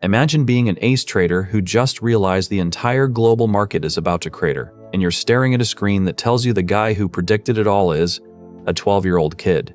Imagine being an ace trader who just realized the entire global market is about to crater, and you're staring at a screen that tells you the guy who predicted it all is a 12-year-old kid.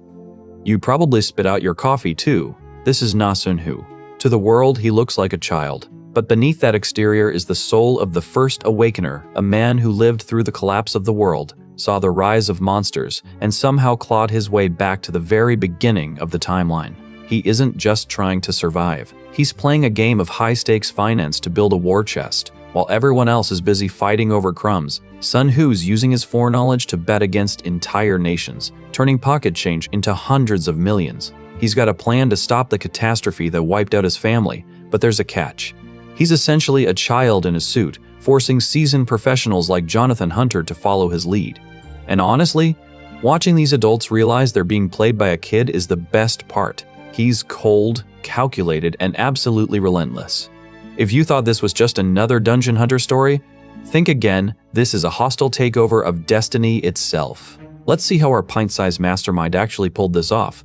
You probably spit out your coffee too. This is Na Sun-Hu. To the world, he looks like a child. But beneath that exterior is the soul of the first awakener, a man who lived through the collapse of the world, saw the rise of monsters, and somehow clawed his way back to the very beginning of the timeline. He isn't just trying to survive. He's playing a game of high-stakes finance to build a war chest. While everyone else is busy fighting over crumbs, Sun-Hu's using his foreknowledge to bet against entire nations, turning pocket change into hundreds of millions. He's got a plan to stop the catastrophe that wiped out his family, but there's a catch. He's essentially a child in a suit, forcing seasoned professionals like Jonathan Hunter to follow his lead. And honestly, watching these adults realize they're being played by a kid is the best part. He's cold, calculated, and absolutely relentless. If you thought this was just another Dungeon Hunter story, think again. This is a hostile takeover of destiny itself. Let's see how our pint-sized mastermind actually pulled this off.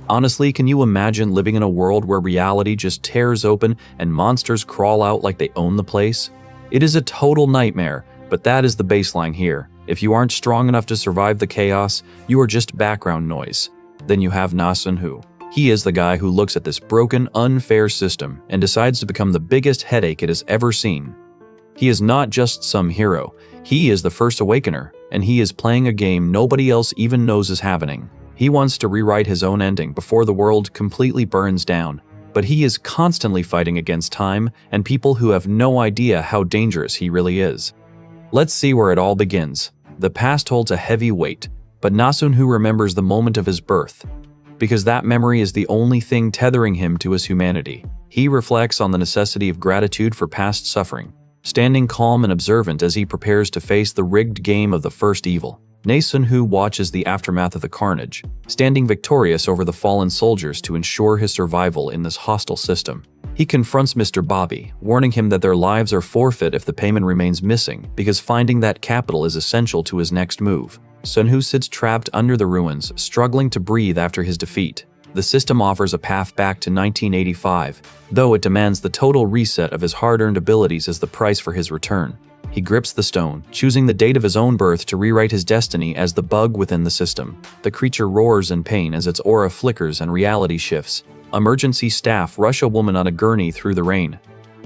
Honestly, can you imagine living in a world where reality just tears open and monsters crawl out like they own the place? It is a total nightmare, but that is the baseline here. If you aren't strong enough to survive the chaos, you are just background noise. Then you have Na Sun-Hu. He is the guy who looks at this broken, unfair system and decides to become the biggest headache it has ever seen. He is not just some hero. He is the first awakener, and he is playing a game nobody else even knows is happening. He wants to rewrite his own ending before the world completely burns down, but he is constantly fighting against time and people who have no idea how dangerous he really is. Let's see where it all begins. The past holds a heavy weight, but Na Sun-Hu remembers the moment of his birth, because that memory is the only thing tethering him to his humanity. He reflects on the necessity of gratitude for past suffering, standing calm and observant as he prepares to face the rigged game of the first evil. Na Sun-Hu watches the aftermath of the carnage, standing victorious over the fallen soldiers to ensure his survival in this hostile system. He confronts Mr. Bobby, warning him that their lives are forfeit if the payment remains missing, because finding that capital is essential to his next move. Sun-Hu sits trapped under the ruins, struggling to breathe after his defeat. The system offers a path back to 1985, though it demands the total reset of his hard-earned abilities as the price for his return. He grips the stone, choosing the date of his own birth to rewrite his destiny as the bug within the system. The creature roars in pain as its aura flickers and reality shifts. Emergency staff rush a woman on a gurney through the rain,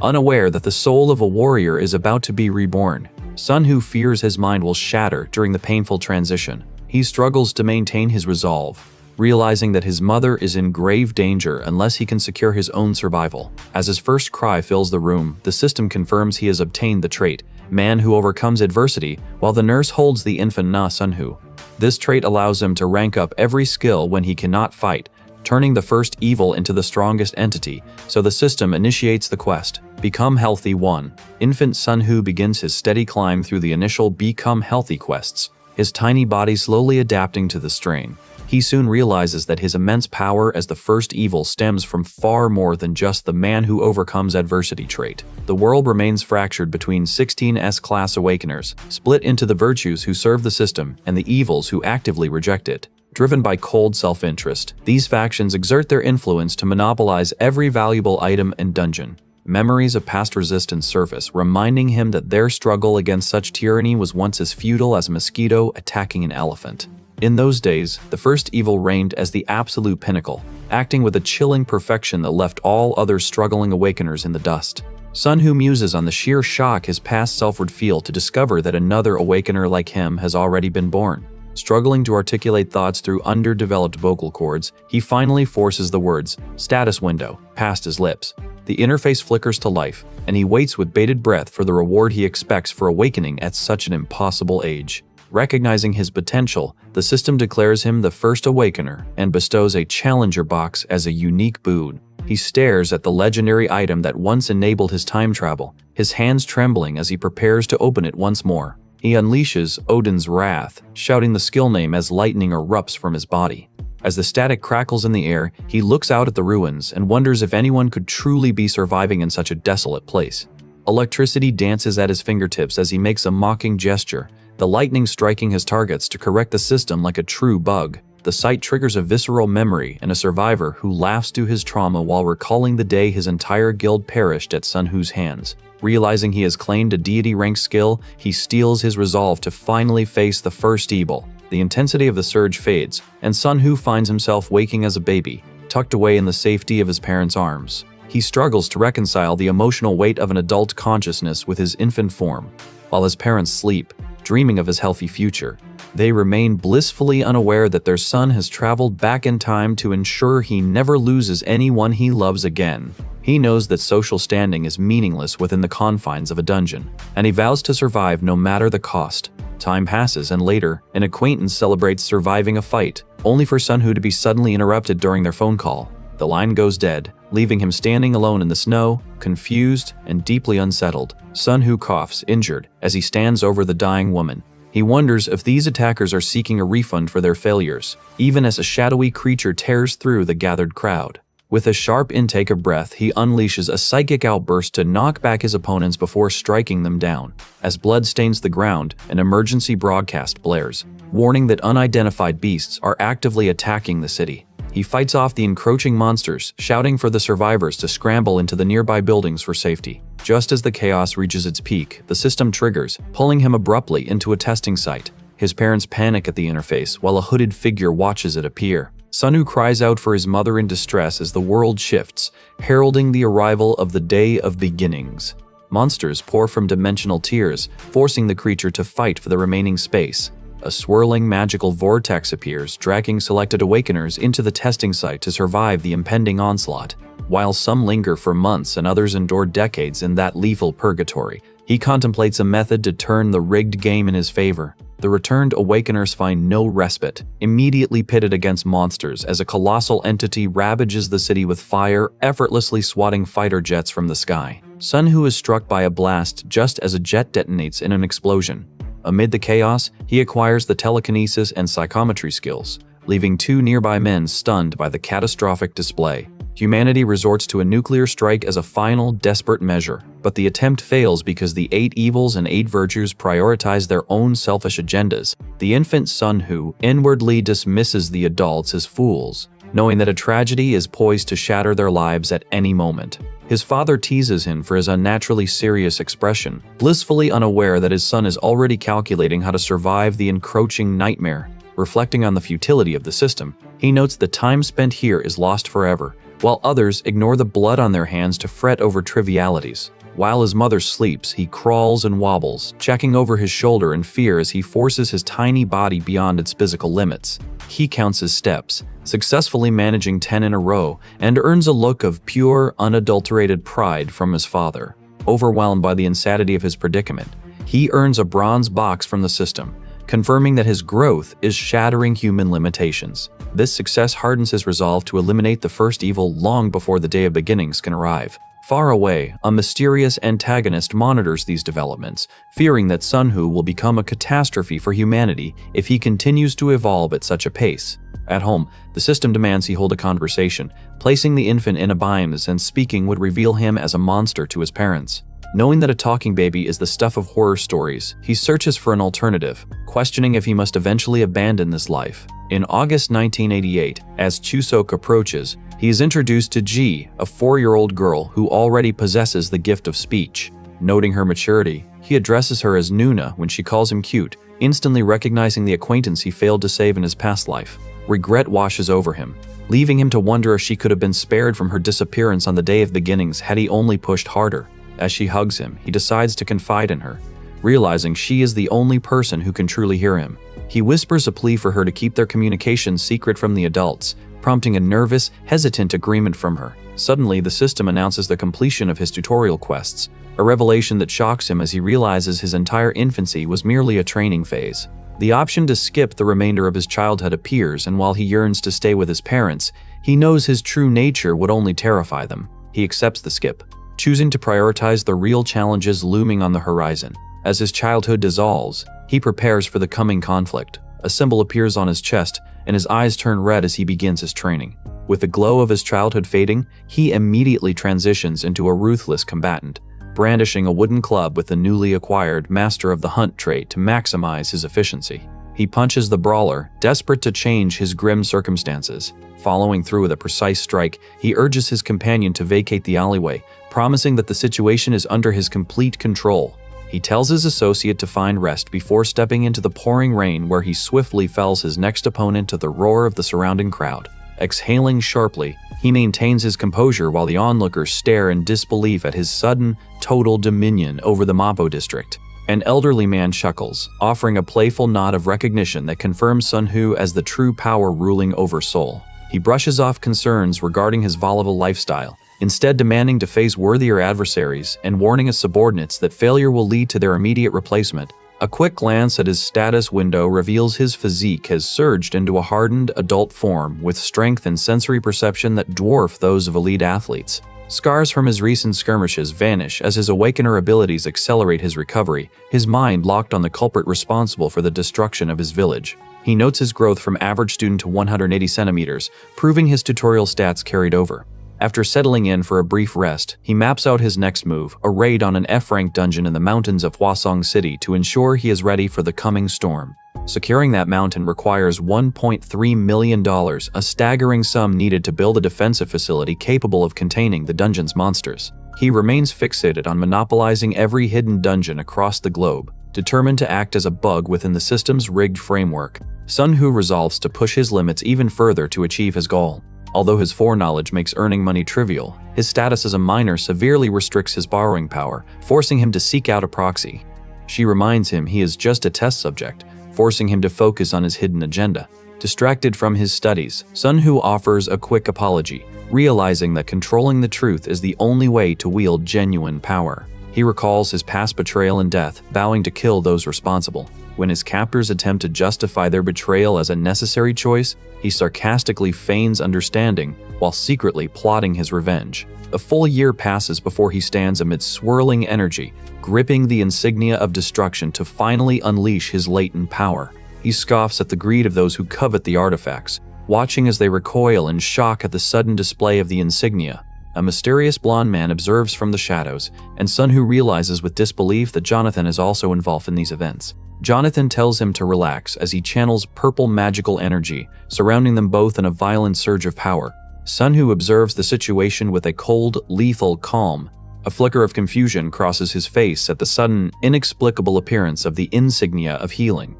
unaware that the soul of a warrior is about to be reborn. Sun-Hu fears his mind will shatter during the painful transition. He struggles to maintain his resolve, realizing that his mother is in grave danger unless he can secure his own survival. As his first cry fills the room, the system confirms he has obtained the trait, Man Who Overcomes Adversity, while the nurse holds the infant Na Sun-Hu. This trait allows him to rank up every skill when he cannot fight, turning the first evil into the strongest entity, so the system initiates the quest. Become Healthy 1. Infant Sun-Hu begins his steady climb through the initial Become Healthy quests, his tiny body slowly adapting to the strain. He soon realizes that his immense power as the first evil stems from far more than just the Man Who Overcomes Adversity trait. The world remains fractured between 16 S-class awakeners, split into the virtues who serve the system and the evils who actively reject it. Driven by cold self-interest, these factions exert their influence to monopolize every valuable item and dungeon. Memories of past resistance surface, reminding him that their struggle against such tyranny was once as futile as a mosquito attacking an elephant. In those days, the first evil reigned as the absolute pinnacle, acting with a chilling perfection that left all other struggling awakeners in the dust. Sun-Hu muses on the sheer shock his past self would feel to discover that another awakener like him has already been born. Struggling to articulate thoughts through underdeveloped vocal cords, he finally forces the words, "status window," past his lips. The interface flickers to life, and he waits with bated breath for the reward he expects for awakening at such an impossible age. Recognizing his potential, the system declares him the first awakener and bestows a challenger box as a unique boon. He stares at the legendary item that once enabled his time travel, his hands trembling as he prepares to open it once more. He unleashes Odin's wrath, shouting the skill name as lightning erupts from his body. As the static crackles in the air, he looks out at the ruins and wonders if anyone could truly be surviving in such a desolate place. Electricity dances at his fingertips as he makes a mocking gesture, the lightning striking his targets to correct the system like a true bug. the sight triggers a visceral memory in a survivor who laughs to his trauma while recalling the day his entire guild perished at Sun Hu's hands. Realizing he has claimed a deity-rank skill, he steels his resolve to finally face the first evil. The intensity of the surge fades, and Sun Hu finds himself waking as a baby, tucked away in the safety of his parents' arms. He struggles to reconcile the emotional weight of an adult consciousness with his infant form. While his parents sleep, dreaming of his healthy future, they remain blissfully unaware that their son has traveled back in time to ensure he never loses anyone he loves again. He knows that social standing is meaningless within the confines of a dungeon, and he vows to survive no matter the cost. Time passes, and later, an acquaintance celebrates surviving a fight, only for Sun Hu to be suddenly interrupted during their phone call. The line goes dead, leaving him standing alone in the snow, confused and deeply unsettled. Sun Hu coughs, injured, as he stands over the dying woman. He wonders if these attackers are seeking a refund for their failures, even as a shadowy creature tears through the gathered crowd. With a sharp intake of breath, he unleashes a psychic outburst to knock back his opponents before striking them down. As blood stains the ground, an emergency broadcast blares, warning that unidentified beasts are actively attacking the city. He fights off the encroaching monsters, shouting for the survivors to scramble into the nearby buildings for safety. Just as the chaos reaches its peak, the system triggers, pulling him abruptly into a testing site. His parents panic at the interface, while a hooded figure watches it appear. Sun Hu cries out for his mother in distress as the world shifts, heralding the arrival of the Day of Beginnings. Monsters pour from dimensional tiers, forcing the creature to fight for the remaining space. A swirling magical vortex appears, dragging selected awakeners into the testing site to survive the impending onslaught. While some linger for months and others endure decades in that lethal purgatory, he contemplates a method to turn the rigged game in his favor. The returned awakeners find no respite, immediately pitted against monsters as a colossal entity ravages the city with fire, effortlessly swatting fighter jets from the sky. Sun Hu is struck by a blast just as a jet detonates in an explosion. Amid the chaos, he acquires the telekinesis and psychometry skills, leaving two nearby men stunned by the catastrophic display. Humanity resorts to a nuclear strike as a final, desperate measure, but the attempt fails because the 8 evils and 8 virtues prioritize their own selfish agendas. The infant Sun Hu inwardly dismisses the adults as fools, knowing that a tragedy is poised to shatter their lives at any moment. His father teases him for his unnaturally serious expression, blissfully unaware that his son is already calculating how to survive the encroaching nightmare. Reflecting on the futility of the system, he notes the time spent here is lost forever, while others ignore the blood on their hands to fret over trivialities. While his mother sleeps, he crawls and wobbles, checking over his shoulder in fear as he forces his tiny body beyond its physical limits. He counts his steps, successfully managing 10 in a row, and earns a look of pure, unadulterated pride from his father. Overwhelmed by the insanity of his predicament, he earns a bronze box from the system, confirming that his growth is shattering human limitations. This success hardens his resolve to eliminate the first evil long before the Day of Beginnings can arrive. Far away, a mysterious antagonist monitors these developments, fearing that Sun Hu will become a catastrophe for humanity if he continues to evolve at such a pace. At home, the system demands he hold a conversation, placing the infant in a bind, and speaking would reveal him as a monster to his parents. Knowing that a talking baby is the stuff of horror stories, he searches for an alternative, questioning if he must eventually abandon this life. In August 1988, as Chuseok approaches, he is introduced to Ji, a 4-year-old girl who already possesses the gift of speech. Noting her maturity, he addresses her as Nuna when she calls him cute, instantly recognizing the acquaintance he failed to save in his past life. Regret washes over him, leaving him to wonder if she could have been spared from her disappearance on the Day of Beginnings had he only pushed harder. As she hugs him, he decides to confide in her, realizing she is the only person who can truly hear him. He whispers a plea for her to keep their communication secret from the adults, prompting a nervous, hesitant agreement from her. Suddenly, the system announces the completion of his tutorial quests, a revelation that shocks him as he realizes his entire infancy was merely a training phase. The option to skip the remainder of his childhood appears, and while he yearns to stay with his parents, he knows his true nature would only terrify them. He accepts the skip, choosing to prioritize the real challenges looming on the horizon. As his childhood dissolves, he prepares for the coming conflict. A symbol appears on his chest, and his eyes turn red as he begins his training. With the glow of his childhood fading, he immediately transitions into a ruthless combatant, brandishing a wooden club with the newly acquired Master of the Hunt trait to maximize his efficiency. He punches the brawler, desperate to change his grim circumstances. Following through with a precise strike, he urges his companion to vacate the alleyway, promising that the situation is under his complete control. He tells his associate to find rest before stepping into the pouring rain, where he swiftly fells his next opponent to the roar of the surrounding crowd. Exhaling sharply, he maintains his composure while the onlookers stare in disbelief at his sudden, total dominion over the Mapo district. An elderly man chuckles, offering a playful nod of recognition that confirms Sun Hu as the true power ruling over Seoul. He brushes off concerns regarding his volatile lifestyle, instead demanding to face worthier adversaries and warning his subordinates that failure will lead to their immediate replacement. A quick glance at his status window reveals his physique has surged into a hardened adult form with strength and sensory perception that dwarf those of elite athletes. Scars from his recent skirmishes vanish as his Awakener abilities accelerate his recovery, his mind locked on the culprit responsible for the destruction of his village. He notes his growth from average student to 180 centimeters, proving his tutorial stats carried over. After settling in for a brief rest, he maps out his next move, a raid on an F-rank dungeon in the mountains of Hwasong City to ensure he is ready for the coming storm. Securing that mountain requires $1.3 million, a staggering sum needed to build a defensive facility capable of containing the dungeon's monsters. He remains fixated on monopolizing every hidden dungeon across the globe, determined to act as a bug within the system's rigged framework. Sun Hu resolves to push his limits even further to achieve his goal. Although his foreknowledge makes earning money trivial, his status as a minor severely restricts his borrowing power, forcing him to seek out a proxy. She reminds him he is just a test subject, forcing him to focus on his hidden agenda. Distracted from his studies, Sun Hu offers a quick apology, realizing that controlling the truth is the only way to wield genuine power. He recalls his past betrayal and death, vowing to kill those responsible. When his captors attempt to justify their betrayal as a necessary choice, he sarcastically feigns understanding while secretly plotting his revenge. A full year passes before he stands amid swirling energy, gripping the insignia of destruction to finally unleash his latent power. He scoffs at the greed of those who covet the artifacts, watching as they recoil in shock at the sudden display of the insignia. A mysterious blonde man observes from the shadows, and Sun Hu realizes with disbelief that Jonathan is also involved in these events. Jonathan tells him to relax as he channels purple magical energy, surrounding them both in a violent surge of power. Sun Hu observes the situation with a cold, lethal calm. A flicker of confusion crosses his face at the sudden, inexplicable appearance of the insignia of healing.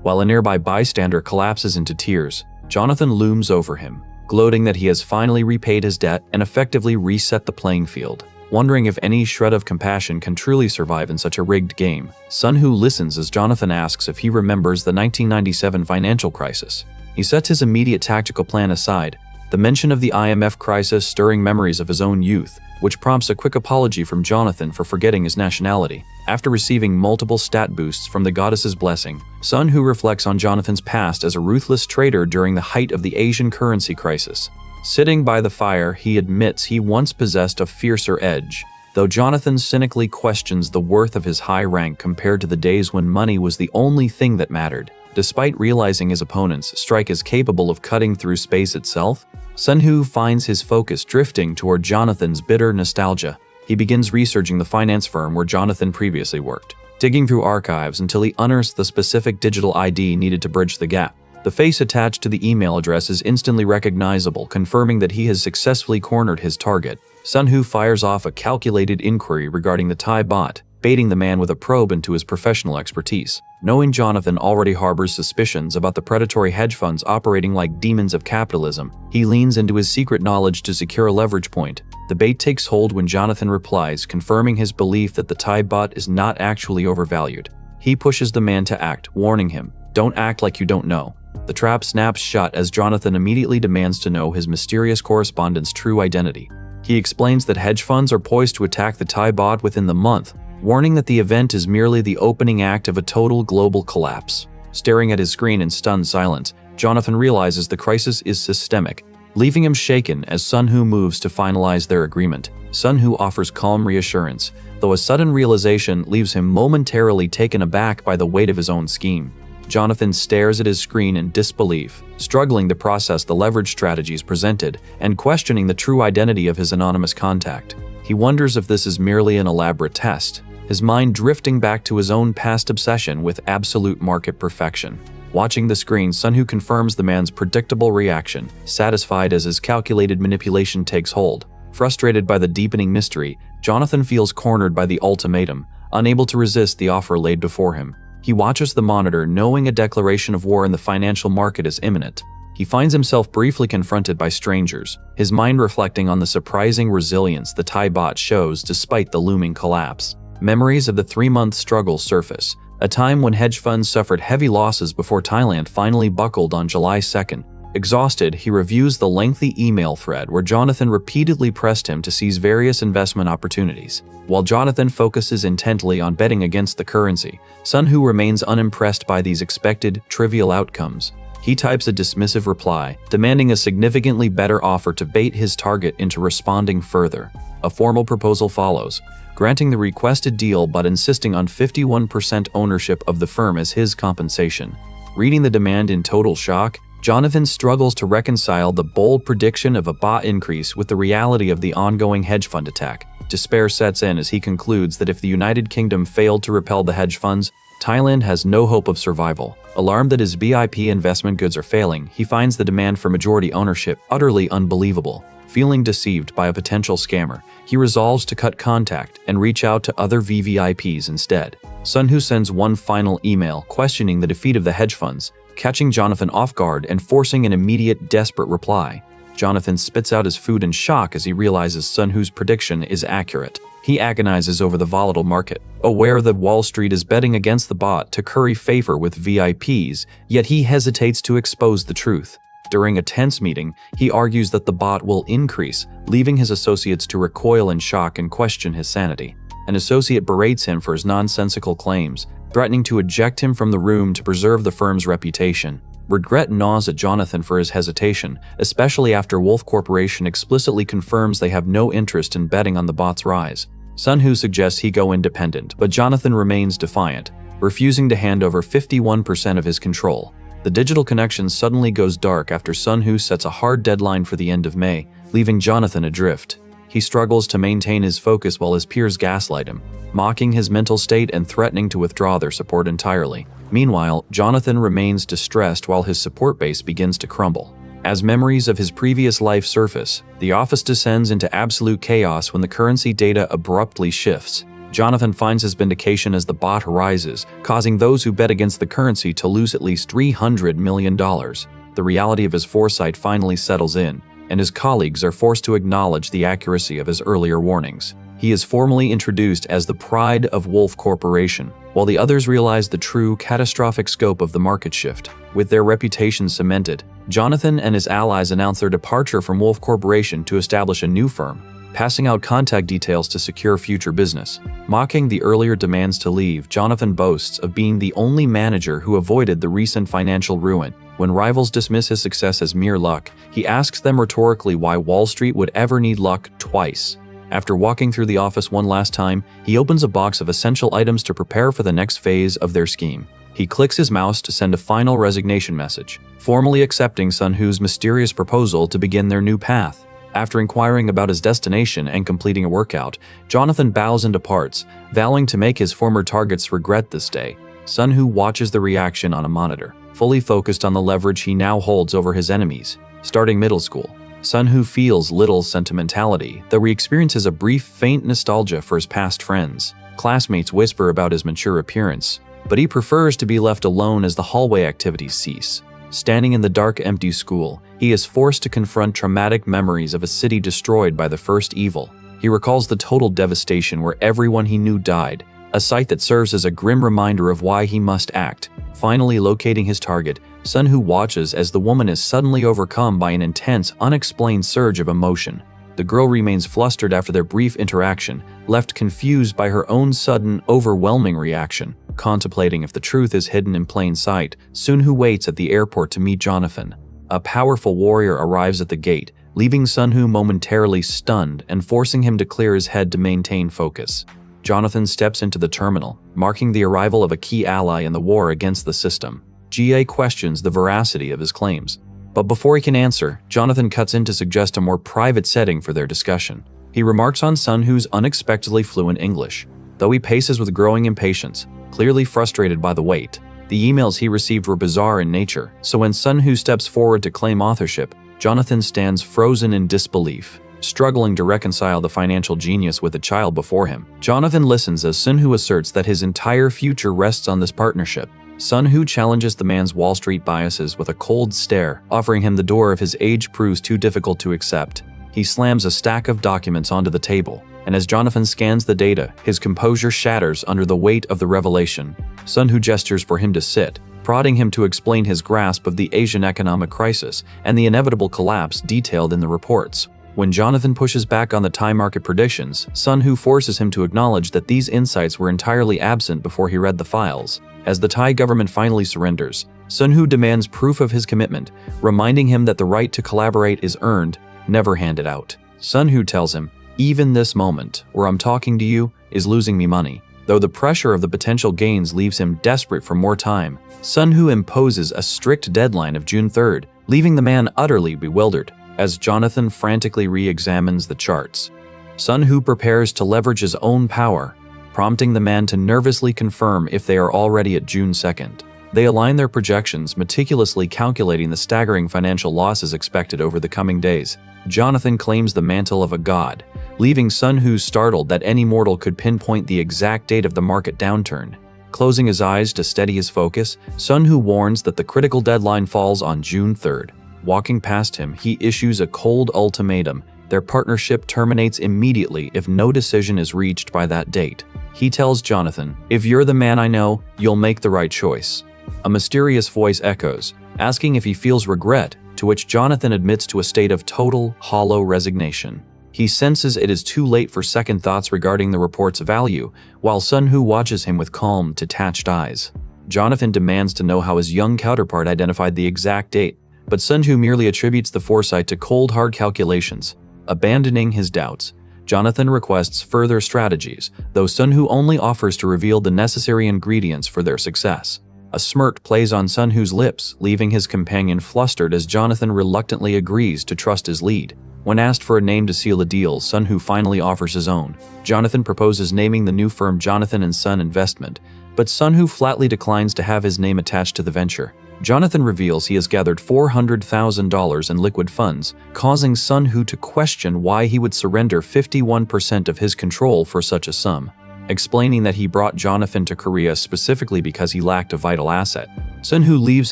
While a nearby bystander collapses into tears, Jonathan looms over him, gloating that he has finally repaid his debt and effectively reset the playing field. Wondering if any shred of compassion can truly survive in such a rigged game, Sun Hu listens as Jonathan asks if he remembers the 1997 financial crisis. He sets his immediate tactical plan aside, the mention of the IMF crisis stirring memories of his own youth, which prompts a quick apology from Jonathan for forgetting his nationality. After receiving multiple stat boosts from the goddess's blessing, Sun Hu reflects on Jonathan's past as a ruthless trader during the height of the Asian currency crisis. Sitting by the fire, he admits he once possessed a fiercer edge, though Jonathan cynically questions the worth of his high rank compared to the days when money was the only thing that mattered. Despite realizing his opponent's strike is capable of cutting through space itself, Sun Hu finds his focus drifting toward Jonathan's bitter nostalgia. He begins researching the finance firm where Jonathan previously worked, digging through archives until he unearths the specific digital ID needed to bridge the gap. The face attached to the email address is instantly recognizable, confirming that he has successfully cornered his target. Sun Hu fires off a calculated inquiry regarding the Thai bot, baiting the man with a probe into his professional expertise. Knowing Jonathan already harbors suspicions about the predatory hedge funds operating like demons of capitalism, he leans into his secret knowledge to secure a leverage point. The bait takes hold when Jonathan replies, confirming his belief that the Thai bot is not actually overvalued. He pushes the man to act, warning him, "Don't act like you don't know." The trap snaps shut as Jonathan immediately demands to know his mysterious correspondent's true identity. He explains that hedge funds are poised to attack the Thai bot within the month, warning that the event is merely the opening act of a total global collapse. Staring at his screen in stunned silence, Jonathan realizes the crisis is systemic, leaving him shaken as Sun Hu moves to finalize their agreement. Sun Hu offers calm reassurance, though a sudden realization leaves him momentarily taken aback by the weight of his own scheme. Jonathan stares at his screen in disbelief, struggling to process the leverage strategies presented and questioning the true identity of his anonymous contact. He wonders if this is merely an elaborate test, his mind drifting back to his own past obsession with absolute market perfection. Watching the screen, Sun-Hoo confirms the man's predictable reaction, satisfied as his calculated manipulation takes hold. Frustrated by the deepening mystery, Jonathan feels cornered by the ultimatum, unable to resist the offer laid before him. He watches the monitor, knowing a declaration of war in the financial market is imminent. He finds himself briefly confronted by strangers, his mind reflecting on the surprising resilience the Thai baht shows despite the looming collapse. Memories of the 3-month struggle surface, a time when hedge funds suffered heavy losses before Thailand finally buckled on July 2nd. Exhausted, he reviews the lengthy email thread where Jonathan repeatedly pressed him to seize various investment opportunities. While Jonathan focuses intently on betting against the currency, Sun-Hoo remains unimpressed by these expected, trivial outcomes. He types a dismissive reply, demanding a significantly better offer to bait his target into responding further. A formal proposal follows, granting the requested deal but insisting on 51% ownership of the firm as his compensation. Reading the demand in total shock, Jonathan struggles to reconcile the bold prediction of a baht increase with the reality of the ongoing hedge fund attack. Despair sets in as he concludes that if the United Kingdom failed to repel the hedge funds, Thailand has no hope of survival. Alarmed that his BIP investment goods are failing, he finds the demand for majority ownership utterly unbelievable. Feeling deceived by a potential scammer, he resolves to cut contact and reach out to other VVIPs instead. Sun-Hoo sends one final email questioning the defeat of the hedge funds, catching Jonathan off guard and forcing an immediate, desperate reply. Jonathan spits out his food in shock as he realizes Sun-Hoo's prediction is accurate. He agonizes over the volatile market, aware that Wall Street is betting against the baht to curry favor with VIPs, yet he hesitates to expose the truth. During a tense meeting, he argues that the baht will increase, leaving his associates to recoil in shock and question his sanity. An associate berates him for his nonsensical claims, threatening to eject him from the room to preserve the firm's reputation. Regret gnaws at Jonathan for his hesitation, especially after Wolf Corporation explicitly confirms they have no interest in betting on the baht's rise. Sun-Hoo suggests he go independent, but Jonathan remains defiant, refusing to hand over 51% of his control. The digital connection suddenly goes dark after Sun-Hoo sets a hard deadline for the end of May, leaving Jonathan adrift. He struggles to maintain his focus while his peers gaslight him, mocking his mental state and threatening to withdraw their support entirely. Meanwhile, Jonathan remains distressed while his support base begins to crumble. As memories of his previous life surface, the office descends into absolute chaos when the currency data abruptly shifts. Jonathan finds his vindication as the baht rises, causing those who bet against the currency to lose at least $300 million. The reality of his foresight finally settles in, and his colleagues are forced to acknowledge the accuracy of his earlier warnings. He is formally introduced as the pride of Wolf Corporation, while the others realize the true, catastrophic scope of the market shift. With their reputation cemented, Jonathan and his allies announce their departure from Wolf Corporation to establish a new firm, passing out contact details to secure future business. Mocking the earlier demands to leave, Jonathan boasts of being the only manager who avoided the recent financial ruin. When rivals dismiss his success as mere luck, he asks them rhetorically why Wall Street would ever need luck twice. After walking through the office one last time, he opens a box of essential items to prepare for the next phase of their scheme. He clicks his mouse to send a final resignation message, formally accepting Sun-Hoo's mysterious proposal to begin their new path. After inquiring about his destination and completing a workout, Jonathan bows and departs, vowing to make his former targets regret this day. Sun-Hoo watches the reaction on a monitor, fully focused on the leverage he now holds over his enemies. Starting middle school, Sun-Hoo feels little sentimentality, though he experiences a brief, faint nostalgia for his past friends. Classmates whisper about his mature appearance, but he prefers to be left alone as the hallway activities cease. Standing in the dark, empty school, he is forced to confront traumatic memories of a city destroyed by the first evil. He recalls the total devastation where everyone he knew died, a sight that serves as a grim reminder of why he must act. Finally locating his target, Sun-Hoo watches as the woman is suddenly overcome by an intense, unexplained surge of emotion. The girl remains flustered after their brief interaction, left confused by her own sudden, overwhelming reaction. Contemplating if the truth is hidden in plain sight, Sun-Hoo waits at the airport to meet Jonathan. A powerful warrior arrives at the gate, leaving Sun-Hoo momentarily stunned and forcing him to clear his head to maintain focus. Jonathan steps into the terminal, marking the arrival of a key ally in the war against the system. GA questions the veracity of his claims, but before he can answer, Jonathan cuts in to suggest a more private setting for their discussion. He remarks on Sun-Hoo's unexpectedly fluent English, though he paces with growing impatience, clearly frustrated by the wait. The emails he received were bizarre in nature, so when Sun Hu steps forward to claim authorship, Jonathan stands frozen in disbelief. Struggling to reconcile the financial genius with the child before him, Jonathan listens as Sun Hu asserts that his entire future rests on this partnership. Sun Hu challenges the man's Wall Street biases with a cold stare, offering him the door if his age proves too difficult to accept. He slams a stack of documents onto the table, and as Jonathan scans the data, his composure shatters under the weight of the revelation. Sun Hu gestures for him to sit, prodding him to explain his grasp of the Asian economic crisis and the inevitable collapse detailed in the reports. When Jonathan pushes back on the Thai market predictions, Sun Hu forces him to acknowledge that these insights were entirely absent before he read the files. As the Thai government finally surrenders, Sun Hu demands proof of his commitment, reminding him that the right to collaborate is earned, never handed out. Sun Hu tells him, "Even this moment, where I'm talking to you, is losing me money." Though the pressure of the potential gains leaves him desperate for more time, Sun Hu imposes a strict deadline of June 3rd, leaving the man utterly bewildered. As Jonathan frantically re-examines the charts, Sun Hu prepares to leverage his own power, prompting the man to nervously confirm if they are already at June 2nd. They align their projections, meticulously calculating the staggering financial losses expected over the coming days. Jonathan claims the mantle of a god, leaving Sun Hu startled that any mortal could pinpoint the exact date of the market downturn. Closing his eyes to steady his focus, Sun Hu warns that the critical deadline falls on June 3rd. Walking past him, he issues a cold ultimatum. Their partnership terminates immediately if no decision is reached by that date. He tells Jonathan, "If you're the man I know, you'll make the right choice." A mysterious voice echoes, asking if he feels regret, to which Jonathan admits to a state of total, hollow resignation. He senses it is too late for second thoughts regarding the report's value, while Sun Hu watches him with calm, detached eyes. Jonathan demands to know how his young counterpart identified the exact date, but Sun Hu merely attributes the foresight to cold, hard calculations. Abandoning his doubts, Jonathan requests further strategies, though Sun Hu only offers to reveal the necessary ingredients for their success. A smirk plays on Sun Hu's lips, leaving his companion flustered as Jonathan reluctantly agrees to trust his lead. When asked for a name to seal a deal, Sun Hu finally offers his own. Jonathan proposes naming the new firm Jonathan & Son Investment, but Sun Hu flatly declines to have his name attached to the venture. Jonathan reveals he has gathered $400,000 in liquid funds, causing Sun Hu to question why he would surrender 51% of his control for such a sum. Explaining that he brought Jonathan to Korea specifically because he lacked a vital asset, Sun Hu leaves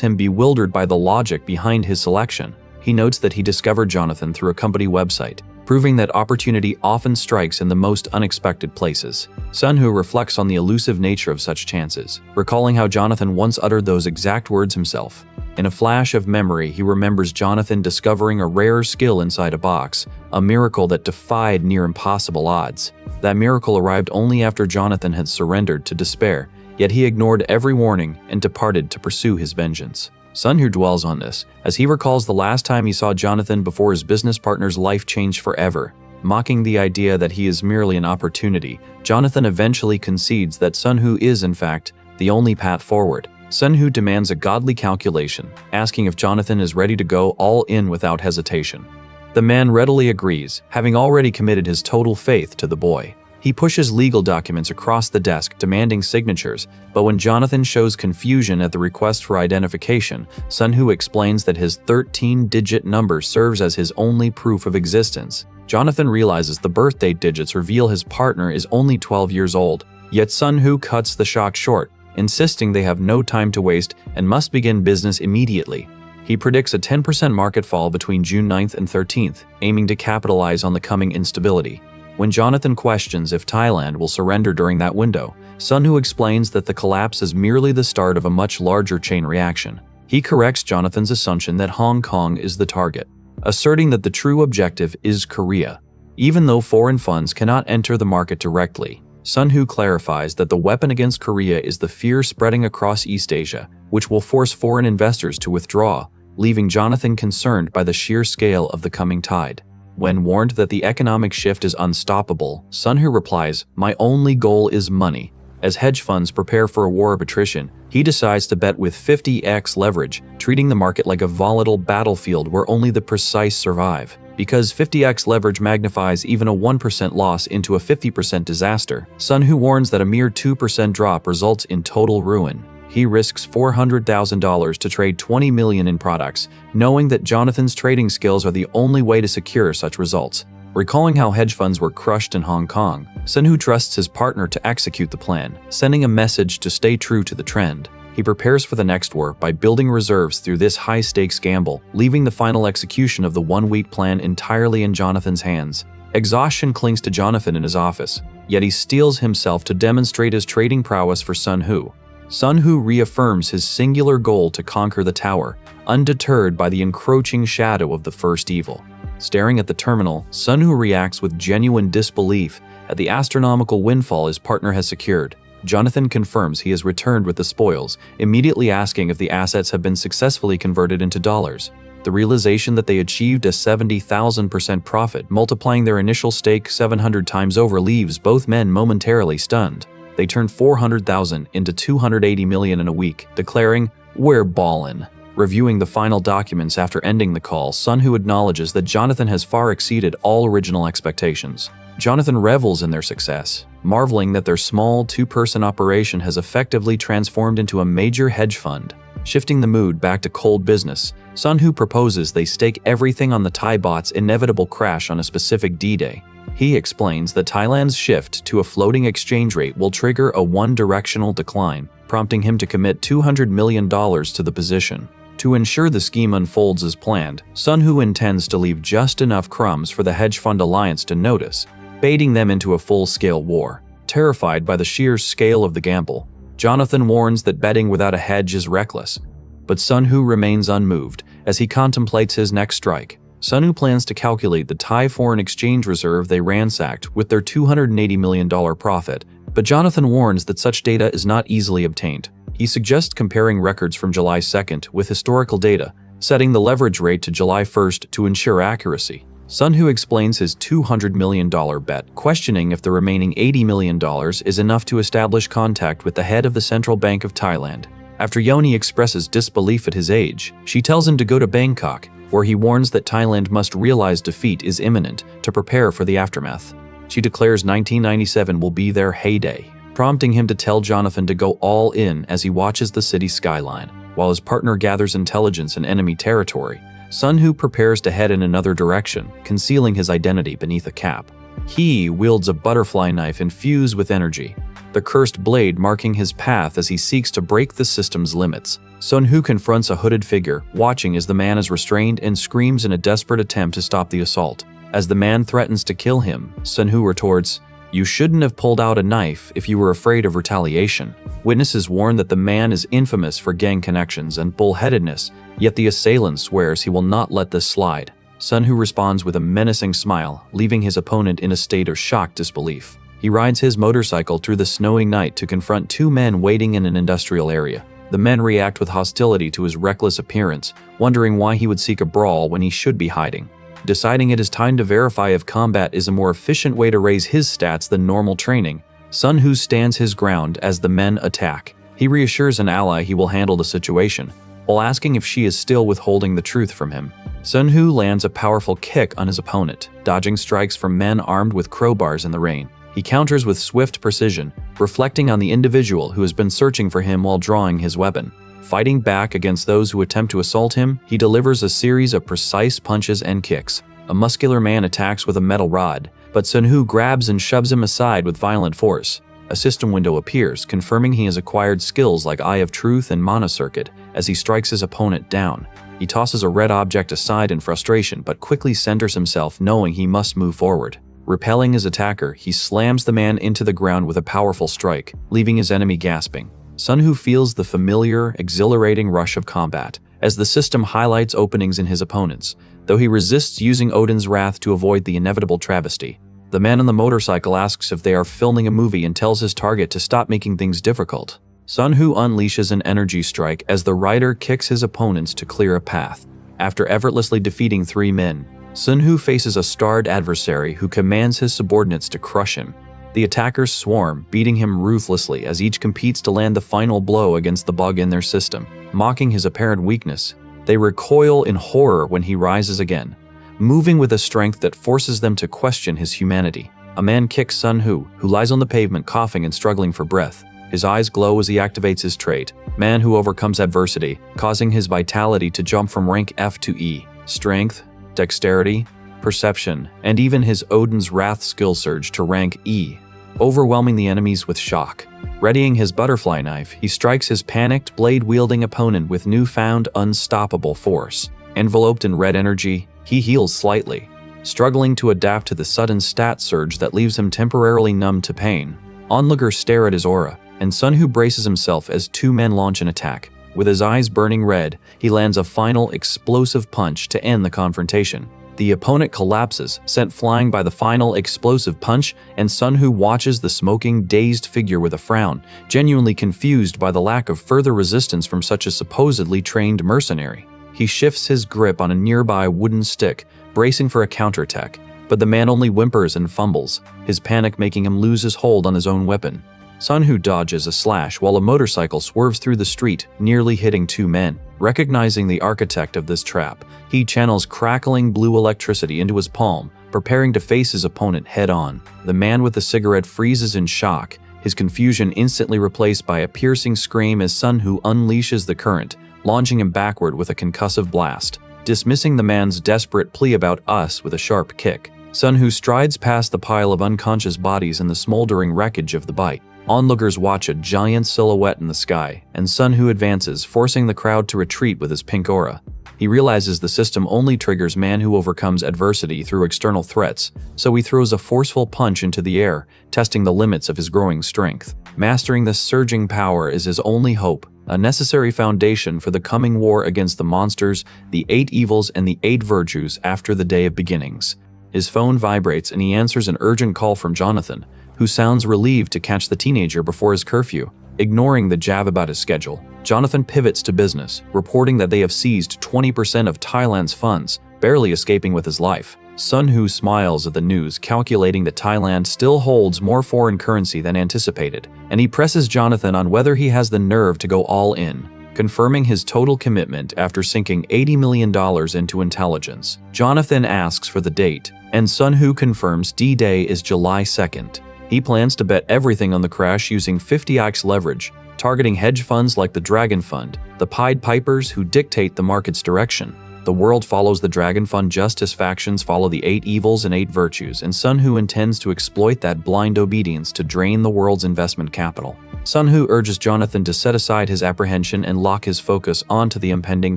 him bewildered by the logic behind his selection. He notes that he discovered Jonathan through a company website, proving that opportunity often strikes in the most unexpected places. Sun Hu reflects on the elusive nature of such chances, recalling how Jonathan once uttered those exact words himself. In a flash of memory, he remembers Jonathan discovering a rare skill inside a box, a miracle that defied near impossible odds. That miracle arrived only after Jonathan had surrendered to despair, yet he ignored every warning and departed to pursue his vengeance. Sun Hu dwells on this, as he recalls the last time he saw Jonathan before his business partner's life changed forever. Mocking the idea that he is merely an opportunity, Jonathan eventually concedes that Sun Hu is, in fact, the only path forward. Sun Hu demands a godly calculation, asking if Jonathan is ready to go all in without hesitation. The man readily agrees, having already committed his total faith to the boy. He pushes legal documents across the desk, demanding signatures, but when Jonathan shows confusion at the request for identification, Sun Hu explains that his 13-digit number serves as his only proof of existence. Jonathan realizes the birthdate digits reveal his partner is only 12 years old, yet Sun Hu cuts the shock short, insisting they have no time to waste and must begin business immediately. He predicts a 10% market fall between June 9th and 13th, aiming to capitalize on the coming instability. When Jonathan questions if Thailand will surrender during that window, Sun Hu explains that the collapse is merely the start of a much larger chain reaction. He corrects Jonathan's assumption that Hong Kong is the target, asserting that the true objective is Korea. Even though foreign funds cannot enter the market directly, Sun Hu clarifies that the weapon against Korea is the fear spreading across East Asia, which will force foreign investors to withdraw, leaving Jonathan concerned by the sheer scale of the coming tide. When warned that the economic shift is unstoppable, Sun Hu replies, "My only goal is money." As hedge funds prepare for a war of attrition, he decides to bet with 50x leverage, treating the market like a volatile battlefield where only the precise survive. Because 50x leverage magnifies even a 1% loss into a 50% disaster, Sun Hu warns that a mere 2% drop results in total ruin. He risks $400,000 to trade $20 million in products, knowing that Jonathan's trading skills are the only way to secure such results. Recalling how hedge funds were crushed in Hong Kong, Sun-Hoo trusts his partner to execute the plan, sending a message to stay true to the trend. He prepares for the next war by building reserves through this high-stakes gamble, leaving the final execution of the one-week plan entirely in Jonathan's hands. Exhaustion clings to Jonathan in his office, yet he steels himself to demonstrate his trading prowess for Sun-Hoo. Sun-Hoo reaffirms his singular goal to conquer the tower, undeterred by the encroaching shadow of the first evil. Staring at the terminal, Sun-Hoo reacts with genuine disbelief at the astronomical windfall his partner has secured. Jonathan confirms he has returned with the spoils, immediately asking if the assets have been successfully converted into dollars. The realization that they achieved a 70,000% profit, multiplying their initial stake 700 times over, leaves both men momentarily stunned. They turn 400,000 into 280 million in a week, declaring, "We're ballin'." Reviewing the final documents after ending the call, Sun-Hoo acknowledges that Jonathan has far exceeded all original expectations. Jonathan revels in their success, marveling that their small two-person operation has effectively transformed into a major hedge fund. Shifting the mood back to cold business, Sun-Hoo proposes they stake everything on the Thai baht's inevitable crash on a specific D-Day. He explains that Thailand's shift to a floating exchange rate will trigger a one-directional decline, prompting him to commit $200 million to the position. To ensure the scheme unfolds as planned, Sun-Hoo intends to leave just enough crumbs for the hedge fund alliance to notice, baiting them into a full-scale war. Terrified by the sheer scale of the gamble, Jonathan warns that betting without a hedge is reckless. But Sun-Hoo remains unmoved as he contemplates his next strike. Sun-Hoo plans to calculate the Thai foreign exchange reserve they ransacked with their $280 million profit, but Jonathan warns that such data is not easily obtained. He suggests comparing records from July 2nd with historical data, setting the leverage rate to July 1st to ensure accuracy. Sun-Hoo explains his $200 million bet, questioning if the remaining $80 million is enough to establish contact with the head of the Central Bank of Thailand. After Yoni expresses disbelief at his age, she tells him to go to Bangkok, where he warns that Thailand must realize defeat is imminent to prepare for the aftermath. She declares 1997 will be their heyday, prompting him to tell Jonathan to go all in as he watches the city skyline. While his partner gathers intelligence in enemy territory, Sun-Hoo prepares to head in another direction, concealing his identity beneath a cap. He wields a butterfly knife infused with energy, the cursed blade marking his path as he seeks to break the system's limits. Sun-Hoo confronts a hooded figure, watching as the man is restrained and screams in a desperate attempt to stop the assault. As the man threatens to kill him, Sun-Hoo retorts, "You shouldn't have pulled out a knife if you were afraid of retaliation." Witnesses warn that the man is infamous for gang connections and bullheadedness, yet the assailant swears he will not let this slide. Sun-Hoo responds with a menacing smile, leaving his opponent in a state of shocked disbelief. He rides his motorcycle through the snowy night to confront two men waiting in an industrial area. The men react with hostility to his reckless appearance, wondering why he would seek a brawl when he should be hiding. Deciding it is time to verify if combat is a more efficient way to raise his stats than normal training, Sun-Hoo stands his ground as the men attack. He reassures an ally he will handle the situation, while asking if she is still withholding the truth from him. Sun-Hoo lands a powerful kick on his opponent, dodging strikes from men armed with crowbars in the rain. He counters with swift precision, reflecting on the individual who has been searching for him while drawing his weapon. Fighting back against those who attempt to assault him, he delivers a series of precise punches and kicks. A muscular man attacks with a metal rod, but Sun-Hoo grabs and shoves him aside with violent force. A system window appears, confirming he has acquired skills like Eye of Truth and Mana Circuit as he strikes his opponent down. He tosses a red object aside in frustration, but quickly centers himself, knowing he must move forward. Repelling his attacker, he slams the man into the ground with a powerful strike, leaving his enemy gasping. Sun-Hoo feels the familiar, exhilarating rush of combat, as the system highlights openings in his opponents, though he resists using Odin's wrath to avoid the inevitable travesty. The man on the motorcycle asks if they are filming a movie and tells his target to stop making things difficult. Sun-Hoo unleashes an energy strike as the rider kicks his opponents to clear a path. After effortlessly defeating 3 men, Sun-Hoo faces a starred adversary who commands his subordinates to crush him. The attackers swarm, beating him ruthlessly as each competes to land the final blow against the bug in their system. Mocking his apparent weakness, they recoil in horror when he rises again, moving with a strength that forces them to question his humanity. A man kicks Sun-Hoo, who lies on the pavement coughing and struggling for breath. His eyes glow as he activates his trait, Man Who Overcomes Adversity, causing his vitality to jump from rank F to E. Strength, dexterity, perception, and even his Odin's Wrath skill surge to rank E, overwhelming the enemies with shock. Readying his butterfly knife, he strikes his panicked, blade-wielding opponent with newfound unstoppable force. Enveloped in red energy, he heals slightly, struggling to adapt to the sudden stat surge that leaves him temporarily numb to pain. Onlookers stare at his aura, and Sun Hu braces himself as two men launch an attack. With his eyes burning red, he lands a final explosive punch to end the confrontation. The opponent collapses, sent flying by the final explosive punch, and Sun Hu watches the smoking, dazed figure with a frown, genuinely confused by the lack of further resistance from such a supposedly trained mercenary. He shifts his grip on a nearby wooden stick, bracing for a counterattack, but the man only whimpers and fumbles, his panic making him lose his hold on his own weapon. Sun Hu dodges a slash while a motorcycle swerves through the street, nearly hitting two men. Recognizing the architect of this trap, he channels crackling blue electricity into his palm, preparing to face his opponent head-on. The man with the cigarette freezes in shock, his confusion instantly replaced by a piercing scream as Sun Hu unleashes the current, launching him backward with a concussive blast, dismissing the man's desperate plea about us with a sharp kick. Sun Hu strides past the pile of unconscious bodies and the smoldering wreckage of the bite. Onlookers watch a giant silhouette in the sky, and Sun Hu advances, forcing the crowd to retreat with his pink aura. He realizes the system only triggers Man Who Overcomes Adversity through external threats, so he throws a forceful punch into the air, testing the limits of his growing strength. Mastering this surging power is his only hope, a necessary foundation for the coming war against the monsters, the 8 evils, and the 8 virtues after the Day of Beginnings. His phone vibrates and he answers an urgent call from Jonathan, who sounds relieved to catch the teenager before his curfew. Ignoring the jab about his schedule, Jonathan pivots to business, reporting that they have seized 20% of Thailand's funds, barely escaping with his life. Sun Hu smiles at the news, calculating that Thailand still holds more foreign currency than anticipated, and he presses Jonathan on whether he has the nerve to go all in, confirming his total commitment after sinking $80 million into intelligence. Jonathan asks for the date, and Sun Hu confirms D-Day is July 2nd. He plans to bet everything on the crash using 50x leverage, targeting hedge funds like the Dragon Fund, the Pied Pipers who dictate the market's direction. The world follows the Dragon Fund just as factions follow the 8 evils and 8 virtues, and Sun Hu intends to exploit that blind obedience to drain the world's investment capital. Sun Hu urges Jonathan to set aside his apprehension and lock his focus onto the impending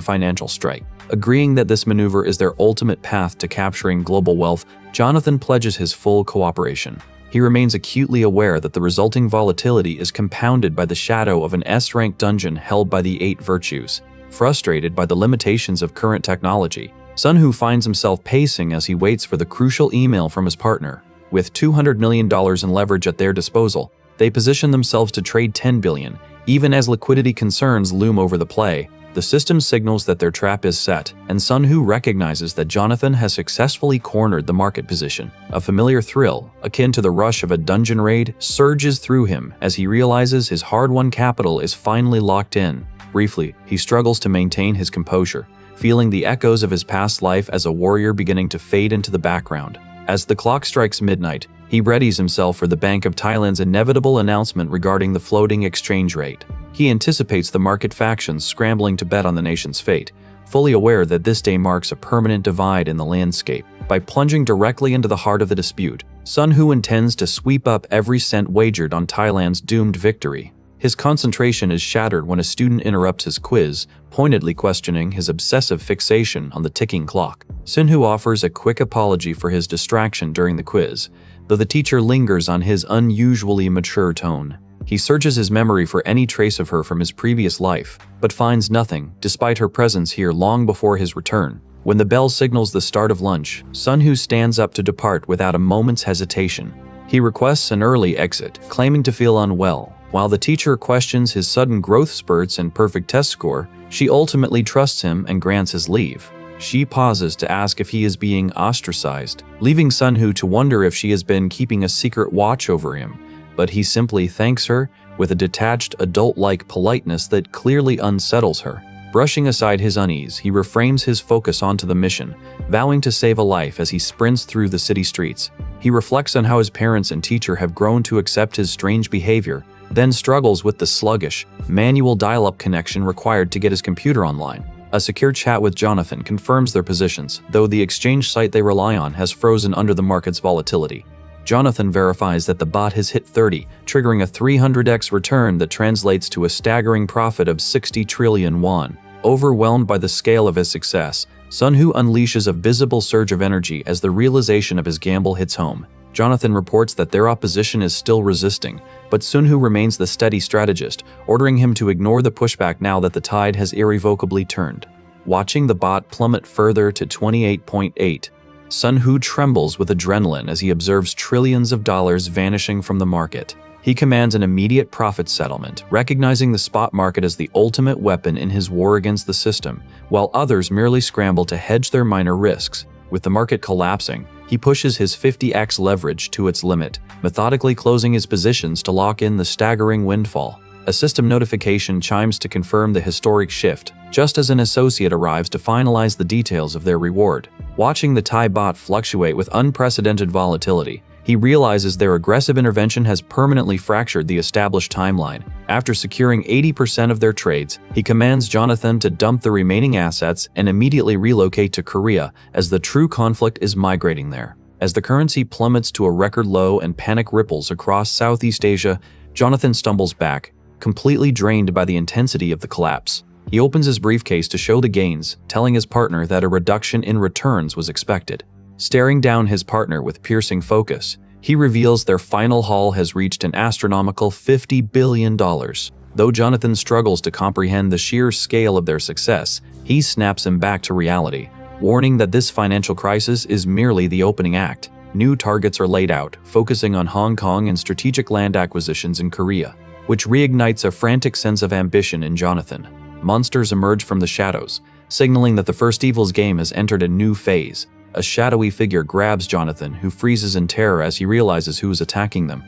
financial strike. Agreeing that this maneuver is their ultimate path to capturing global wealth, Jonathan pledges his full cooperation. He remains acutely aware that the resulting volatility is compounded by the shadow of an S-rank dungeon held by the 8 virtues. Frustrated by the limitations of current technology, Sun Hu finds himself pacing as he waits for the crucial email from his partner. With $200 million in leverage at their disposal, they position themselves to trade $10 billion. Even as liquidity concerns loom over the play, the system signals that their trap is set, and Sun Hu recognizes that Jonathan has successfully cornered the market position. A familiar thrill, akin to the rush of a dungeon raid, surges through him as he realizes his hard-won capital is finally locked in. Briefly, he struggles to maintain his composure, feeling the echoes of his past life as a warrior beginning to fade into the background. As the clock strikes midnight, he readies himself for the Bank of Thailand's inevitable announcement regarding the floating exchange rate. He anticipates the market factions scrambling to bet on the nation's fate, fully aware that this day marks a permanent divide in the landscape. By plunging directly into the heart of the dispute, Sun Hu intends to sweep up every cent wagered on Thailand's doomed victory. His concentration is shattered when a student interrupts his quiz, pointedly questioning his obsessive fixation on the ticking clock. Sun Hu offers a quick apology for his distraction during the quiz, though the teacher lingers on his unusually mature tone. He searches his memory for any trace of her from his previous life, but finds nothing, despite her presence here long before his return. When the bell signals the start of lunch, Sun Hu stands up to depart without a moment's hesitation. He requests an early exit, claiming to feel unwell. While the teacher questions his sudden growth spurts and perfect test score, she ultimately trusts him and grants his leave. She pauses to ask if he is being ostracized, leaving Sun Hu to wonder if she has been keeping a secret watch over him. But he simply thanks her with a detached, adult-like politeness that clearly unsettles her. Brushing aside his unease, he reframes his focus onto the mission, vowing to save a life as he sprints through the city streets. He reflects on how his parents and teacher have grown to accept his strange behavior, then struggles with the sluggish, manual dial-up connection required to get his computer online. A secure chat with Jonathan confirms their positions, though the exchange site they rely on has frozen under the market's volatility. Jonathan verifies that the bot has hit 30, triggering a 300x return that translates to a staggering profit of 60 trillion won. Overwhelmed by the scale of his success, Sun-Hoo unleashes a visible surge of energy as the realization of his gamble hits home. Jonathan reports that their opposition is still resisting, but Sun-Hoo remains the steady strategist, ordering him to ignore the pushback now that the tide has irrevocably turned. Watching the bot plummet further to 28.8, Sun-Hoo trembles with adrenaline as he observes trillions of dollars vanishing from the market. He commands an immediate profit settlement, recognizing the spot market as the ultimate weapon in his war against the system, while others merely scramble to hedge their minor risks. With the market collapsing, he pushes his 50x leverage to its limit, methodically closing his positions to lock in the staggering windfall. A system notification chimes to confirm the historic shift, just as an associate arrives to finalize the details of their reward. Watching the Thai bot fluctuate with unprecedented volatility, he realizes their aggressive intervention has permanently fractured the established timeline. After securing 80% of their trades, he commands Jonathan to dump the remaining assets and immediately relocate to Korea, as the true conflict is migrating there. As the currency plummets to a record low and panic ripples across Southeast Asia, Jonathan stumbles back, completely drained by the intensity of the collapse. He opens his briefcase to show the gains, telling his partner that a reduction in returns was expected. Staring down his partner with piercing focus, he reveals their final haul has reached an astronomical $50 billion. Though Jonathan struggles to comprehend the sheer scale of their success, he snaps him back to reality, warning that this financial crisis is merely the opening act. New targets are laid out, focusing on Hong Kong and strategic land acquisitions in Korea, which reignites a frantic sense of ambition in Jonathan. Monsters emerge from the shadows, signaling that the First Evil's game has entered a new phase. A shadowy figure grabs Jonathan, who freezes in terror as he realizes who is attacking them.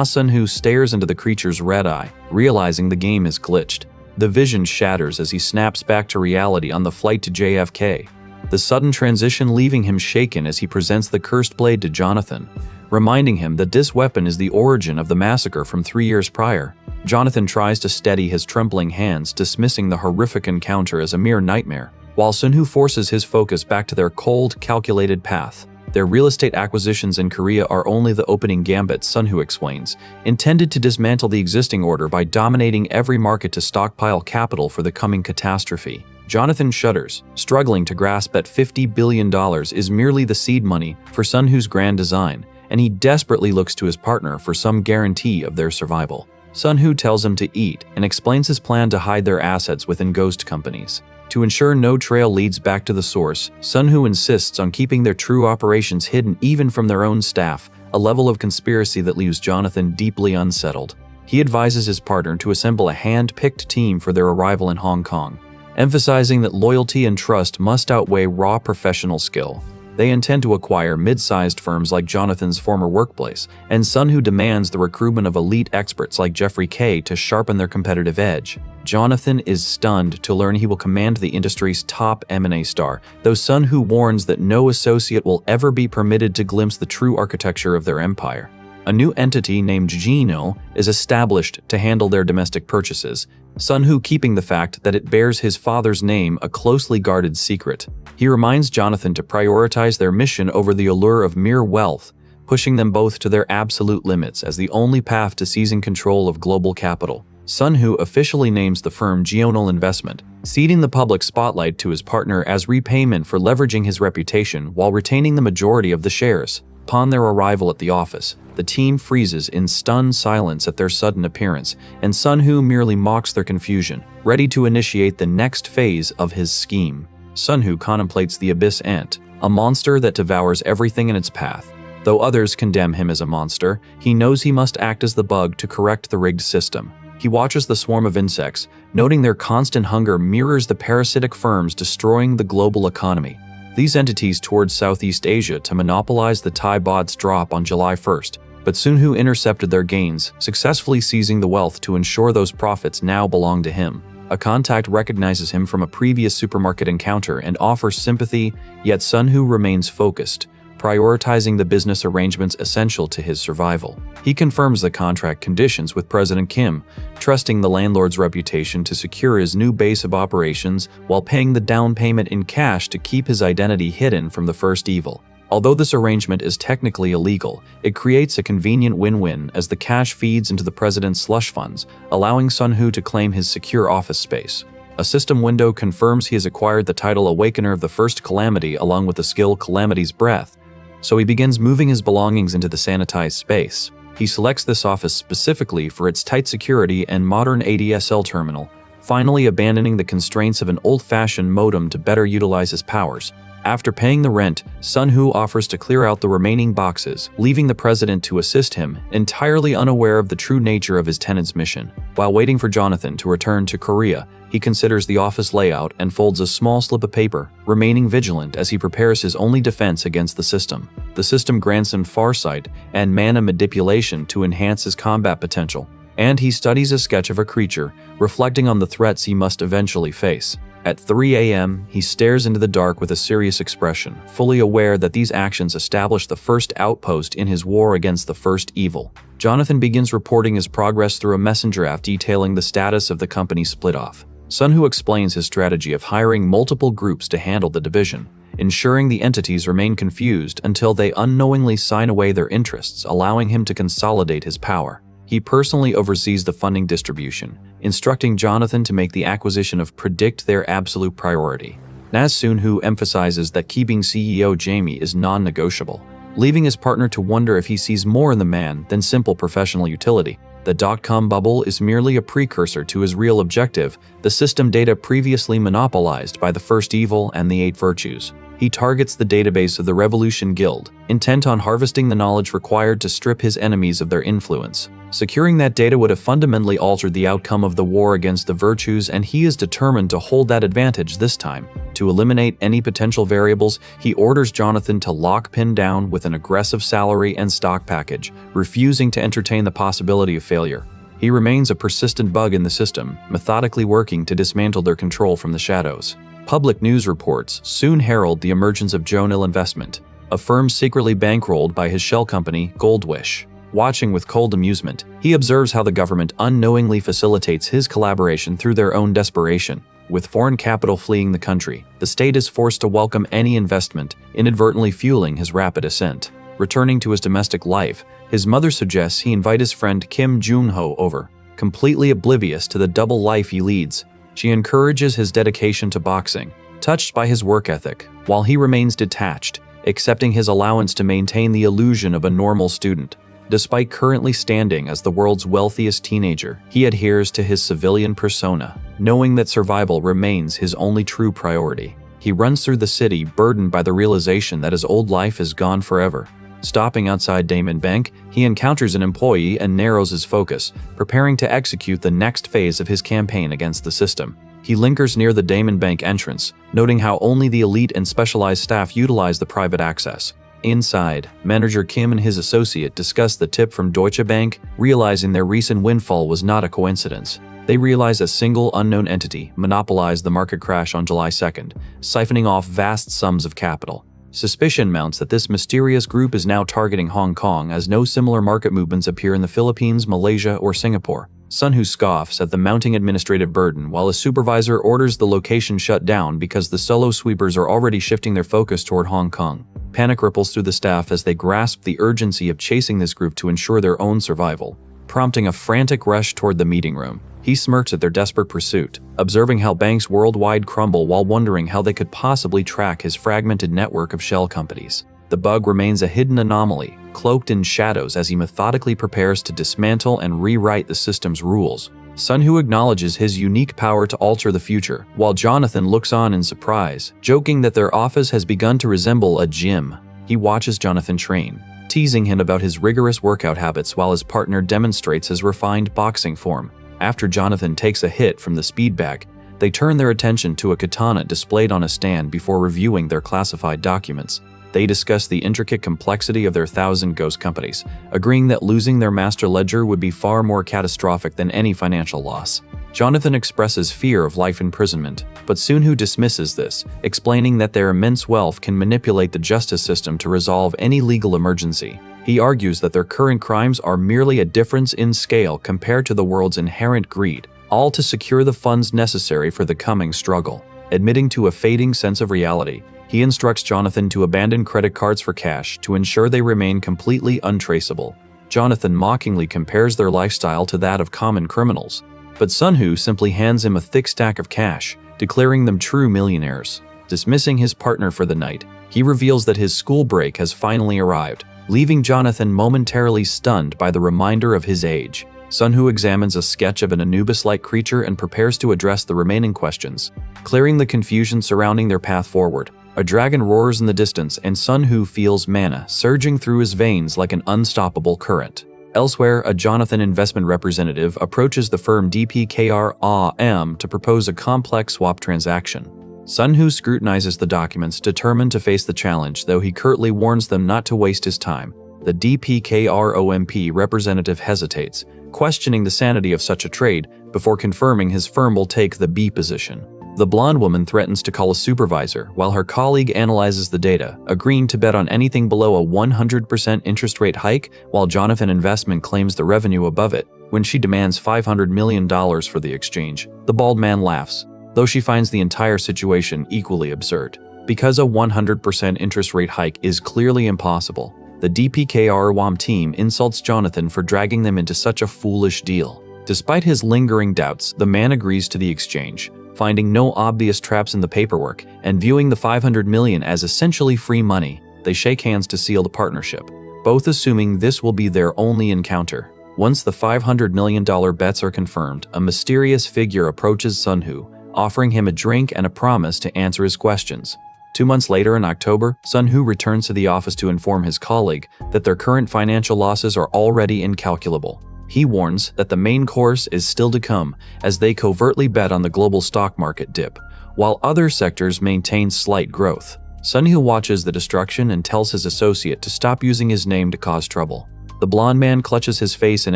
Sun-Hoo stares into the creature's red eye, realizing the game is glitched. The vision shatters as he snaps back to reality on the flight to JFK, the sudden transition leaving him shaken as he presents the cursed blade to Jonathan, reminding him that this weapon is the origin of the massacre from 3 years prior. Jonathan tries to steady his trembling hands, dismissing the horrific encounter as a mere nightmare, while Sun-Hoo forces his focus back to their cold, calculated path. Their real estate acquisitions in Korea are only the opening gambit, Sun-Hoo explains, intended to dismantle the existing order by dominating every market to stockpile capital for the coming catastrophe. Jonathan shudders, struggling to grasp that $50 billion is merely the seed money for Sun-Hoo's grand design, and he desperately looks to his partner for some guarantee of their survival. Sun-Hoo tells him to eat and explains his plan to hide their assets within ghost companies. To ensure no trail leads back to the source, Sun-Hoo insists on keeping their true operations hidden even from their own staff, a level of conspiracy that leaves Jonathan deeply unsettled. He advises his partner to assemble a hand-picked team for their arrival in Hong Kong, emphasizing that loyalty and trust must outweigh raw professional skill. They intend to acquire mid-sized firms like Jonathan's former workplace, and Sun-Hoo demands the recruitment of elite experts like Jeffrey K to sharpen their competitive edge. Jonathan is stunned to learn he will command the industry's top M&A star, though Sun-Hoo warns that no associate will ever be permitted to glimpse the true architecture of their empire. A new entity named Gino is established to handle their domestic purchases, Sun-Hoo keeping the fact that it bears his father's name a closely guarded secret. He reminds Jonathan to prioritize their mission over the allure of mere wealth, pushing them both to their absolute limits as the only path to seizing control of global capital. Sun-Hoo officially names the firm Gional Investment, ceding the public spotlight to his partner as repayment for leveraging his reputation while retaining the majority of the shares. Upon their arrival at the office, the team freezes in stunned silence at their sudden appearance, and Sun-Hoo merely mocks their confusion, ready to initiate the next phase of his scheme. Sun-Hoo contemplates the Abyss Ant, a monster that devours everything in its path. Though others condemn him as a monster, he knows he must act as the bug to correct the rigged system. He watches the swarm of insects, noting their constant hunger mirrors the parasitic firms destroying the global economy. These entities toured Southeast Asia to monopolize the Thai baht's drop on July 1st, but Sun-Hoo intercepted their gains, successfully seizing the wealth to ensure those profits now belong to him. A contact recognizes him from a previous supermarket encounter and offers sympathy, yet Sun-Hoo remains focused, prioritizing the business arrangements essential to his survival. He confirms the contract conditions with President Kim, trusting the landlord's reputation to secure his new base of operations while paying the down payment in cash to keep his identity hidden from the first evil. Although this arrangement is technically illegal, it creates a convenient win-win as the cash feeds into the president's slush funds, allowing Sun-Hoo to claim his secure office space. A system window confirms he has acquired the title Awakener of the First Calamity along with the skill Calamity's Breath, so he begins moving his belongings into the sanitized space. He selects this office specifically for its tight security and modern ADSL terminal, finally abandoning the constraints of an old-fashioned modem to better utilize his powers. After paying the rent, Sun-Hoo offers to clear out the remaining boxes, leaving the president to assist him, entirely unaware of the true nature of his tenant's mission. While waiting for Jonathan to return to Korea, he considers the office layout and folds a small slip of paper, remaining vigilant as he prepares his only defense against the system. The system grants him farsight and mana manipulation to enhance his combat potential, and he studies a sketch of a creature, reflecting on the threats he must eventually face. At 3 a.m., he stares into the dark with a serious expression, fully aware that these actions establish the first outpost in his war against the first evil. Jonathan begins reporting his progress through a messenger app detailing the status of the company's split-off. Sun-Hoo explains his strategy of hiring multiple groups to handle the division, ensuring the entities remain confused until they unknowingly sign away their interests, allowing him to consolidate his power. He personally oversees the funding distribution, instructing Jonathan to make the acquisition of Predict their absolute priority. As Sun-Hoo emphasizes that keeping CEO Jamie is non-negotiable, leaving his partner to wonder if he sees more in the man than simple professional utility. The dot-com bubble is merely a precursor to his real objective, the system data previously monopolized by the First Evil and the Eight Virtues. He targets the database of the Revolution Guild, intent on harvesting the knowledge required to strip his enemies of their influence. Securing that data would have fundamentally altered the outcome of the war against the virtues, and he is determined to hold that advantage this time. To eliminate any potential variables, he orders Jonathan to lock Pin down with an aggressive salary and stock package, refusing to entertain the possibility of failure. He remains a persistent bug in the system, methodically working to dismantle their control from the shadows. Public news reports soon herald the emergence of Jonil Investment, a firm secretly bankrolled by his shell company, Goldwish. Watching with cold amusement, he observes how the government unknowingly facilitates his collaboration through their own desperation. With foreign capital fleeing the country, the state is forced to welcome any investment, inadvertently fueling his rapid ascent. Returning to his domestic life, his mother suggests he invite his friend Kim Jun-ho over, completely oblivious to the double life he leads. She encourages his dedication to boxing, touched by his work ethic, while he remains detached, accepting his allowance to maintain the illusion of a normal student. Despite currently standing as the world's wealthiest teenager, he adheres to his civilian persona, knowing that survival remains his only true priority. He runs through the city burdened by the realization that his old life is gone forever. Stopping outside Daemon Bank, he encounters an employee and narrows his focus, preparing to execute the next phase of his campaign against the system. He lingers near the Daemon Bank entrance, noting how only the elite and specialized staff utilize the private access. Inside, manager Kim and his associate discuss the tip from Deutsche Bank, realizing their recent windfall was not a coincidence. They realize a single unknown entity monopolized the market crash on July 2nd, siphoning off vast sums of capital. Suspicion mounts that this mysterious group is now targeting Hong Kong, as no similar market movements appear in the Philippines, Malaysia, or Singapore. Sun-Hoo scoffs at the mounting administrative burden, while his supervisor orders the location shut down because the solo sweepers are already shifting their focus toward Hong Kong. Panic ripples through the staff as they grasp the urgency of chasing this group to ensure their own survival, prompting a frantic rush toward the meeting room. He smirks at their desperate pursuit, observing how banks worldwide crumble while wondering how they could possibly track his fragmented network of shell companies. The bug remains a hidden anomaly, cloaked in shadows as he methodically prepares to dismantle and rewrite the system's rules. Sun-Hoo acknowledges his unique power to alter the future, while Jonathan looks on in surprise, joking that their office has begun to resemble a gym. He watches Jonathan train, teasing him about his rigorous workout habits while his partner demonstrates his refined boxing form. After Jonathan takes a hit from the speed bag, they turn their attention to a katana displayed on a stand before reviewing their classified documents. They discuss the intricate complexity of their 1,000 ghost companies, agreeing that losing their master ledger would be far more catastrophic than any financial loss. Jonathan expresses fear of life imprisonment, but Sunho dismisses this, explaining that their immense wealth can manipulate the justice system to resolve any legal emergency. He argues that their current crimes are merely a difference in scale compared to the world's inherent greed, all to secure the funds necessary for the coming struggle. Admitting to a fading sense of reality, he instructs Jonathan to abandon credit cards for cash to ensure they remain completely untraceable. Jonathan mockingly compares their lifestyle to that of common criminals, but Sunho simply hands him a thick stack of cash, declaring them true millionaires. Dismissing his partner for the night, he reveals that his school break has finally arrived, leaving Jonathan momentarily stunned by the reminder of his age. Sunho examines a sketch of an Anubis-like creature and prepares to address the remaining questions, clearing the confusion surrounding their path forward. A dragon roars in the distance, and Sunho feels mana surging through his veins like an unstoppable current. Elsewhere, a Jonathan investment representative approaches the firm DPKR-AM to propose a complex swap transaction. Sunho scrutinizes the documents, determined to face the challenge, though he curtly warns them not to waste his time. The DPKR-OMP representative hesitates, questioning the sanity of such a trade, before confirming his firm will take the B position. The blonde woman threatens to call a supervisor, while her colleague analyzes the data, agreeing to bet on anything below a 100% interest rate hike, while Jonathan Investment claims the revenue above it. When she demands $500 million for the exchange, the bald man laughs, though she finds the entire situation equally absurd. Because a 100% interest rate hike is clearly impossible, the DPKR-WAM team insults Jonathan for dragging them into such a foolish deal. Despite his lingering doubts, the man agrees to the exchange, finding no obvious traps in the paperwork and viewing the $500 million as essentially free money. They shake hands to seal the partnership, both assuming this will be their only encounter. Once the $500 million bets are confirmed, a mysterious figure approaches Sunho, offering him a drink and a promise to answer his questions. 2 months later in October, Sunho returns to the office to inform his colleague that their current financial losses are already incalculable. He warns that the main course is still to come, as they covertly bet on the global stock market dip, while other sectors maintain slight growth. Sunho watches the destruction and tells his associate to stop using his name to cause trouble. The blonde man clutches his face in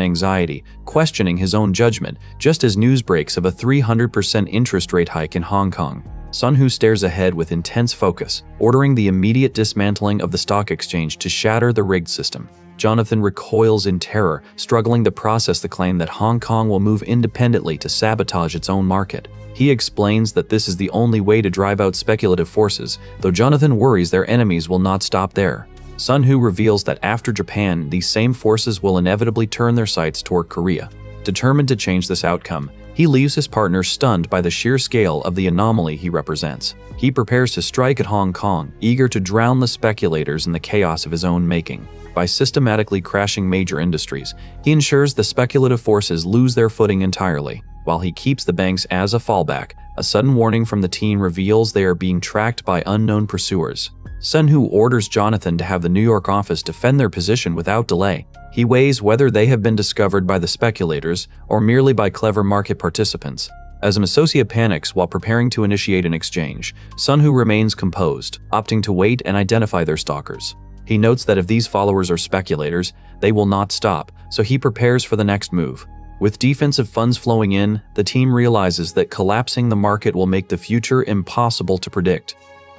anxiety, questioning his own judgment, just as news breaks of a 300% interest rate hike in Hong Kong. Sunho stares ahead with intense focus, ordering the immediate dismantling of the stock exchange to shatter the rigged system. Jonathan recoils in terror, struggling to process the claim that Hong Kong will move independently to sabotage its own market. He explains that this is the only way to drive out speculative forces, though Jonathan worries their enemies will not stop there. Sunho reveals that after Japan, these same forces will inevitably turn their sights toward Korea. Determined to change this outcome, he leaves his partner stunned by the sheer scale of the anomaly he represents. He prepares to strike at Hong Kong, eager to drown the speculators in the chaos of his own making. By systematically crashing major industries, he ensures the speculative forces lose their footing entirely, while he keeps the banks as a fallback. A sudden warning from the team reveals they are being tracked by unknown pursuers. Sunho orders Jonathan to have the New York office defend their position without delay. He weighs whether they have been discovered by the speculators or merely by clever market participants. As an associate panics while preparing to initiate an exchange, Sunho remains composed, opting to wait and identify their stalkers. He notes that if these followers are speculators, they will not stop, so he prepares for the next move. With defensive funds flowing in, the team realizes that collapsing the market will make the future impossible to predict.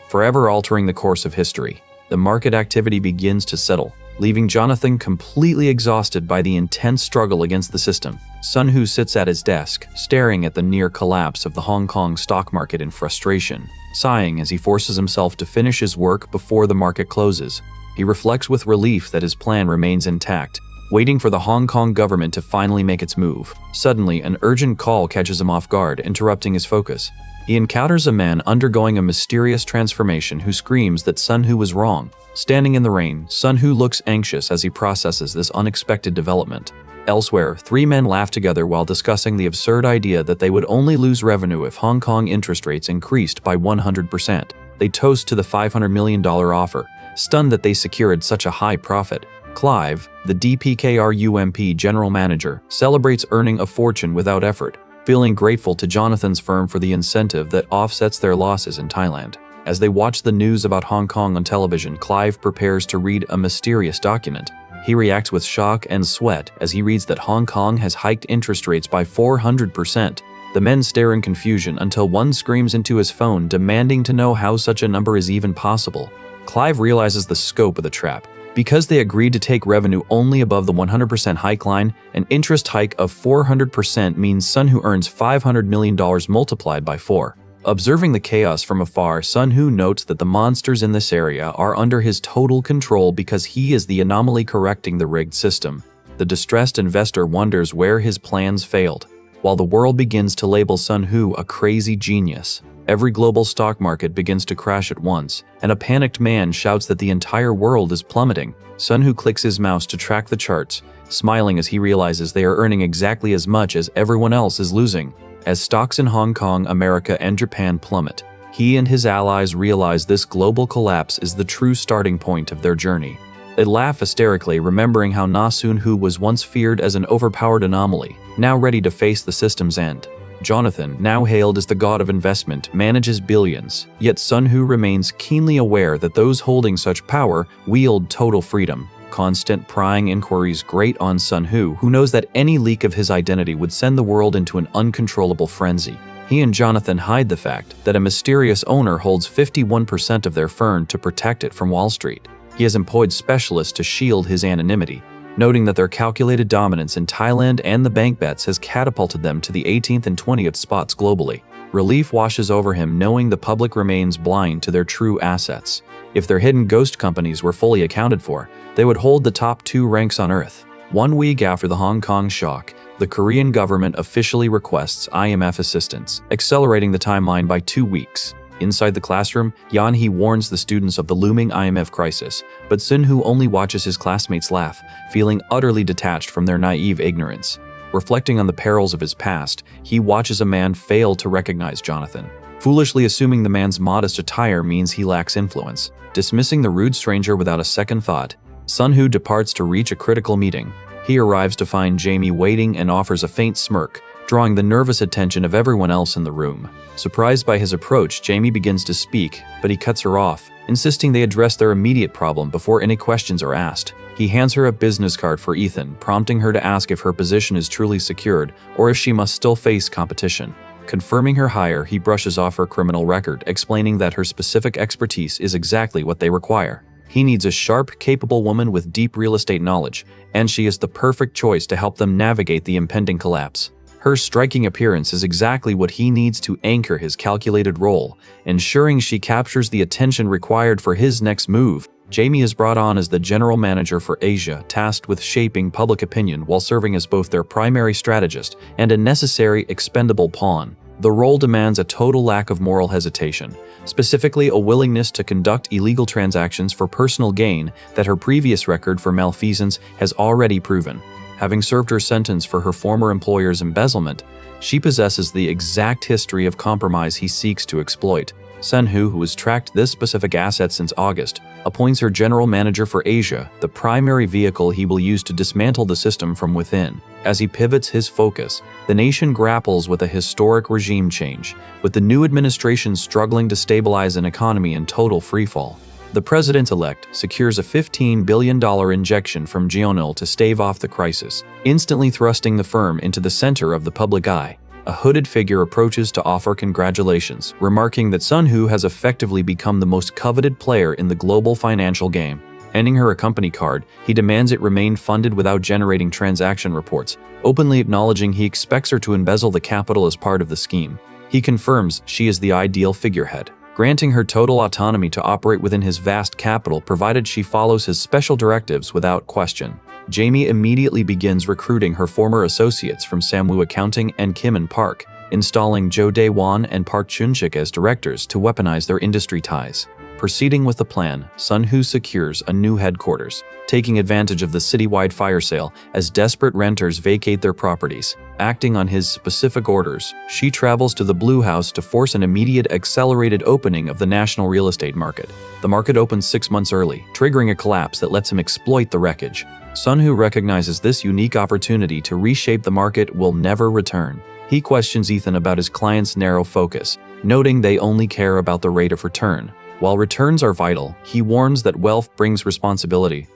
Forever altering the course of history, the market activity begins to settle, leaving Jonathan completely exhausted by the intense struggle against the system. Sunho sits at his desk, staring at the near collapse of the Hong Kong stock market in frustration, sighing as he forces himself to finish his work before the market closes. He reflects with relief that his plan remains intact, waiting for the Hong Kong government to finally make its move. Suddenly, an urgent call catches him off guard, interrupting his focus. He encounters a man undergoing a mysterious transformation who screams that Sunho was wrong. Standing in the rain, Sunho looks anxious as he processes this unexpected development. Elsewhere, 3 men laugh together while discussing the absurd idea that they would only lose revenue if Hong Kong interest rates increased by 100%. They toast to the $500 million offer, stunned that they secured such a high profit. Clive, the DPKR-UMP general manager, celebrates earning a fortune without effort, feeling grateful to Jonathan's firm for the incentive that offsets their losses in Thailand. As they watch the news about Hong Kong on television, Clive prepares to read a mysterious document. He reacts with shock and sweat as he reads that Hong Kong has hiked interest rates by 400%. The men stare in confusion until one screams into his phone demanding to know how such a number is even possible. Clive realizes the scope of the trap. Because they agreed to take revenue only above the 100% hike line, an interest hike of 400% means Sun-Hoo earns $500 million multiplied by 4. Observing the chaos from afar, Sun-Hoo notes that the monsters in this area are under his total control because he is the anomaly correcting the rigged system. The distressed investor wonders where his plans failed, while the world begins to label Sun-Hoo a crazy genius. Every global stock market begins to crash at once, and a panicked man shouts that the entire world is plummeting. Sun-Hoo clicks his mouse to track the charts, smiling as he realizes they are earning exactly as much as everyone else is losing. As stocks in Hong Kong, America, and Japan plummet, he and his allies realize this global collapse is the true starting point of their journey. They laugh hysterically, remembering how Sun-Hoo was once feared as an overpowered anomaly, now ready to face the system's end. Jonathan, now hailed as the god of investment, manages billions, yet Sun-Hoo remains keenly aware that those holding such power wield total freedom. Constant prying inquiries grate on Sun-Hoo, who knows that any leak of his identity would send the world into an uncontrollable frenzy. He and Jonathan hide the fact that a mysterious owner holds 51% of their firm to protect it from Wall Street. He has employed specialists to shield his anonymity, noting that their calculated dominance in Thailand and the bank bets has catapulted them to the 18th and 20th spots globally. Relief washes over him knowing the public remains blind to their true assets. If their hidden ghost companies were fully accounted for, they would hold the top 2 ranks on Earth. 1 week after the Hong Kong shock, the Korean government officially requests IMF assistance, accelerating the timeline by 2 weeks. Inside the classroom, Yan-hee warns the students of the looming IMF crisis, but Sun-Hoo only watches his classmates laugh, feeling utterly detached from their naive ignorance. Reflecting on the perils of his past, he watches a man fail to recognize Jonathan, foolishly assuming the man's modest attire means he lacks influence. Dismissing the rude stranger without a second thought, Sun-Hoo departs to reach a critical meeting. He arrives to find Jamie waiting and offers a faint smirk, drawing the nervous attention of everyone else in the room. Surprised by his approach, Jamie begins to speak, but he cuts her off, insisting they address their immediate problem before any questions are asked. He hands her a business card for Ethan, prompting her to ask if her position is truly secured or if she must still face competition. Confirming her hire, he brushes off her criminal record, explaining that her specific expertise is exactly what they require. He needs a sharp, capable woman with deep real estate knowledge, and she is the perfect choice to help them navigate the impending collapse. Her striking appearance is exactly what he needs to anchor his calculated role, ensuring she captures the attention required for his next move. Jamie is brought on as the general manager for Asia, tasked with shaping public opinion while serving as both their primary strategist and a necessary expendable pawn. The role demands a total lack of moral hesitation, specifically a willingness to conduct illegal transactions for personal gain that her previous record for malfeasance has already proven. Having served her sentence for her former employer's embezzlement, she possesses the exact history of compromise he seeks to exploit. Sun-Hoo, who has tracked this specific asset since August, appoints her general manager for Asia, the primary vehicle he will use to dismantle the system from within. As he pivots his focus, the nation grapples with a historic regime change, with the new administration struggling to stabilize an economy in total freefall. The president-elect secures a $15 billion injection from Jeonil to stave off the crisis, instantly thrusting the firm into the center of the public eye. A hooded figure approaches to offer congratulations, remarking that Sun-Hoo has effectively become the most coveted player in the global financial game. Handing her a company card, he demands it remain funded without generating transaction reports, openly acknowledging he expects her to embezzle the capital as part of the scheme. He confirms she is the ideal figurehead, granting her total autonomy to operate within his vast capital provided she follows his special directives without question. Jamie immediately begins recruiting her former associates from Samwoo Accounting and Kim and Park, installing Jo Dae-won and Park Chun-sik as directors to weaponize their industry ties. Proceeding with the plan, Sun-Hoo secures a new headquarters, taking advantage of the citywide fire sale as desperate renters vacate their properties. Acting on his specific orders, she travels to the Blue House to force an immediate accelerated opening of the national real estate market. The market opens 6 months early, triggering a collapse that lets him exploit the wreckage. Sun-Hoo recognizes this unique opportunity to reshape the market will never return. He questions Ethan about his client's narrow focus, noting they only care about the rate of return. While returns are vital, he warns that wealth brings responsibility.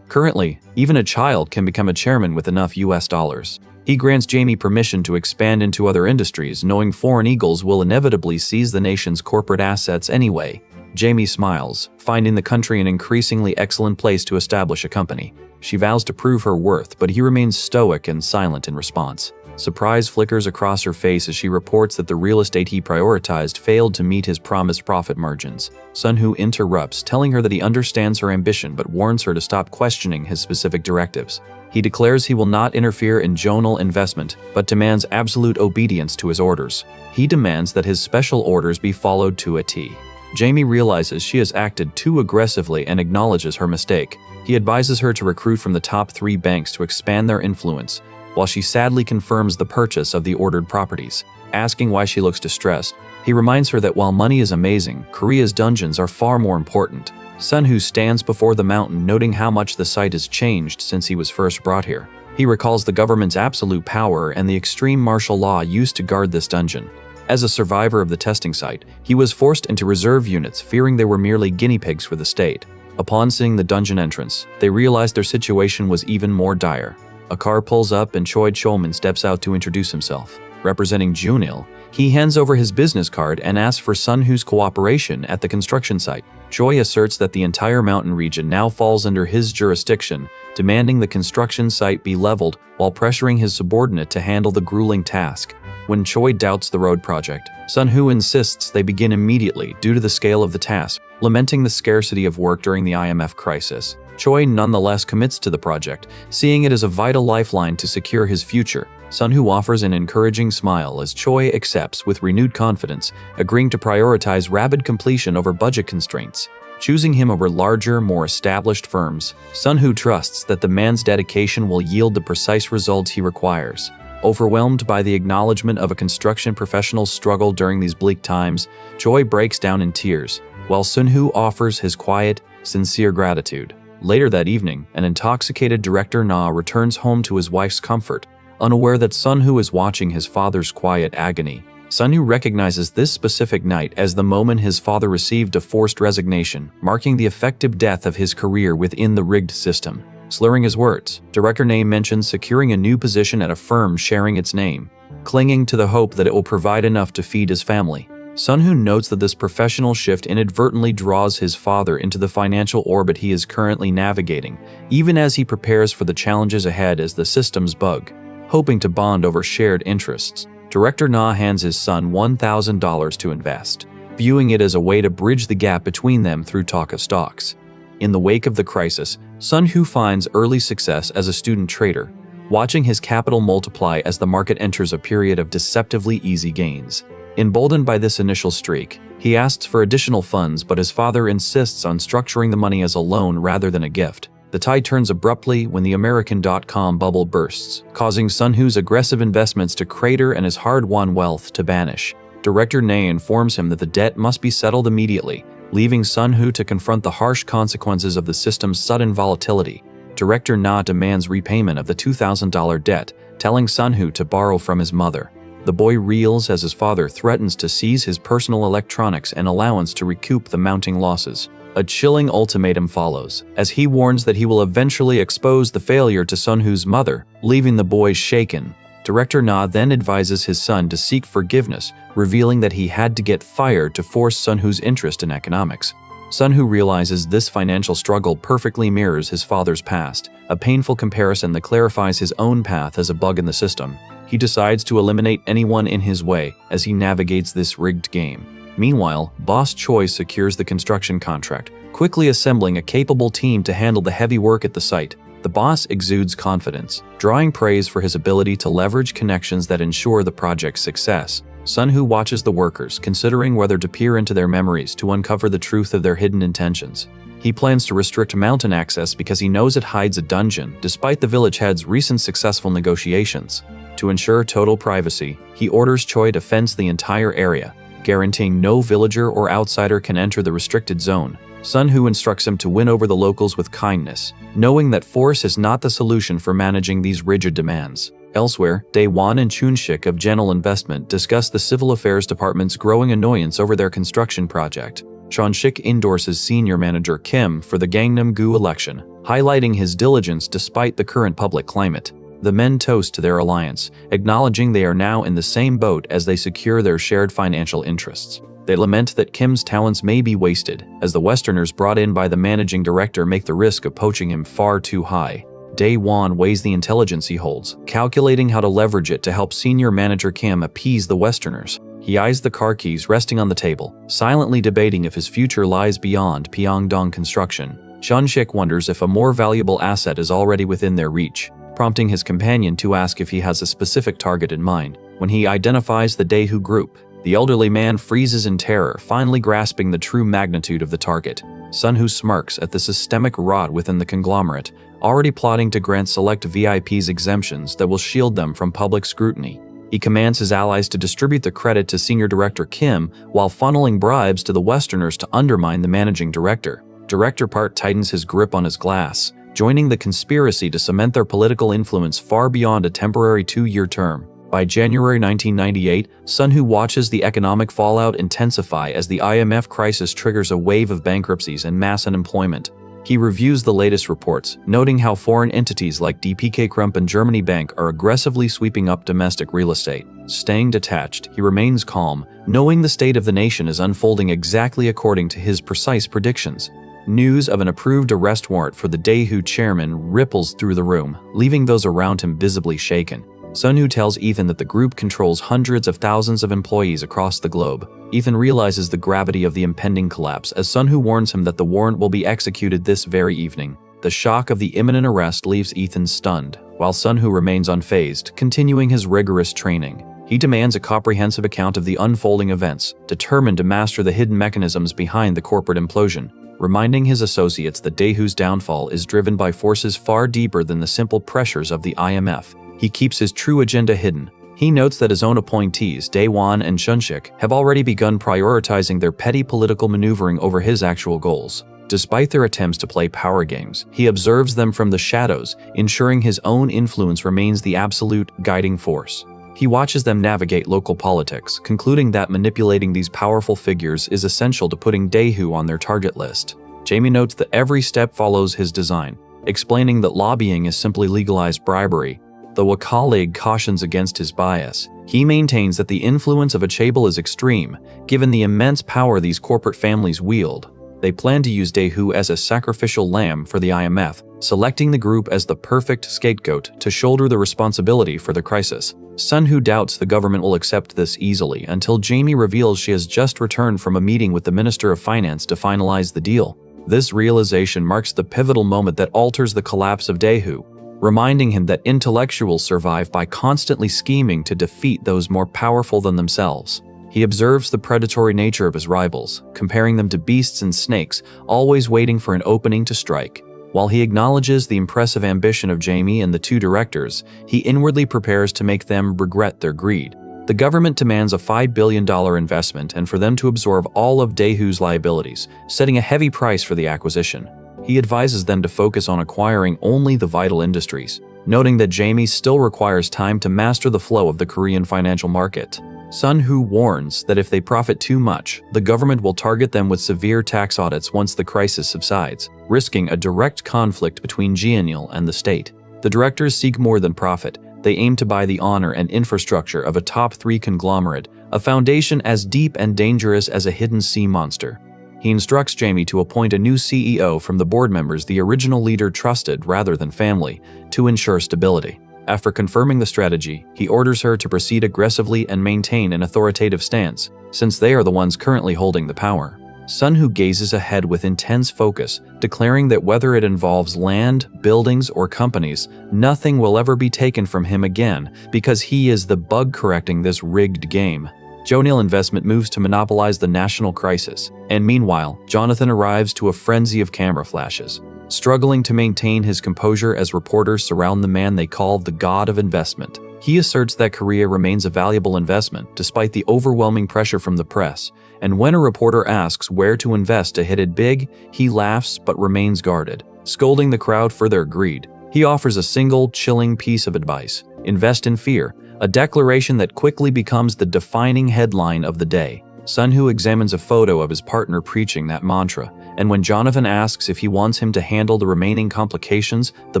Currently, even a child can become a chairman with enough US dollars. He grants Jamie permission to expand into other industries, knowing foreign eagles will inevitably seize the nation's corporate assets anyway. Jamie smiles, finding the country an increasingly excellent place to establish a company. She vows to prove her worth, but he remains stoic and silent in response. Surprise flickers across her face as she reports that the real estate he prioritized failed to meet his promised profit margins. Sun-Hoo interrupts, telling her that he understands her ambition but warns her to stop questioning his specific directives. He declares he will not interfere in zonal investment, but demands absolute obedience to his orders. He demands that his special orders be followed to a T. Jamie realizes she has acted too aggressively and acknowledges her mistake. He advises her to recruit from the top 3 banks to expand their influence, while she sadly confirms the purchase of the ordered properties. Asking why she looks distressed, he reminds her that while money is amazing, Korea's dungeons are far more important. Sun-Hoo stands before the mountain, noting how much the site has changed since he was first brought here. He recalls the government's absolute power and the extreme martial law used to guard this dungeon. As a survivor of the testing site, he was forced into reserve units, fearing they were merely guinea pigs for the state. Upon seeing the dungeon entrance, they realized their situation was even more dire. A car pulls up and Choi Cholman steps out to introduce himself. Representing Junil, he hands over his business card and asks for Sun-Hoo's cooperation at the construction site. Choi asserts that the entire mountain region now falls under his jurisdiction, demanding the construction site be leveled while pressuring his subordinate to handle the grueling task. When Choi doubts the road project, Sun-Hoo insists they begin immediately due to the scale of the task, lamenting the scarcity of work during the IMF crisis. Choi nonetheless commits to the project, seeing it as a vital lifeline to secure his future. Sun-Hoo offers an encouraging smile as Choi accepts with renewed confidence, agreeing to prioritize rapid completion over budget constraints. Choosing him over larger, more established firms, Sun-Hoo trusts that the man's dedication will yield the precise results he requires. Overwhelmed by the acknowledgement of a construction professional's struggle during these bleak times, Choi breaks down in tears, while Sun-Hoo offers his quiet, sincere gratitude. Later that evening, an intoxicated Director Na returns home to his wife's comfort, unaware that Sun-Hoo is watching his father's quiet agony. Sun-Hoo recognizes this specific night as the moment his father received a forced resignation, marking the effective death of his career within the rigged system. Slurring his words, Director Na mentions securing a new position at a firm sharing its name, clinging to the hope that it will provide enough to feed his family. Sun-Hoo notes that this professional shift inadvertently draws his father into the financial orbit he is currently navigating, even as he prepares for the challenges ahead as the systems bug. Hoping to bond over shared interests, Director Na hands his son $1,000 to invest, viewing it as a way to bridge the gap between them through talk of stocks. In the wake of the crisis, Sun-Hoo finds early success as a student trader, watching his capital multiply as the market enters a period of deceptively easy gains. Emboldened by this initial streak, he asks for additional funds, but his father insists on structuring the money as a loan rather than a gift. The tide turns abruptly when the American.com bubble bursts, causing Sun-Hoo's aggressive investments to crater and his hard-won wealth to vanish. Director Na informs him that the debt must be settled immediately, leaving Sun-Hoo to confront the harsh consequences of the system's sudden volatility. Director Na demands repayment of the $2,000 debt, telling Sun-Hoo to borrow from his mother. The boy reels as his father threatens to seize his personal electronics and allowance to recoup the mounting losses. A chilling ultimatum follows, as he warns that he will eventually expose the failure to Sun-Hoo's mother, leaving the boy shaken. Director Na then advises his son to seek forgiveness, revealing that he had to get fired to force Sun-Hoo's interest in economics. Sun-Hoo realizes this financial struggle perfectly mirrors his father's past, a painful comparison that clarifies his own path as a bug in the system. He decides to eliminate anyone in his way as he navigates this rigged game. Meanwhile, Boss Choi secures the construction contract, quickly assembling a capable team to handle the heavy work at the site. The boss exudes confidence, drawing praise for his ability to leverage connections that ensure the project's success. Sun-Hoo watches the workers, considering whether to peer into their memories to uncover the truth of their hidden intentions. He plans to restrict mountain access because he knows it hides a dungeon, despite the village head's recent successful negotiations. To ensure total privacy, he orders Choi to fence the entire area, guaranteeing no villager or outsider can enter the restricted zone. Sun-Hoo instructs him to win over the locals with kindness, knowing that force is not the solution for managing these rigid demands. Elsewhere, Dae-won and Chun-shik of General Investment discuss the Civil Affairs Department's growing annoyance over their construction project. Chun-shik endorses Senior Manager Kim for the Gangnam-gu election, highlighting his diligence despite the current public climate. The men toast to their alliance, acknowledging they are now in the same boat as they secure their shared financial interests. They lament that Kim's talents may be wasted, as the Westerners brought in by the managing director make the risk of poaching him far too high. Dae-won weighs the intelligence he holds, calculating how to leverage it to help senior manager Kim appease the Westerners. He eyes the car keys resting on the table, silently debating if his future lies beyond Pyongdong construction. Chun-shik wonders if a more valuable asset is already within their reach, prompting his companion to ask if he has a specific target in mind. When he identifies the Daehu group, the elderly man freezes in terror, finally grasping the true magnitude of the target. Sun-Hoo smirks at the systemic rot within the conglomerate, already plotting to grant select VIPs exemptions that will shield them from public scrutiny. He commands his allies to distribute the credit to Senior Director Kim while funneling bribes to the Westerners to undermine the managing director. Director Park tightens his grip on his glass, joining the conspiracy to cement their political influence far beyond a temporary 2-year term. By January 1998, Sun-Hoo watches the economic fallout intensify as the IMF crisis triggers a wave of bankruptcies and mass unemployment. He reviews the latest reports, noting how foreign entities like DPK Crump and Germany Bank are aggressively sweeping up domestic real estate. Staying detached, he remains calm, knowing the state of the nation is unfolding exactly according to his precise predictions. News of an approved arrest warrant for the Daehu chairman ripples through the room, leaving those around him visibly shaken. Sun-Hoo tells Ethan that the group controls hundreds of thousands of employees across the globe. Ethan realizes the gravity of the impending collapse as Sun-Hoo warns him that the warrant will be executed this very evening. The shock of the imminent arrest leaves Ethan stunned, while Sun-Hoo remains unfazed, continuing his rigorous training. He demands a comprehensive account of the unfolding events, determined to master the hidden mechanisms behind the corporate implosion, reminding his associates that Daehu's downfall is driven by forces far deeper than the simple pressures of the IMF. He keeps his true agenda hidden. He notes that his own appointees, Dae-won and Chun-shik, have already begun prioritizing their petty political maneuvering over his actual goals. Despite their attempts to play power games, he observes them from the shadows, ensuring his own influence remains the absolute guiding force. He watches them navigate local politics, concluding that manipulating these powerful figures is essential to putting Daehu on their target list. Jamie notes that every step follows his design, explaining that lobbying is simply legalized bribery. Though a colleague cautions against his bias, he maintains that the influence of a chaebol is extreme, given the immense power these corporate families wield. They plan to use Daehu as a sacrificial lamb for the IMF, selecting the group as the perfect scapegoat to shoulder the responsibility for the crisis. Sun-Hoo doubts the government will accept this easily until Jamie reveals she has just returned from a meeting with the Minister of Finance to finalize the deal. This realization marks the pivotal moment that alters the collapse of Daehu, reminding him that intellectuals survive by constantly scheming to defeat those more powerful than themselves. He observes the predatory nature of his rivals, comparing them to beasts and snakes, always waiting for an opening to strike. While he acknowledges the impressive ambition of Jamie and the two directors, he inwardly prepares to make them regret their greed. The government demands a $5 billion investment and for them to absorb all of Daehu's liabilities, setting a heavy price for the acquisition. He advises them to focus on acquiring only the vital industries, noting that Jamie still requires time to master the flow of the Korean financial market. Sun-Hoo warns that if they profit too much, the government will target them with severe tax audits once the crisis subsides, risking a direct conflict between Jeonil and the state. The directors seek more than profit. They aim to buy the honor and infrastructure of a top-3 conglomerate, a foundation as deep and dangerous as a hidden sea monster. He instructs Jamie to appoint a new CEO from the board members the original leader trusted rather than family, to ensure stability. After confirming the strategy, he orders her to proceed aggressively and maintain an authoritative stance, since they are the ones currently holding the power. Sun-Hoo gazes ahead with intense focus, declaring that whether it involves land, buildings, or companies, nothing will ever be taken from him again because he is the bug correcting this rigged game. Jeonil Investment moves to monopolize the national crisis, and meanwhile, Jonathan arrives to a frenzy of camera flashes, struggling to maintain his composure as reporters surround the man they call the God of Investment. He asserts that Korea remains a valuable investment despite the overwhelming pressure from the press, and when a reporter asks where to invest to hit it big, he laughs but remains guarded, scolding the crowd for their greed. He offers a single, chilling piece of advice: invest in fear, a declaration that quickly becomes the defining headline of the day. Sun-Hoo examines a photo of his partner preaching that mantra, and when Jonathan asks if he wants him to handle the remaining complications, the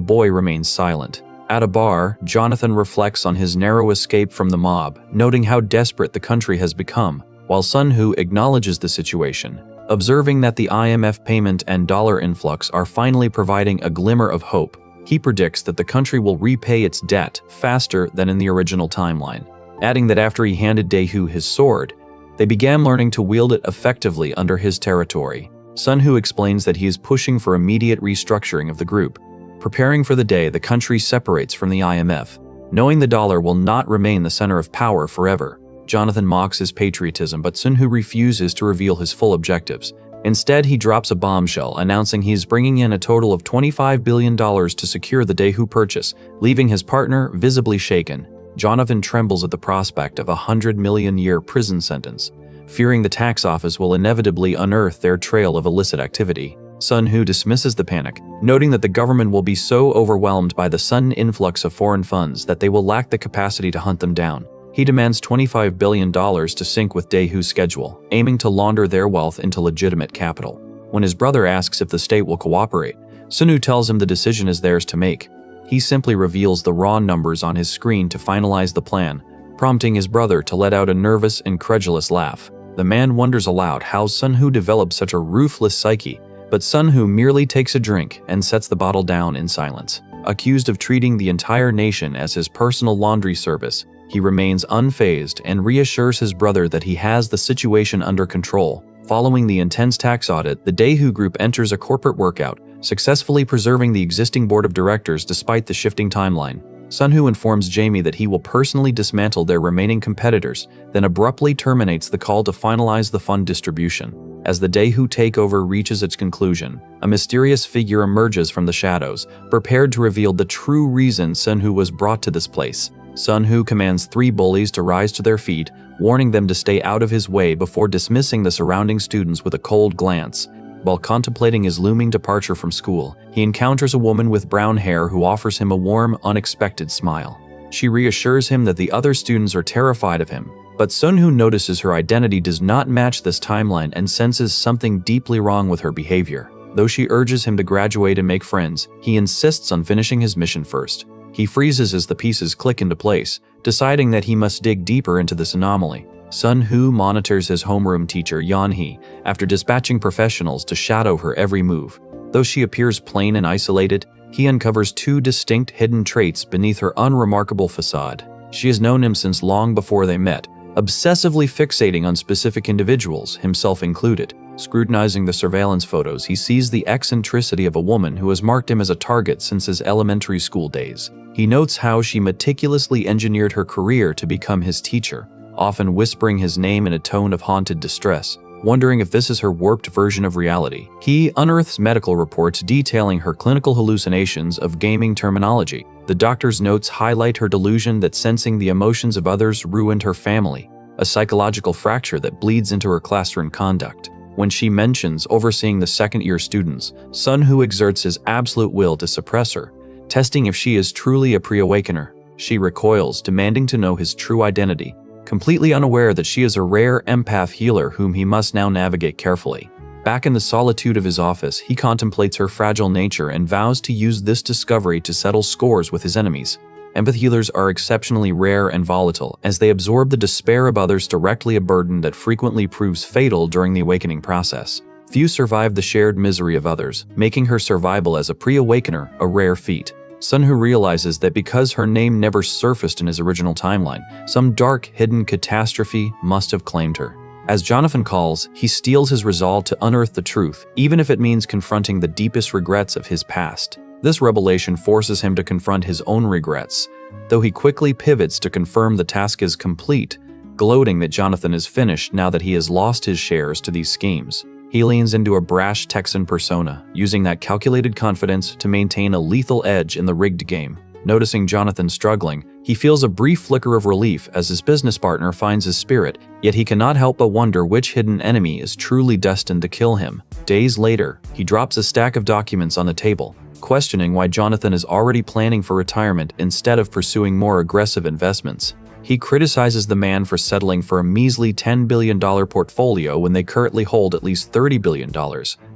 boy remains silent. At a bar, Jonathan reflects on his narrow escape from the mob, noting how desperate the country has become, while Sun-Hoo acknowledges the situation, observing that the IMF payment and dollar influx are finally providing a glimmer of hope. He predicts that the country will repay its debt faster than in the original timeline, adding that after he handed Dae-hoo his sword, they began learning to wield it effectively under his territory. Sun-Hoo explains that he is pushing for immediate restructuring of the group, preparing for the day the country separates from the IMF. Knowing the dollar will not remain the center of power forever, Jonathan mocks his patriotism, but Sun-Hoo refuses to reveal his full objectives. Instead, he drops a bombshell, announcing he is bringing in a total of $25 billion to secure the Dae-hoo purchase, leaving his partner visibly shaken. Jonathan trembles at the prospect of a 100-million-year prison sentence, fearing the tax office will inevitably unearth their trail of illicit activity. Sun-Hoo dismisses the panic, noting that the government will be so overwhelmed by the sudden influx of foreign funds that they will lack the capacity to hunt them down. He demands $25 billion to sync with Dae-hoo's schedule, aiming to launder their wealth into legitimate capital. When his brother asks if the state will cooperate, Sun-Hoo tells him the decision is theirs to make. He simply reveals the raw numbers on his screen to finalize the plan, prompting his brother to let out a nervous, incredulous laugh. The man wonders aloud how Sun-Hoo developed such a ruthless psyche, but Sun-Hoo merely takes a drink and sets the bottle down in silence. Accused of treating the entire nation as his personal laundry service, he remains unfazed and reassures his brother that he has the situation under control. Following the intense tax audit, the Dae-hoo group enters a corporate workout, successfully preserving the existing board of directors despite the shifting timeline. Sun-Hoo informs Jamie that he will personally dismantle their remaining competitors, then abruptly terminates the call to finalize the fund distribution. As the Dae-hoo takeover reaches its conclusion, a mysterious figure emerges from the shadows, prepared to reveal the true reason Sun-Hoo was brought to this place. Sun-Hoo commands 3 bullies to rise to their feet, warning them to stay out of his way before dismissing the surrounding students with a cold glance. While contemplating his looming departure from school, he encounters a woman with brown hair who offers him a warm, unexpected smile. She reassures him that the other students are terrified of him, but Sun-Hoo notices her identity does not match this timeline and senses something deeply wrong with her behavior. Though she urges him to graduate and make friends, he insists on finishing his mission first. He freezes as the pieces click into place, deciding that he must dig deeper into this anomaly. Sun-Hoo monitors his homeroom teacher, Yeon-hee, after dispatching professionals to shadow her every move. Though she appears plain and isolated, he uncovers 2 distinct hidden traits beneath her unremarkable facade. She has known him since long before they met, obsessively fixating on specific individuals, himself included. Scrutinizing the surveillance photos, he sees the eccentricity of a woman who has marked him as a target since his elementary school days. He notes how she meticulously engineered her career to become his teacher, often whispering his name in a tone of haunted distress, wondering if this is her warped version of reality. He unearths medical reports detailing her clinical hallucinations of gaming terminology. The doctor's notes highlight her delusion that sensing the emotions of others ruined her family, a psychological fracture that bleeds into her classroom conduct. When she mentions overseeing the second-year students, Sun-Hoo exerts his absolute will to suppress her, testing if she is truly a pre-awakener. She recoils, demanding to know his true identity, completely unaware that she is a rare empath healer whom he must now navigate carefully. Back in the solitude of his office, he contemplates her fragile nature and vows to use this discovery to settle scores with his enemies. Empath healers are exceptionally rare and volatile, as they absorb the despair of others, directly, a burden that frequently proves fatal during the awakening process. Few survive the shared misery of others, making her survival as a pre-awakener a rare feat. Sun-Hoo realizes that because her name never surfaced in his original timeline, some dark, hidden catastrophe must have claimed her. As Jonathan calls, he steels his resolve to unearth the truth, even if it means confronting the deepest regrets of his past. This revelation forces him to confront his own regrets, though he quickly pivots to confirm the task is complete, gloating that Jonathan is finished now that he has lost his shares to these schemes. He leans into a brash Texan persona, using that calculated confidence to maintain a lethal edge in the rigged game. Noticing Jonathan struggling, he feels a brief flicker of relief as his business partner finds his spirit, yet he cannot help but wonder which hidden enemy is truly destined to kill him. Days later, he drops a stack of documents on the table, questioning why Jonathan is already planning for retirement instead of pursuing more aggressive investments. He criticizes the man for settling for a measly $10 billion portfolio when they currently hold at least $30 billion,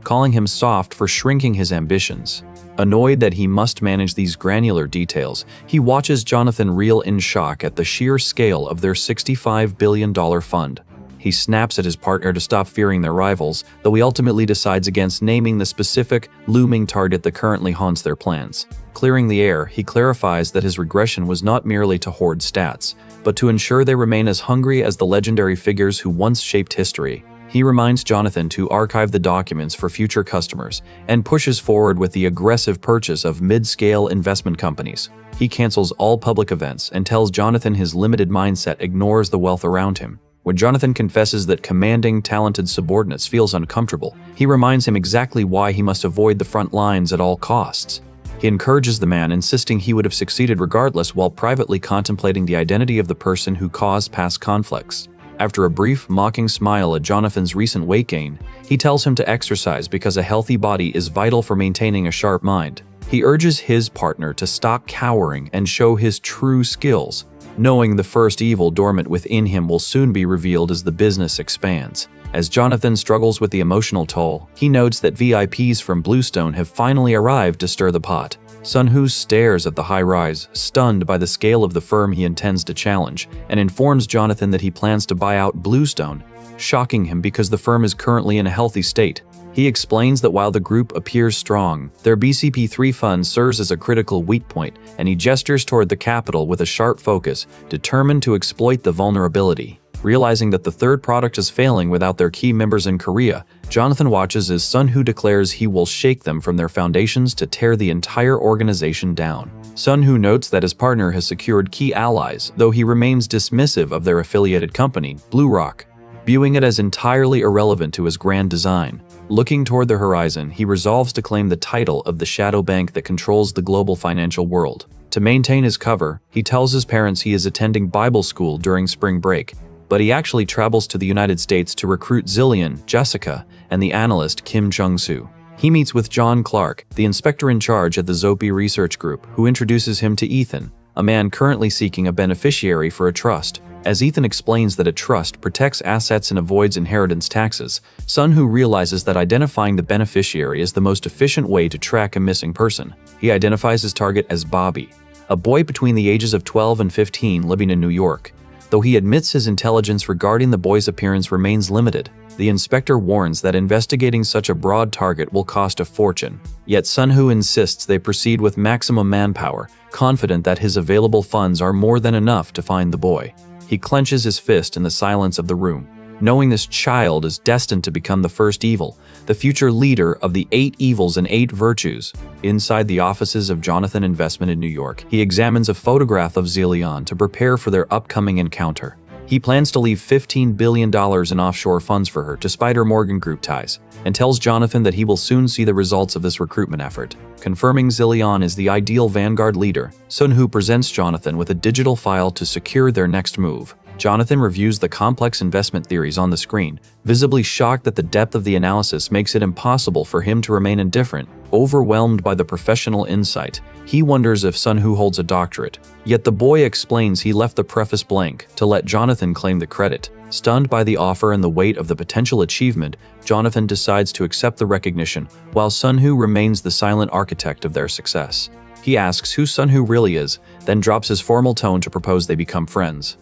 calling him soft for shrinking his ambitions. Annoyed that he must manage these granular details, he watches Jonathan reel in shock at the sheer scale of their $65 billion fund. He snaps at his partner to stop fearing their rivals, though he ultimately decides against naming the specific, looming target that currently haunts their plans. Clearing the air, he clarifies that his regression was not merely to hoard stats, but to ensure they remain as hungry as the legendary figures who once shaped history. He reminds Jonathan to archive the documents for future customers and pushes forward with the aggressive purchase of mid-scale investment companies. He cancels all public events and tells Jonathan his limited mindset ignores the wealth around him. When Jonathan confesses that commanding, talented subordinates feels uncomfortable, he reminds him exactly why he must avoid the front lines at all costs. He encourages the man, insisting he would have succeeded regardless, while privately contemplating the identity of the person who caused past conflicts. After a brief, mocking smile at Jonathan's recent weight gain, he tells him to exercise because a healthy body is vital for maintaining a sharp mind. He urges his partner to stop cowering and show his true skills, knowing the first evil dormant within him will soon be revealed as the business expands. As Jonathan struggles with the emotional toll, he notes that VIPs from Bluestone have finally arrived to stir the pot. Sun-Hoo stares at the high-rise, stunned by the scale of the firm he intends to challenge, and informs Jonathan that he plans to buy out Bluestone, shocking him because the firm is currently in a healthy state. He explains that while the group appears strong, their BCP3 fund serves as a critical weak point, and he gestures toward the capital with a sharp focus, determined to exploit the vulnerability. Realizing that the third product is failing without their key members in Korea, Jonathan watches as Sun-Hoo declares he will shake them from their foundations to tear the entire organization down. Sun-Hoo notes that his partner has secured key allies, though he remains dismissive of their affiliated company, Blue Rock, viewing it as entirely irrelevant to his grand design. Looking toward the horizon, he resolves to claim the title of the shadow bank that controls the global financial world. To maintain his cover, he tells his parents he is attending Bible school during spring break, but he actually travels to the United States to recruit Zillion, Jessica, and the analyst Kim Jung-soo. He meets with John Clark, the inspector in charge at the Zopi Research Group, who introduces him to Ethan, a man currently seeking a beneficiary for a trust. As Ethan explains that a trust protects assets and avoids inheritance taxes, Sun-Hoo realizes that identifying the beneficiary is the most efficient way to track a missing person. He identifies his target as Bobby, a boy between the ages of 12 and 15 living in New York. Though he admits his intelligence regarding the boy's appearance remains limited, the inspector warns that investigating such a broad target will cost a fortune. Yet Sun-Hoo insists they proceed with maximum manpower, confident that his available funds are more than enough to find the boy. He clenches his fist in the silence of the room, knowing this child is destined to become the first evil, the future leader of the 8 evils and 8 virtues. Inside the offices of Jonathan Investment in New York, he examines a photograph of Zillion to prepare for their upcoming encounter. He plans to leave $15 billion in offshore funds for her despite her Morgan Group ties, and tells Jonathan that he will soon see the results of this recruitment effort. Confirming Zillion is the ideal vanguard leader, Sun-Hoo presents Jonathan with a digital file to secure their next move. Jonathan reviews the complex investment theories on the screen, visibly shocked that the depth of the analysis makes it impossible for him to remain indifferent. Overwhelmed by the professional insight, he wonders if Sun-Hoo holds a doctorate. Yet the boy explains he left the preface blank to let Jonathan claim the credit. Stunned by the offer and the weight of the potential achievement, Jonathan decides to accept the recognition, while Sun-Hoo remains the silent architect of their success. He asks who Sun-Hoo really is, then drops his formal tone to propose they become friends,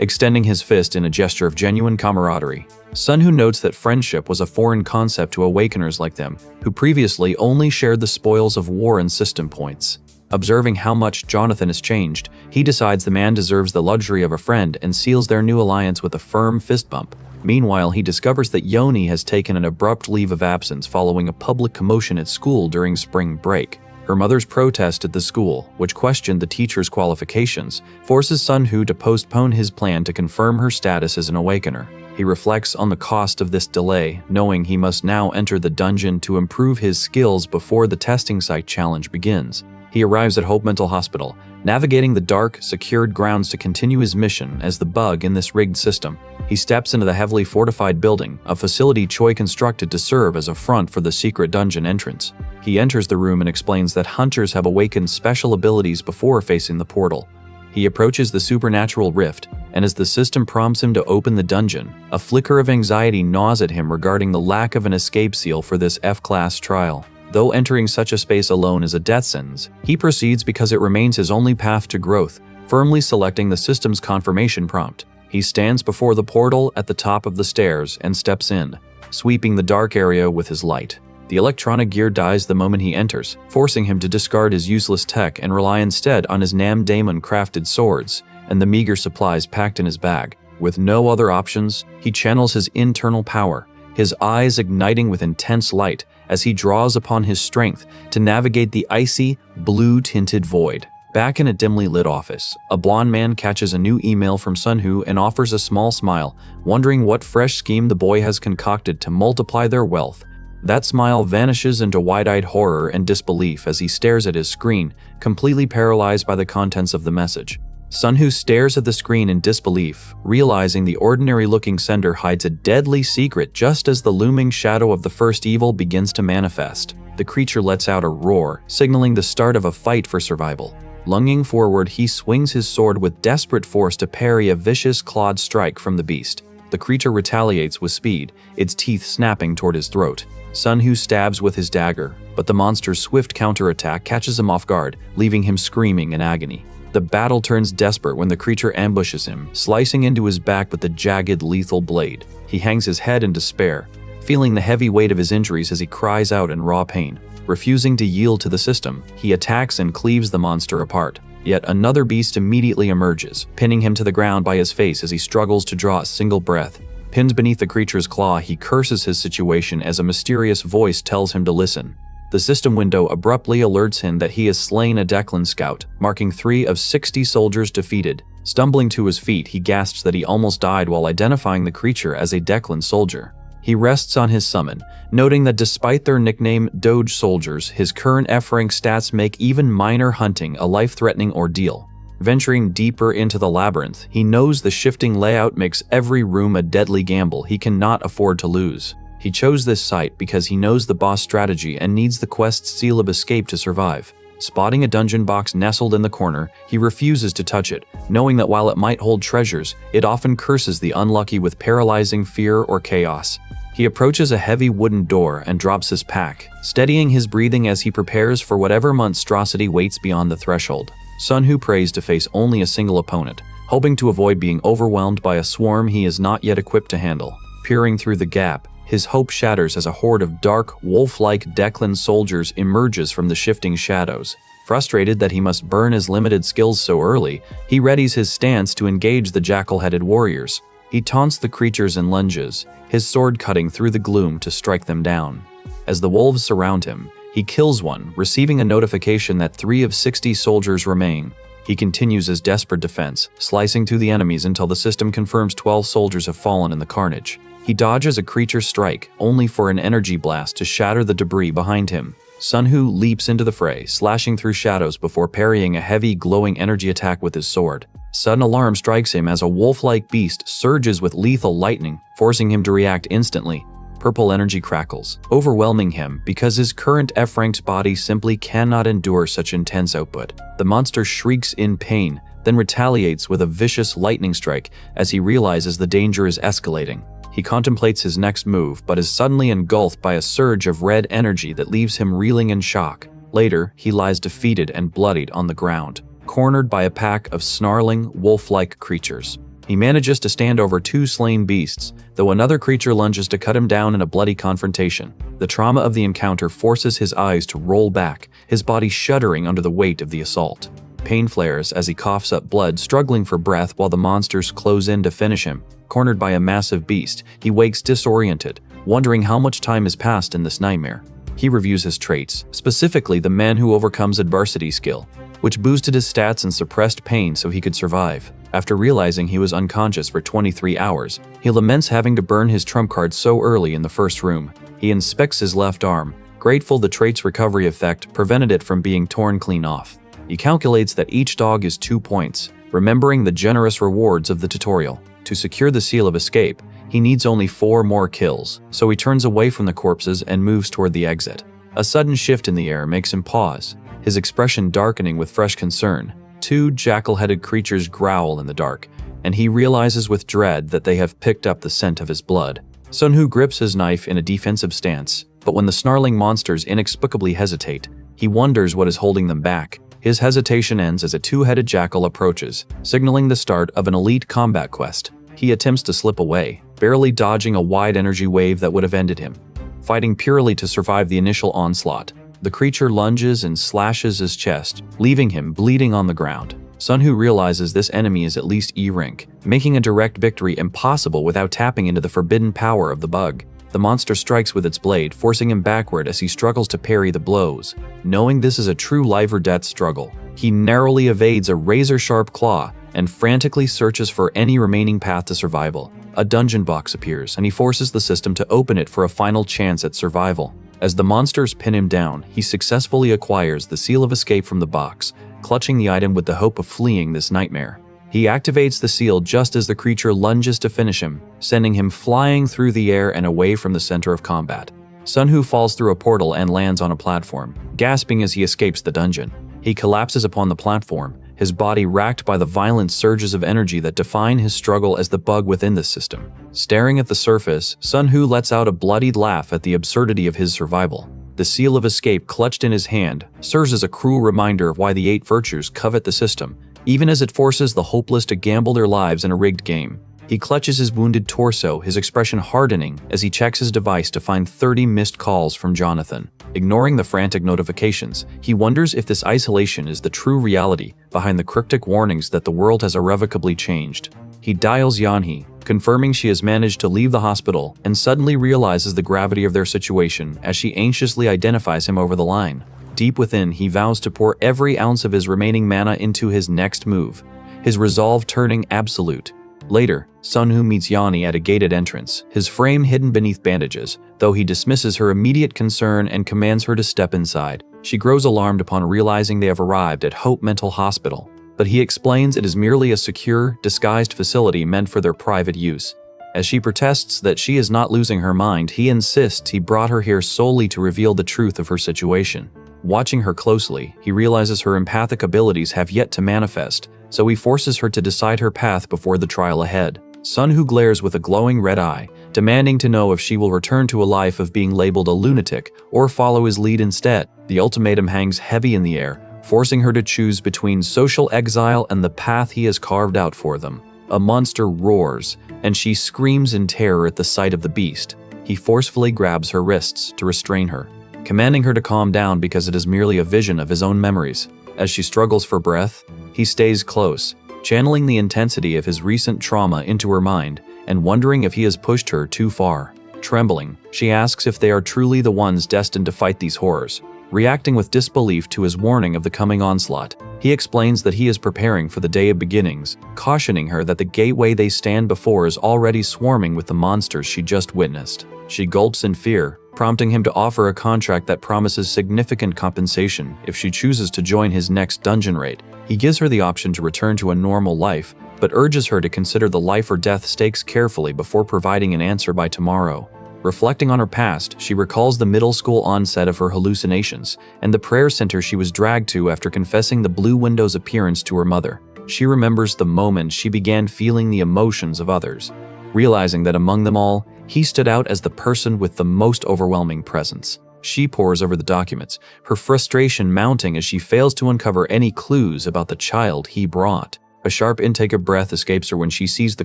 extending his fist in a gesture of genuine camaraderie. Sun-Hoo notes that friendship was a foreign concept to awakeners like them, who previously only shared the spoils of war and system points. Observing how much Jonathan has changed, he decides the man deserves the luxury of a friend and seals their new alliance with a firm fist bump. Meanwhile, he discovers that Yoni has taken an abrupt leave of absence following a public commotion at school during spring break. Her mother's protest at the school, which questioned the teacher's qualifications, forces Sun-Hoo to postpone his plan to confirm her status as an awakener. He reflects on the cost of this delay, knowing he must now enter the dungeon to improve his skills before the testing site challenge begins. He arrives at Hope Mental Hospital, navigating the dark, secured grounds to continue his mission as the bug in this rigged system. He steps into the heavily fortified building, a facility Choi constructed to serve as a front for the secret dungeon entrance. He enters the room and explains that hunters have awakened special abilities before facing the portal. He approaches the supernatural rift, and as the system prompts him to open the dungeon, a flicker of anxiety gnaws at him regarding the lack of an escape seal for this F-class trial. Though entering such a space alone is a death sentence, he proceeds because it remains his only path to growth, firmly selecting the system's confirmation prompt. He stands before the portal at the top of the stairs and steps in, sweeping the dark area with his light. The electronic gear dies the moment he enters, forcing him to discard his useless tech and rely instead on his Nam Daemon-crafted swords and the meager supplies packed in his bag. With no other options, he channels his internal power, his eyes igniting with intense light as he draws upon his strength to navigate the icy, blue-tinted void. Back in a dimly lit office, a blonde man catches a new email from Sunhoo and offers a small smile, wondering what fresh scheme the boy has concocted to multiply their wealth. That smile vanishes into wide-eyed horror and disbelief as he stares at his screen, completely paralyzed by the contents of the message. Sunhoo stares at the screen in disbelief, realizing the ordinary-looking sender hides a deadly secret just as the looming shadow of the first evil begins to manifest. The creature lets out a roar, signaling the start of a fight for survival. Lunging forward, he swings his sword with desperate force to parry a vicious clawed strike from the beast. The creature retaliates with speed, its teeth snapping toward his throat. Sunhoo stabs with his dagger, but the monster's swift counterattack catches him off guard, leaving him screaming in agony. The battle turns desperate when the creature ambushes him, slicing into his back with the jagged, lethal blade. He hangs his head in despair, feeling the heavy weight of his injuries as he cries out in raw pain. Refusing to yield to the system, he attacks and cleaves the monster apart. Yet another beast immediately emerges, pinning him to the ground by his face as he struggles to draw a single breath. Pinned beneath the creature's claw, he curses his situation as a mysterious voice tells him to listen. The system window abruptly alerts him that he has slain a Declan scout, marking 3 of 60 soldiers defeated. Stumbling to his feet, he gasps that he almost died while identifying the creature as a Declan soldier. He rests on his summon, noting that despite their nickname Doge soldiers, his current F-rank stats make even minor hunting a life-threatening ordeal. Venturing deeper into the labyrinth, he knows the shifting layout makes every room a deadly gamble he cannot afford to lose. He chose this site because he knows the boss strategy and needs the quest's seal of escape to survive. Spotting a dungeon box nestled in the corner, he refuses to touch it, knowing that while it might hold treasures, it often curses the unlucky with paralyzing fear or chaos. He approaches a heavy wooden door and drops his pack, steadying his breathing as he prepares for whatever monstrosity waits beyond the threshold. Sunhoo prays to face only a single opponent, hoping to avoid being overwhelmed by a swarm he is not yet equipped to handle. Peering through the gap, his hope shatters as a horde of dark, wolf-like Declan soldiers emerges from the shifting shadows. Frustrated that he must burn his limited skills so early, he readies his stance to engage the jackal-headed warriors. He taunts the creatures and lunges, his sword cutting through the gloom to strike them down. As the wolves surround him, he kills one, receiving a notification that 3 of 60 soldiers remain. He continues his desperate defense, slicing through the enemies until the system confirms 12 soldiers have fallen in the carnage. He dodges a creature's strike, only for an energy blast to shatter the debris behind him. Sunhoo leaps into the fray, slashing through shadows before parrying a heavy, glowing energy attack with his sword. Sudden alarm strikes him as a wolf-like beast surges with lethal lightning, forcing him to react instantly. Purple energy crackles, overwhelming him because his current F-ranked body simply cannot endure such intense output. The monster shrieks in pain, then retaliates with a vicious lightning strike as he realizes the danger is escalating. He contemplates his next move, but is suddenly engulfed by a surge of red energy that leaves him reeling in shock. Later, he lies defeated and bloodied on the ground, cornered by a pack of snarling, wolf-like creatures. He manages to stand over 2 slain beasts, though another creature lunges to cut him down in a bloody confrontation. The trauma of the encounter forces his eyes to roll back, his body shuddering under the weight of the assault. Pain flares as he coughs up blood, struggling for breath while the monsters close in to finish him. Cornered by a massive beast, he wakes disoriented, wondering how much time has passed in this nightmare. He reviews his traits, specifically the man who overcomes adversity skill, which boosted his stats and suppressed pain so he could survive. After realizing he was unconscious for 23 hours, he laments having to burn his trump card so early in the first room. He inspects his left arm, grateful the trait's recovery effect prevented it from being torn clean off. He calculates that each dog is 2 points, remembering the generous rewards of the tutorial. To secure the seal of escape, he needs only 4 more kills, so he turns away from the corpses and moves toward the exit. A sudden shift in the air makes him pause, his expression darkening with fresh concern. Two jackal-headed creatures growl in the dark, and he realizes with dread that they have picked up the scent of his blood. Sun-Hoo grips his knife in a defensive stance, but when the snarling monsters inexplicably hesitate, he wonders what is holding them back. His hesitation ends as a two-headed jackal approaches, signaling the start of an elite combat quest. He attempts to slip away, barely dodging a wide energy wave that would have ended him. Fighting purely to survive the initial onslaught, the creature lunges and slashes his chest, leaving him bleeding on the ground. Sun-Hoo realizes this enemy is at least E-rank, making a direct victory impossible without tapping into the forbidden power of the bug. The monster strikes with its blade, forcing him backward as he struggles to parry the blows. Knowing this is a true life-or-death struggle, he narrowly evades a razor-sharp claw and frantically searches for any remaining path to survival. A dungeon box appears, and he forces the system to open it for a final chance at survival. As the monsters pin him down, he successfully acquires the seal of escape from the box, clutching the item with the hope of fleeing this nightmare. He activates the seal just as the creature lunges to finish him, sending him flying through the air and away from the center of combat. Sun-Hoo falls through a portal and lands on a platform, gasping as he escapes the dungeon. He collapses upon the platform, his body racked by the violent surges of energy that define his struggle as the bug within the system. Staring at the surface, Sun-Hoo lets out a bloodied laugh at the absurdity of his survival. The seal of escape clutched in his hand serves as a cruel reminder of why the 8 virtues covet the system, even as it forces the hopeless to gamble their lives in a rigged game. He clutches his wounded torso, his expression hardening as he checks his device to find 30 missed calls from Jonathan. Ignoring the frantic notifications, he wonders if this isolation is the true reality behind the cryptic warnings that the world has irrevocably changed. He dials Yanhee, confirming she has managed to leave the hospital, and suddenly realizes the gravity of their situation as she anxiously identifies him over the line. Deep within, he vows to pour every ounce of his remaining mana into his next move, his resolve turning absolute. Later, Sun-Hoo meets Yanhee at a gated entrance, his frame hidden beneath bandages, though he dismisses her immediate concern and commands her to step inside. She grows alarmed upon realizing they have arrived at Hope Mental Hospital, but he explains it is merely a secure, disguised facility meant for their private use. As she protests that she is not losing her mind, he insists he brought her here solely to reveal the truth of her situation. Watching her closely, he realizes her empathic abilities have yet to manifest, so he forces her to decide her path before the trial ahead. Sun-Hoo glares with a glowing red eye, demanding to know if she will return to a life of being labeled a lunatic or follow his lead instead. The ultimatum hangs heavy in the air, forcing her to choose between social exile and the path he has carved out for them. A monster roars, and she screams in terror at the sight of the beast. He forcefully grabs her wrists to restrain her, commanding her to calm down because it is merely a vision of his own memories. As she struggles for breath, he stays close, channeling the intensity of his recent trauma into her mind and wondering if he has pushed her too far. Trembling, she asks if they are truly the ones destined to fight these horrors. Reacting with disbelief to his warning of the coming onslaught, he explains that he is preparing for the day of beginnings, cautioning her that the gateway they stand before is already swarming with the monsters she just witnessed. She gulps in fear, prompting him to offer a contract that promises significant compensation if she chooses to join his next dungeon raid. He gives her the option to return to a normal life, but urges her to consider the life or death stakes carefully before providing an answer by tomorrow. Reflecting on her past, she recalls the middle school onset of her hallucinations and the prayer center she was dragged to after confessing the Blue Window's appearance to her mother. She remembers the moment she began feeling the emotions of others, realizing that among them all, he stood out as the person with the most overwhelming presence. She pores over the documents, her frustration mounting as she fails to uncover any clues about the child he brought. A sharp intake of breath escapes her when she sees the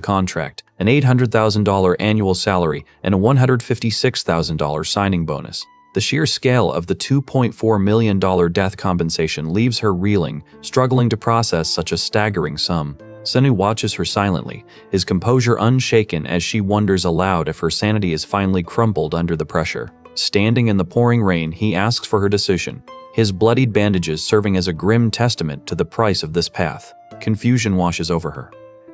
contract, an $800,000 annual salary and a $156,000 signing bonus. The sheer scale of the $2.4 million death compensation leaves her reeling, struggling to process such a staggering sum. Sun-Hoo watches her silently, his composure unshaken as she wonders aloud if her sanity is finally crumpled under the pressure. Standing in the pouring rain, he asks for her decision, his bloodied bandages serving as a grim testament to the price of this path. Confusion washes over her.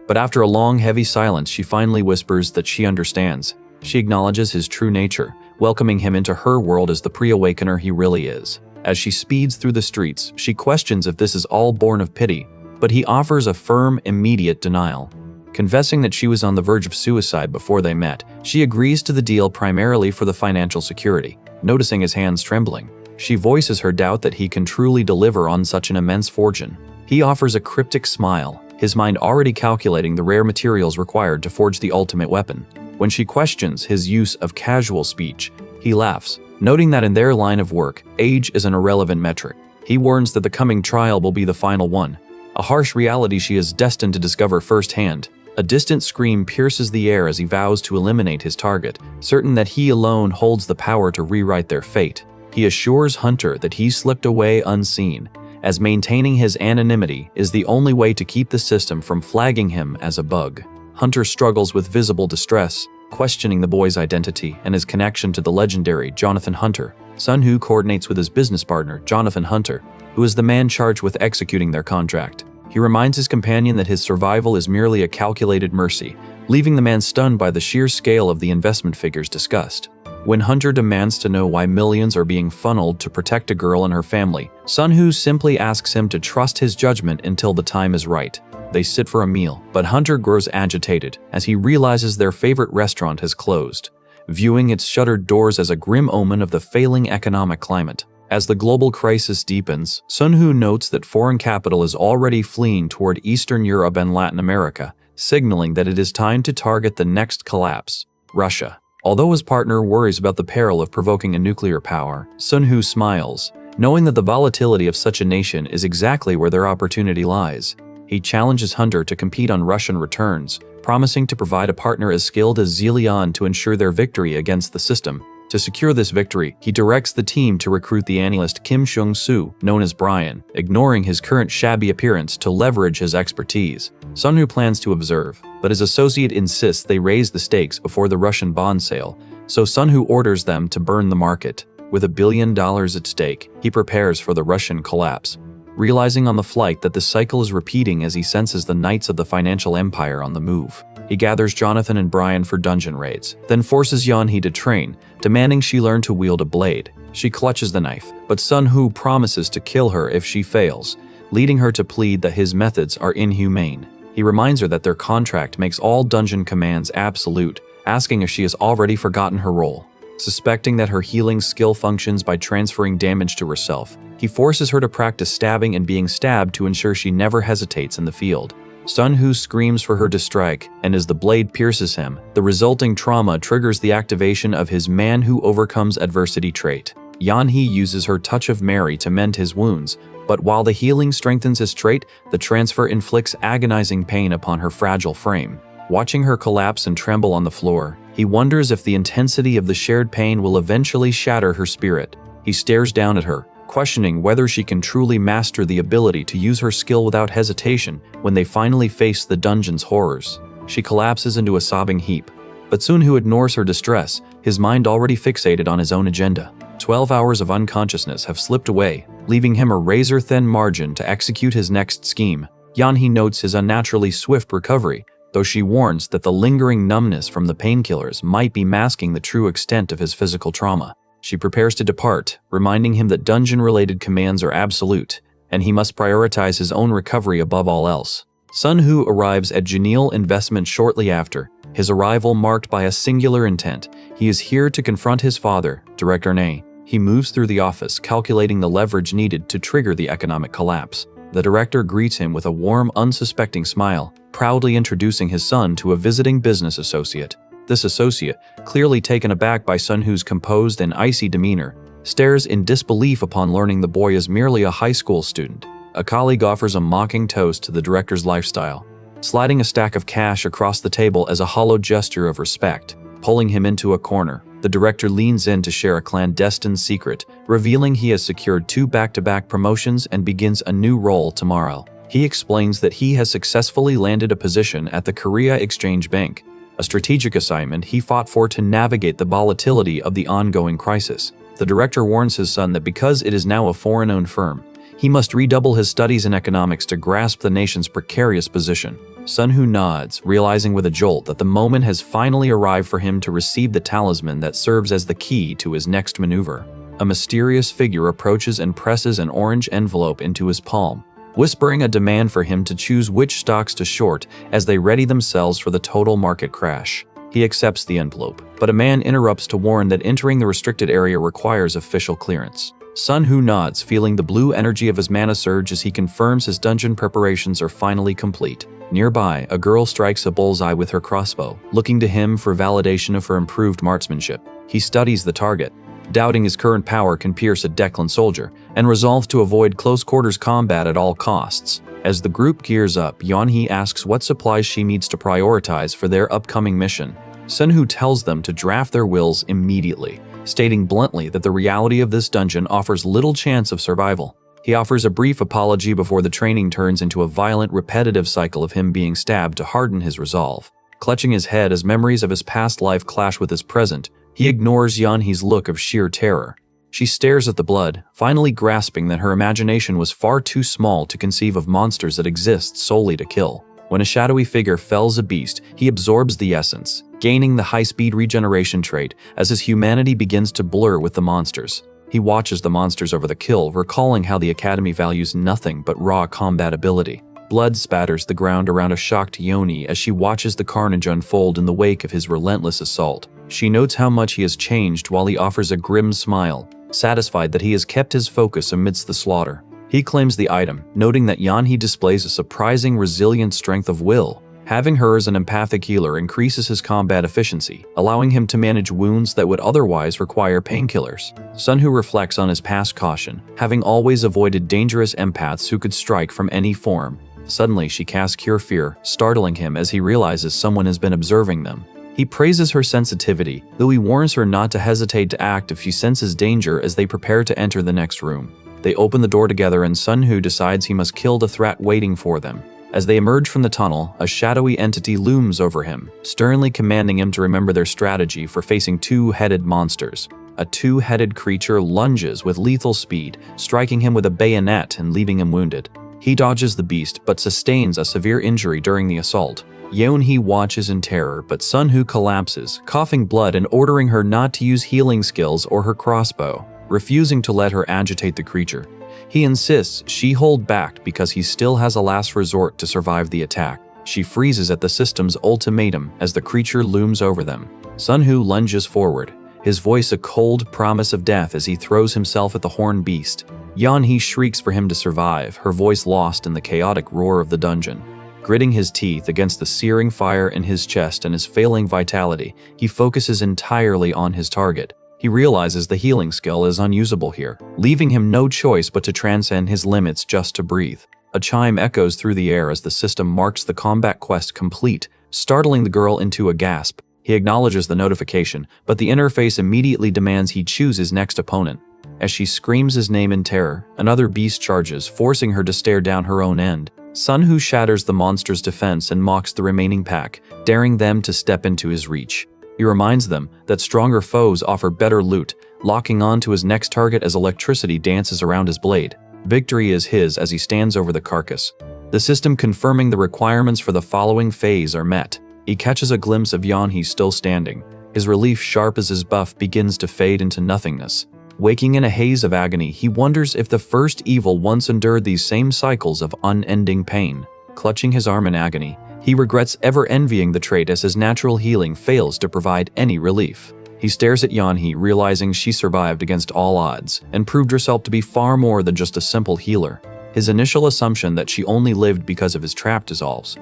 But after a long, heavy silence, she finally whispers that she understands. She acknowledges his true nature, welcoming him into her world as the pre-awakener he really is. As she speeds through the streets, she questions if this is all born of pity, but he offers a firm, immediate denial. Confessing that she was on the verge of suicide before they met, she agrees to the deal primarily for the financial security. Noticing his hands trembling, she voices her doubt that he can truly deliver on such an immense fortune. He offers a cryptic smile, his mind already calculating the rare materials required to forge the ultimate weapon. When she questions his use of casual speech, he laughs, noting that in their line of work, age is an irrelevant metric. He warns that the coming trial will be the final one, a harsh reality she is destined to discover firsthand. A distant scream pierces the air as he vows to eliminate his target, certain that he alone holds the power to rewrite their fate. He assures Hunter that he slipped away unseen, as maintaining his anonymity is the only way to keep the system from flagging him as a bug. Hunter struggles with visible distress, questioning the boy's identity and his connection to the legendary Jonathan Hunter. Sun-Hoo coordinates with his business partner, Jonathan Hunter, who is the man charged with executing their contract. He reminds his companion that his survival is merely a calculated mercy, leaving the man stunned by the sheer scale of the investment figures discussed. When Hunter demands to know why millions are being funneled to protect a girl and her family, Sun-Hoo simply asks him to trust his judgment until the time is right. They sit for a meal, but Hunter grows agitated as he realizes their favorite restaurant has closed, viewing its shuttered doors as a grim omen of the failing economic climate. As the global crisis deepens, Sun-Hoo notes that foreign capital is already fleeing toward Eastern Europe and Latin America, signaling that it is time to target the next collapse, Russia. Although his partner worries about the peril of provoking a nuclear power, Sun-Hoo smiles, knowing that the volatility of such a nation is exactly where their opportunity lies. He challenges Hunter to compete on Russian returns, promising to provide a partner as skilled as Zillion to ensure their victory against the system. To secure this victory, he directs the team to recruit the analyst Kim Seung-soo, known as Brian, ignoring his current shabby appearance to leverage his expertise. Sun-Hoo plans to observe, but his associate insists they raise the stakes before the Russian bond sale, so Sun-Hoo orders them to burn the market. With $1 billion at stake, he prepares for the Russian collapse, realizing on the flight that the cycle is repeating as he senses the knights of the financial empire on the move. He gathers Jonathan and Brian for dungeon raids, then forces Yeon-hee to train, demanding she learn to wield a blade. She clutches the knife, but Sun-Hoo promises to kill her if she fails, leading her to plead that his methods are inhumane. He reminds her that their contract makes all dungeon commands absolute, asking if she has already forgotten her role. Suspecting that her healing skill functions by transferring damage to herself, he forces her to practice stabbing and being stabbed to ensure she never hesitates in the field. Sun-Hoo screams for her to strike, and as the blade pierces him, the resulting trauma triggers the activation of his man who overcomes adversity trait. Yeon-hee uses her touch of Mary to mend his wounds, but while the healing strengthens his trait, the transfer inflicts agonizing pain upon her fragile frame. Watching her collapse and tremble on the floor, he wonders if the intensity of the shared pain will eventually shatter her spirit. He stares down at her, questioning whether she can truly master the ability to use her skill without hesitation when they finally face the dungeon's horrors. She collapses into a sobbing heap, but Sun-Hoo ignores her distress, his mind already fixated on his own agenda. 12 hours of unconsciousness have slipped away, leaving him a razor-thin margin to execute his next scheme. Yeon-hee notes his unnaturally swift recovery, though she warns that the lingering numbness from the painkillers might be masking the true extent of his physical trauma. She prepares to depart, reminding him that dungeon-related commands are absolute, and he must prioritize his own recovery above all else. Sun-Hoo arrives at Janil Investment shortly after, his arrival marked by a singular intent. He is here to confront his father, Director Ne. He moves through the office, calculating the leverage needed to trigger the economic collapse. The director greets him with a warm, unsuspecting smile, proudly introducing his son to a visiting business associate. This associate, clearly taken aback by Sun-Hoo's composed and icy demeanor, stares in disbelief upon learning the boy is merely a high school student. A colleague offers a mocking toast to the director's lifestyle, sliding a stack of cash across the table as a hollow gesture of respect. Pulling him into a corner, the director leans in to share a clandestine secret, revealing he has secured 2 back-to-back promotions and begins a new role tomorrow. He explains that he has successfully landed a position at the Korea Exchange Bank, a strategic assignment he fought for to navigate the volatility of the ongoing crisis. The director warns his son that because it is now a foreign-owned firm, he must redouble his studies in economics to grasp the nation's precarious position. Sun-Hoo nods, realizing with a jolt that the moment has finally arrived for him to receive the talisman that serves as the key to his next maneuver. A mysterious figure approaches and presses an orange envelope into his palm, whispering a demand for him to choose which stocks to short as they ready themselves for the total market crash. He accepts the envelope, but a man interrupts to warn that entering the restricted area requires official clearance. Sun Hu nods, feeling the blue energy of his mana surge as he confirms his dungeon preparations are finally complete. Nearby, a girl strikes a bullseye with her crossbow, looking to him for validation of her improved marksmanship. He studies the target, doubting his current power can pierce a Declan soldier, and resolves to avoid close-quarters combat at all costs. As the group gears up, Yanhee asks what supplies she needs to prioritize for their upcoming mission. Sun Hu tells them to draft their wills immediately, stating bluntly that the reality of this dungeon offers little chance of survival. He offers a brief apology before the training turns into a violent, repetitive cycle of him being stabbed to harden his resolve. Clutching his head as memories of his past life clash with his present, he ignores Yanhee's look of sheer terror. She stares at the blood, finally grasping that her imagination was far too small to conceive of monsters that exist solely to kill. When a shadowy figure fells a beast, he absorbs the essence, gaining the high-speed regeneration trait as his humanity begins to blur with the monsters. He watches the monsters over the kill, recalling how the Academy values nothing but raw combat ability. Blood spatters the ground around a shocked Yoni as she watches the carnage unfold in the wake of his relentless assault. She notes how much he has changed while he offers a grim smile, satisfied that he has kept his focus amidst the slaughter. He claims the item, noting that Yanhee displays a surprising resilient strength of will. Having her as an empathic healer increases his combat efficiency, allowing him to manage wounds that would otherwise require painkillers. Sun Hu reflects on his past caution, having always avoided dangerous empaths who could strike from any form. Suddenly, she casts Cure Fear, startling him as he realizes someone has been observing them. He praises her sensitivity, though he warns her not to hesitate to act if she senses danger as they prepare to enter the next room. They open the door together and Sun Hu decides he must kill the threat waiting for them. As they emerge from the tunnel, a shadowy entity looms over him, sternly commanding him to remember their strategy for facing two-headed monsters. A two-headed creature lunges with lethal speed, striking him with a bayonet and leaving him wounded. He dodges the beast but sustains a severe injury during the assault. Yanhee watches in terror, but Sun Hu collapses, coughing blood and ordering her not to use healing skills or her crossbow, refusing to let her agitate the creature. He insists she hold back because he still has a last resort to survive the attack. She freezes at the system's ultimatum as the creature looms over them. Sun Hu lunges forward, his voice a cold promise of death as he throws himself at the horned beast. Yanhee shrieks for him to survive, her voice lost in the chaotic roar of the dungeon. Gritting his teeth against the searing fire in his chest and his failing vitality, he focuses entirely on his target. He realizes the healing skill is unusable here, leaving him no choice but to transcend his limits just to breathe. A chime echoes through the air as the system marks the combat quest complete, startling the girl into a gasp. He acknowledges the notification, but the interface immediately demands he choose his next opponent. As she screams his name in terror, another beast charges, forcing her to stare down her own end. Sun Hu shatters the monster's defense and mocks the remaining pack, daring them to step into his reach. He reminds them that stronger foes offer better loot, locking on to his next target as electricity dances around his blade. Victory is his as he stands over the carcass. The system confirming the requirements for the following phase are met. He catches a glimpse of Yanhee still standing, his relief sharp as his buff begins to fade into nothingness. Waking in a haze of agony, he wonders if the first evil once endured these same cycles of unending pain. Clutching his arm in agony, he regrets ever envying the trait as his natural healing fails to provide any relief. He stares at Yanhee, realizing she survived against all odds and proved herself to be far more than just a simple healer. His initial assumption that she only lived because of his trap dissolves.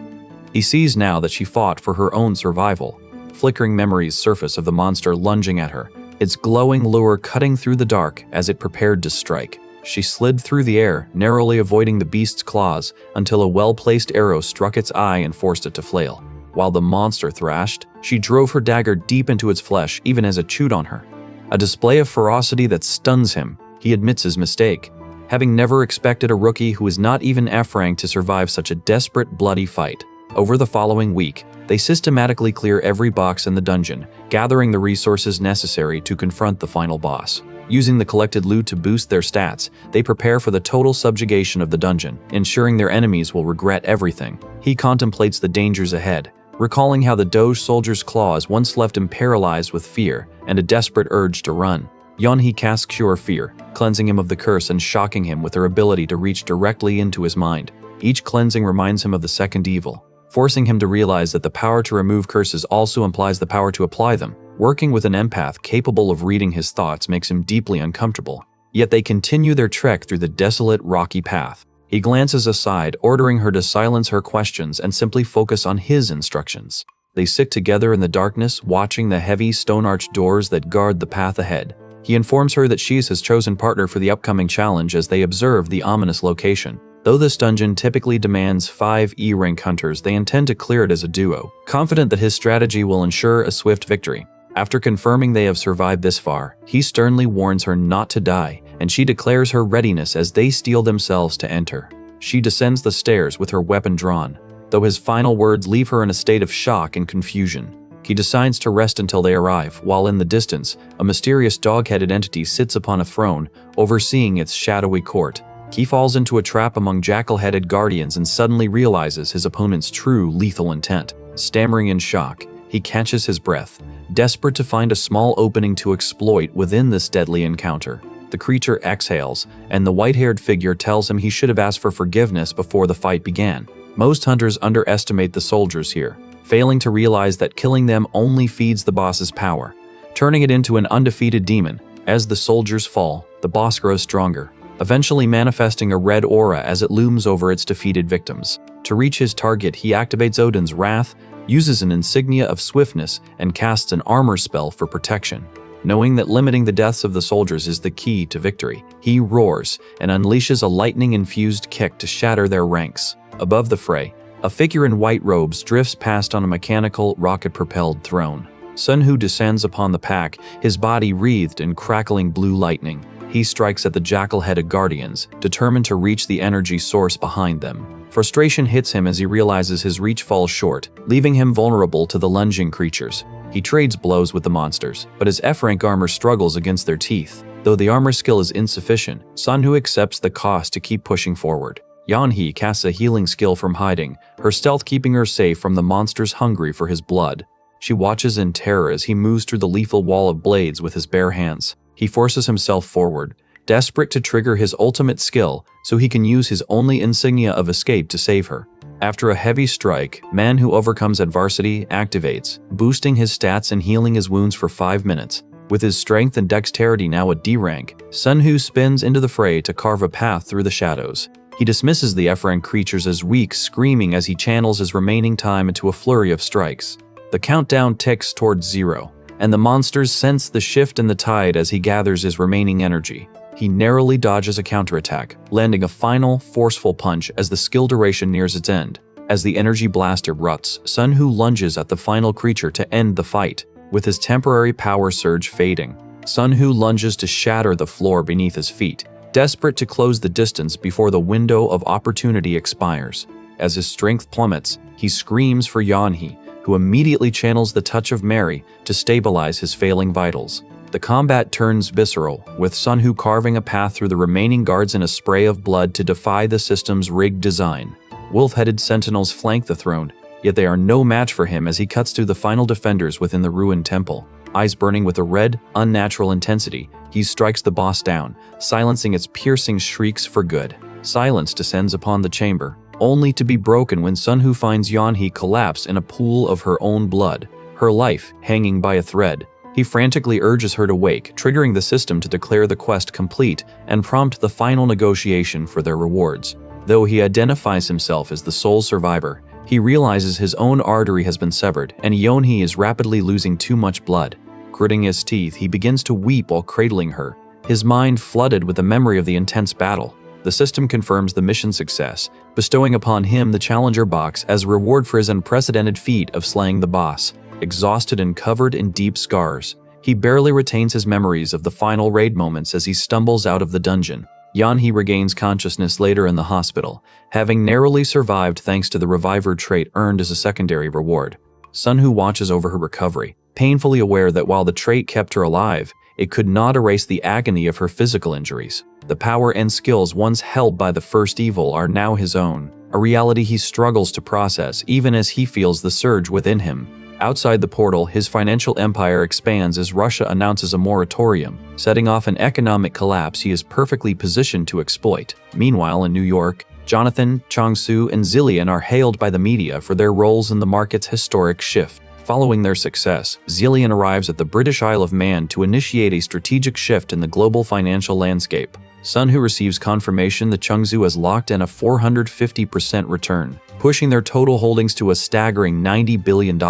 He sees now that she fought for her own survival. Flickering memories surface of the monster lunging at her, its glowing lure cutting through the dark as it prepared to strike. She slid through the air, narrowly avoiding the beast's claws until a well-placed arrow struck its eye and forced it to flail. While the monster thrashed, she drove her dagger deep into its flesh even as it chewed on her. A display of ferocity that stuns him. He admits his mistake, having never expected a rookie who is not even F-rank to survive such a desperate, bloody fight. Over the following week, they systematically clear every box in the dungeon, gathering the resources necessary to confront the final boss. Using the collected loot to boost their stats, they prepare for the total subjugation of the dungeon, ensuring their enemies will regret everything. He contemplates the dangers ahead, recalling how the Doge soldier's claws once left him paralyzed with fear and a desperate urge to run. Yanhee casts Cure Fear, cleansing him of the curse and shocking him with her ability to reach directly into his mind. Each cleansing reminds him of the second evil, forcing him to realize that the power to remove curses also implies the power to apply them. Working with an empath capable of reading his thoughts makes him deeply uncomfortable. Yet they continue their trek through the desolate, rocky path. He glances aside, ordering her to silence her questions and simply focus on his instructions. They sit together in the darkness, watching the heavy stone-arched doors that guard the path ahead. He informs her that she's his chosen partner for the upcoming challenge as they observe the ominous location. Though this dungeon typically demands 5 E-rank hunters, they intend to clear it as a duo, confident that his strategy will ensure a swift victory. After confirming they have survived this far, he sternly warns her not to die, and she declares her readiness as they steel themselves to enter. She descends the stairs with her weapon drawn, though his final words leave her in a state of shock and confusion. He decides to rest until they arrive, while in the distance, a mysterious dog-headed entity sits upon a throne, overseeing its shadowy court. He falls into a trap among jackal-headed guardians and suddenly realizes his opponent's true lethal intent. Stammering in shock, he catches his breath, desperate to find a small opening to exploit within this deadly encounter. The creature exhales, and the white-haired figure tells him he should have asked for forgiveness before the fight began. Most hunters underestimate the soldiers here, failing to realize that killing them only feeds the boss's power, turning it into an undefeated demon. As the soldiers fall, the boss grows stronger, eventually manifesting a red aura as it looms over its defeated victims. To reach his target, he activates Odin's wrath, uses an insignia of swiftness, and casts an armor spell for protection. Knowing that limiting the deaths of the soldiers is the key to victory, he roars and unleashes a lightning-infused kick to shatter their ranks. Above the fray, a figure in white robes drifts past on a mechanical, rocket-propelled throne. Sun Hu descends upon the pack, his body wreathed in crackling blue lightning. He strikes at the jackal-headed guardians, determined to reach the energy source behind them. Frustration hits him as he realizes his reach falls short, leaving him vulnerable to the lunging creatures. He trades blows with the monsters, but his F-rank armor struggles against their teeth. Though the armor skill is insufficient, Sun Hu accepts the cost to keep pushing forward. Yanhee casts a healing skill from hiding, her stealth keeping her safe from the monsters hungry for his blood. She watches in terror as he moves through the lethal wall of blades with his bare hands. He forces himself forward, desperate to trigger his ultimate skill so he can use his only insignia of escape to save her. After a heavy strike, Man Who Overcomes Adversity activates, boosting his stats and healing his wounds for 5 minutes. With his strength and dexterity now at D rank, Sun Hu spins into the fray to carve a path through the shadows. He dismisses the F-rank creatures as weak, screaming as he channels his remaining time into a flurry of strikes. The countdown ticks towards 0, and the monsters sense the shift in the tide as he gathers his remaining energy. He narrowly dodges a counterattack, landing a final, forceful punch as the skill duration nears its end. As the energy blast erupts, Sun Hu lunges at the final creature to end the fight. With his temporary power surge fading, Sun Hu lunges to shatter the floor beneath his feet, desperate to close the distance before the window of opportunity expires. As his strength plummets, he screams for Yanhee, who immediately channels the touch of Mary to stabilize his failing vitals. The combat turns visceral, with Sun Hu carving a path through the remaining guards in a spray of blood to defy the system's rigged design. Wolf-headed sentinels flank the throne, yet they are no match for him as he cuts through the final defenders within the ruined temple. Eyes burning with a red, unnatural intensity, he strikes the boss down, silencing its piercing shrieks for good. Silence descends upon the chamber, only to be broken when Sun Hu finds Yanhee collapse in a pool of her own blood, her life hanging by a thread. He frantically urges her to wake, triggering the system to declare the quest complete and prompt the final negotiation for their rewards. Though he identifies himself as the sole survivor, he realizes his own artery has been severed and Yanhee is rapidly losing too much blood. Gritting his teeth, he begins to weep while cradling her, his mind flooded with the memory of the intense battle. The system confirms the mission success, bestowing upon him the Challenger box as a reward for his unprecedented feat of slaying the boss. Exhausted and covered in deep scars, he barely retains his memories of the final raid moments as he stumbles out of the dungeon. Yanhee regains consciousness later in the hospital, having narrowly survived thanks to the reviver trait earned as a secondary reward. Sun Hu watches over her recovery, painfully aware that while the trait kept her alive, it could not erase the agony of her physical injuries. The power and skills once held by the first evil are now his own, a reality he struggles to process even as he feels the surge within him. Outside the portal, his financial empire expands as Russia announces a moratorium, setting off an economic collapse he is perfectly positioned to exploit. Meanwhile, in New York, Jonathan, Chong-Su, and Zillion are hailed by the media for their roles in the market's historic shift. Following their success, Zillion arrives at the British Isle of Man to initiate a strategic shift in the global financial landscape. Sun Hu receives confirmation that Chungzu has locked in a 450% return, pushing their total holdings to a staggering $90 billion.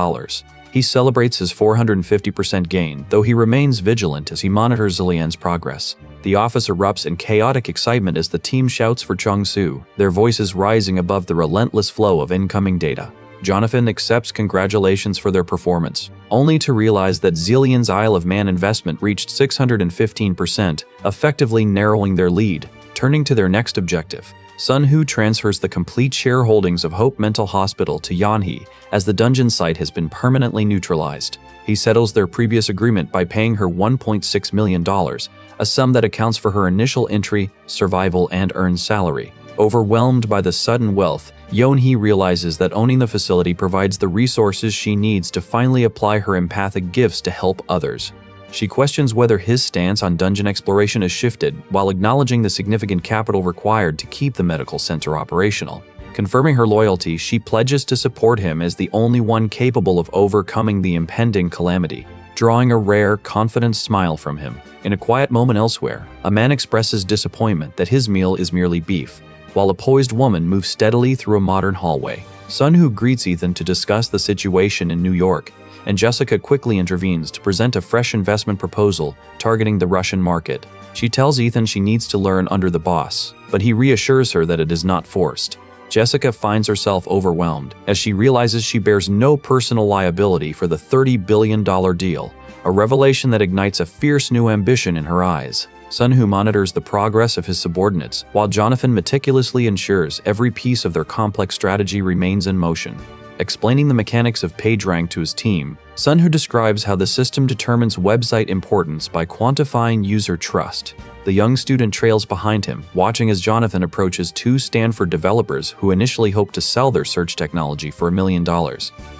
He celebrates his 450% gain, though he remains vigilant as he monitors Zillion's progress. The office erupts in chaotic excitement as the team shouts for Chungzu, their voices rising above the relentless flow of incoming data. Jonathan accepts congratulations for their performance, only to realize that Zillion's Isle of Man investment reached 615%, effectively narrowing their lead. Turning to their next objective, Sun Hu transfers the complete shareholdings of Hope Mental Hospital to Yanhee, as the dungeon site has been permanently neutralized. He settles their previous agreement by paying her $1.6 million, a sum that accounts for her initial entry, survival, and earned salary. Overwhelmed by the sudden wealth, Yeonhee realizes that owning the facility provides the resources she needs to finally apply her empathic gifts to help others. She questions whether his stance on dungeon exploration has shifted, while acknowledging the significant capital required to keep the medical center operational. Confirming her loyalty, she pledges to support him as the only one capable of overcoming the impending calamity, drawing a rare, confident smile from him. In a quiet moment elsewhere, a man expresses disappointment that his meal is merely beef, while a poised woman moves steadily through a modern hallway. Sun Hu greets Ethan to discuss the situation in New York, and Jessica quickly intervenes to present a fresh investment proposal targeting the Russian market. She tells Ethan she needs to learn under the boss, but he reassures her that it is not forced. Jessica finds herself overwhelmed as she realizes she bears no personal liability for the $30 billion deal, a revelation that ignites a fierce new ambition in her eyes. Sun Hu monitors the progress of his subordinates, while Jonathan meticulously ensures every piece of their complex strategy remains in motion. Explaining the mechanics of PageRank to his team, Sun Hu describes how the system determines website importance by quantifying user trust. The young student trails behind him, watching as Jonathan approaches two Stanford developers who initially hoped to sell their search technology for $1 million.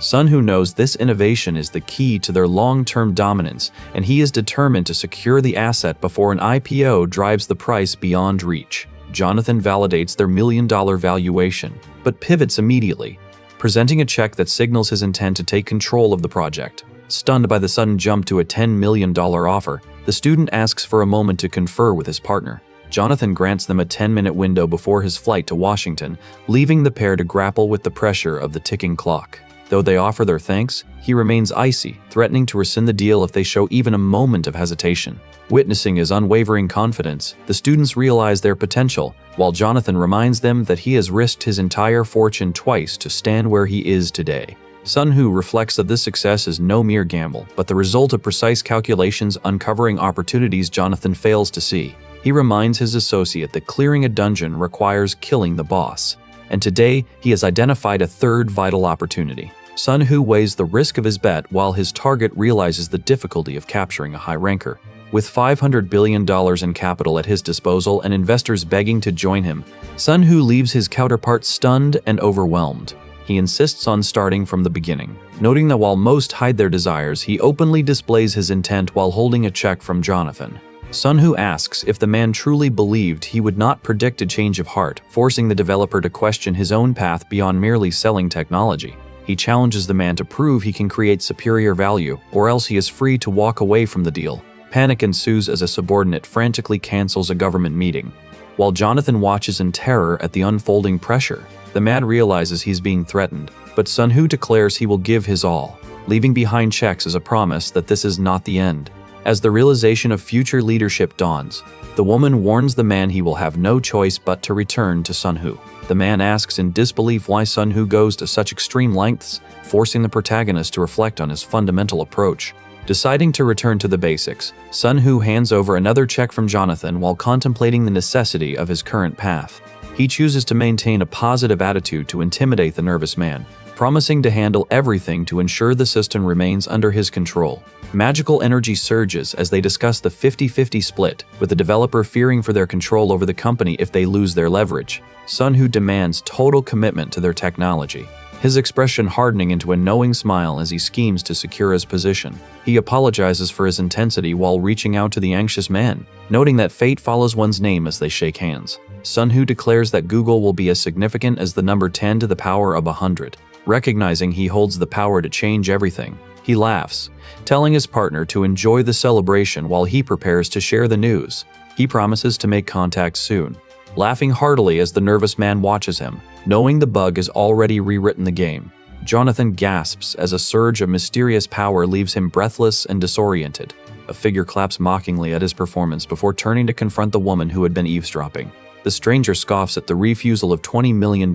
Sun Hu knows this innovation is the key to their long-term dominance, and he is determined to secure the asset before an IPO drives the price beyond reach. Jonathan validates their $1 million valuation, but pivots immediately, presenting a check that signals his intent to take control of the project. Stunned by the sudden jump to a $10 million offer, the student asks for a moment to confer with his partner. Jonathan grants them a 10-minute window before his flight to Washington, leaving the pair to grapple with the pressure of the ticking clock. Though they offer their thanks, he remains icy, threatening to rescind the deal if they show even a moment of hesitation. Witnessing his unwavering confidence, the students realize their potential, while Jonathan reminds them that he has risked his entire fortune twice to stand where he is today. Sun Hu reflects that this success is no mere gamble, but the result of precise calculations uncovering opportunities Jonathan fails to see. He reminds his associate that clearing a dungeon requires killing the boss, and today he has identified a third vital opportunity. Sun Hu weighs the risk of his bet while his target realizes the difficulty of capturing a high ranker. With $500 billion in capital at his disposal and investors begging to join him, Sun Hu leaves his counterpart stunned and overwhelmed. He insists on starting from the beginning, noting that while most hide their desires, he openly displays his intent while holding a check from Jonathan. Sun Hu asks if the man truly believed he would not predict a change of heart, forcing the developer to question his own path beyond merely selling technology. He challenges the man to prove he can create superior value, or else he is free to walk away from the deal. Panic ensues as a subordinate frantically cancels a government meeting. While Jonathan watches in terror at the unfolding pressure, the man realizes he's being threatened, but Sun Hu declares he will give his all, leaving behind checks as a promise that this is not the end. As the realization of future leadership dawns, the woman warns the man he will have no choice but to return to Sun Hu. The man asks in disbelief why Sun Hu goes to such extreme lengths, forcing the protagonist to reflect on his fundamental approach. Deciding to return to the basics, Sun Hu hands over another check from Jonathan while contemplating the necessity of his current path. He chooses to maintain a positive attitude to intimidate the nervous man, promising to handle everything to ensure the system remains under his control. Magical energy surges as they discuss the 50-50 split, with the developer fearing for their control over the company if they lose their leverage. Sun Hu demands total commitment to their technology, his expression hardening into a knowing smile as he schemes to secure his position. He apologizes for his intensity while reaching out to the anxious man, noting that fate follows one's name as they shake hands. Sun Hu declares that Google will be as significant as the number 10 to the power of 100. Recognizing he holds the power to change everything, he laughs, telling his partner to enjoy the celebration while he prepares to share the news. He promises to make contact soon, laughing heartily as the nervous man watches him, knowing the bug has already rewritten the game. Jonathan gasps as a surge of mysterious power leaves him breathless and disoriented. A figure claps mockingly at his performance before turning to confront the woman who had been eavesdropping. The stranger scoffs at the refusal of $20 million,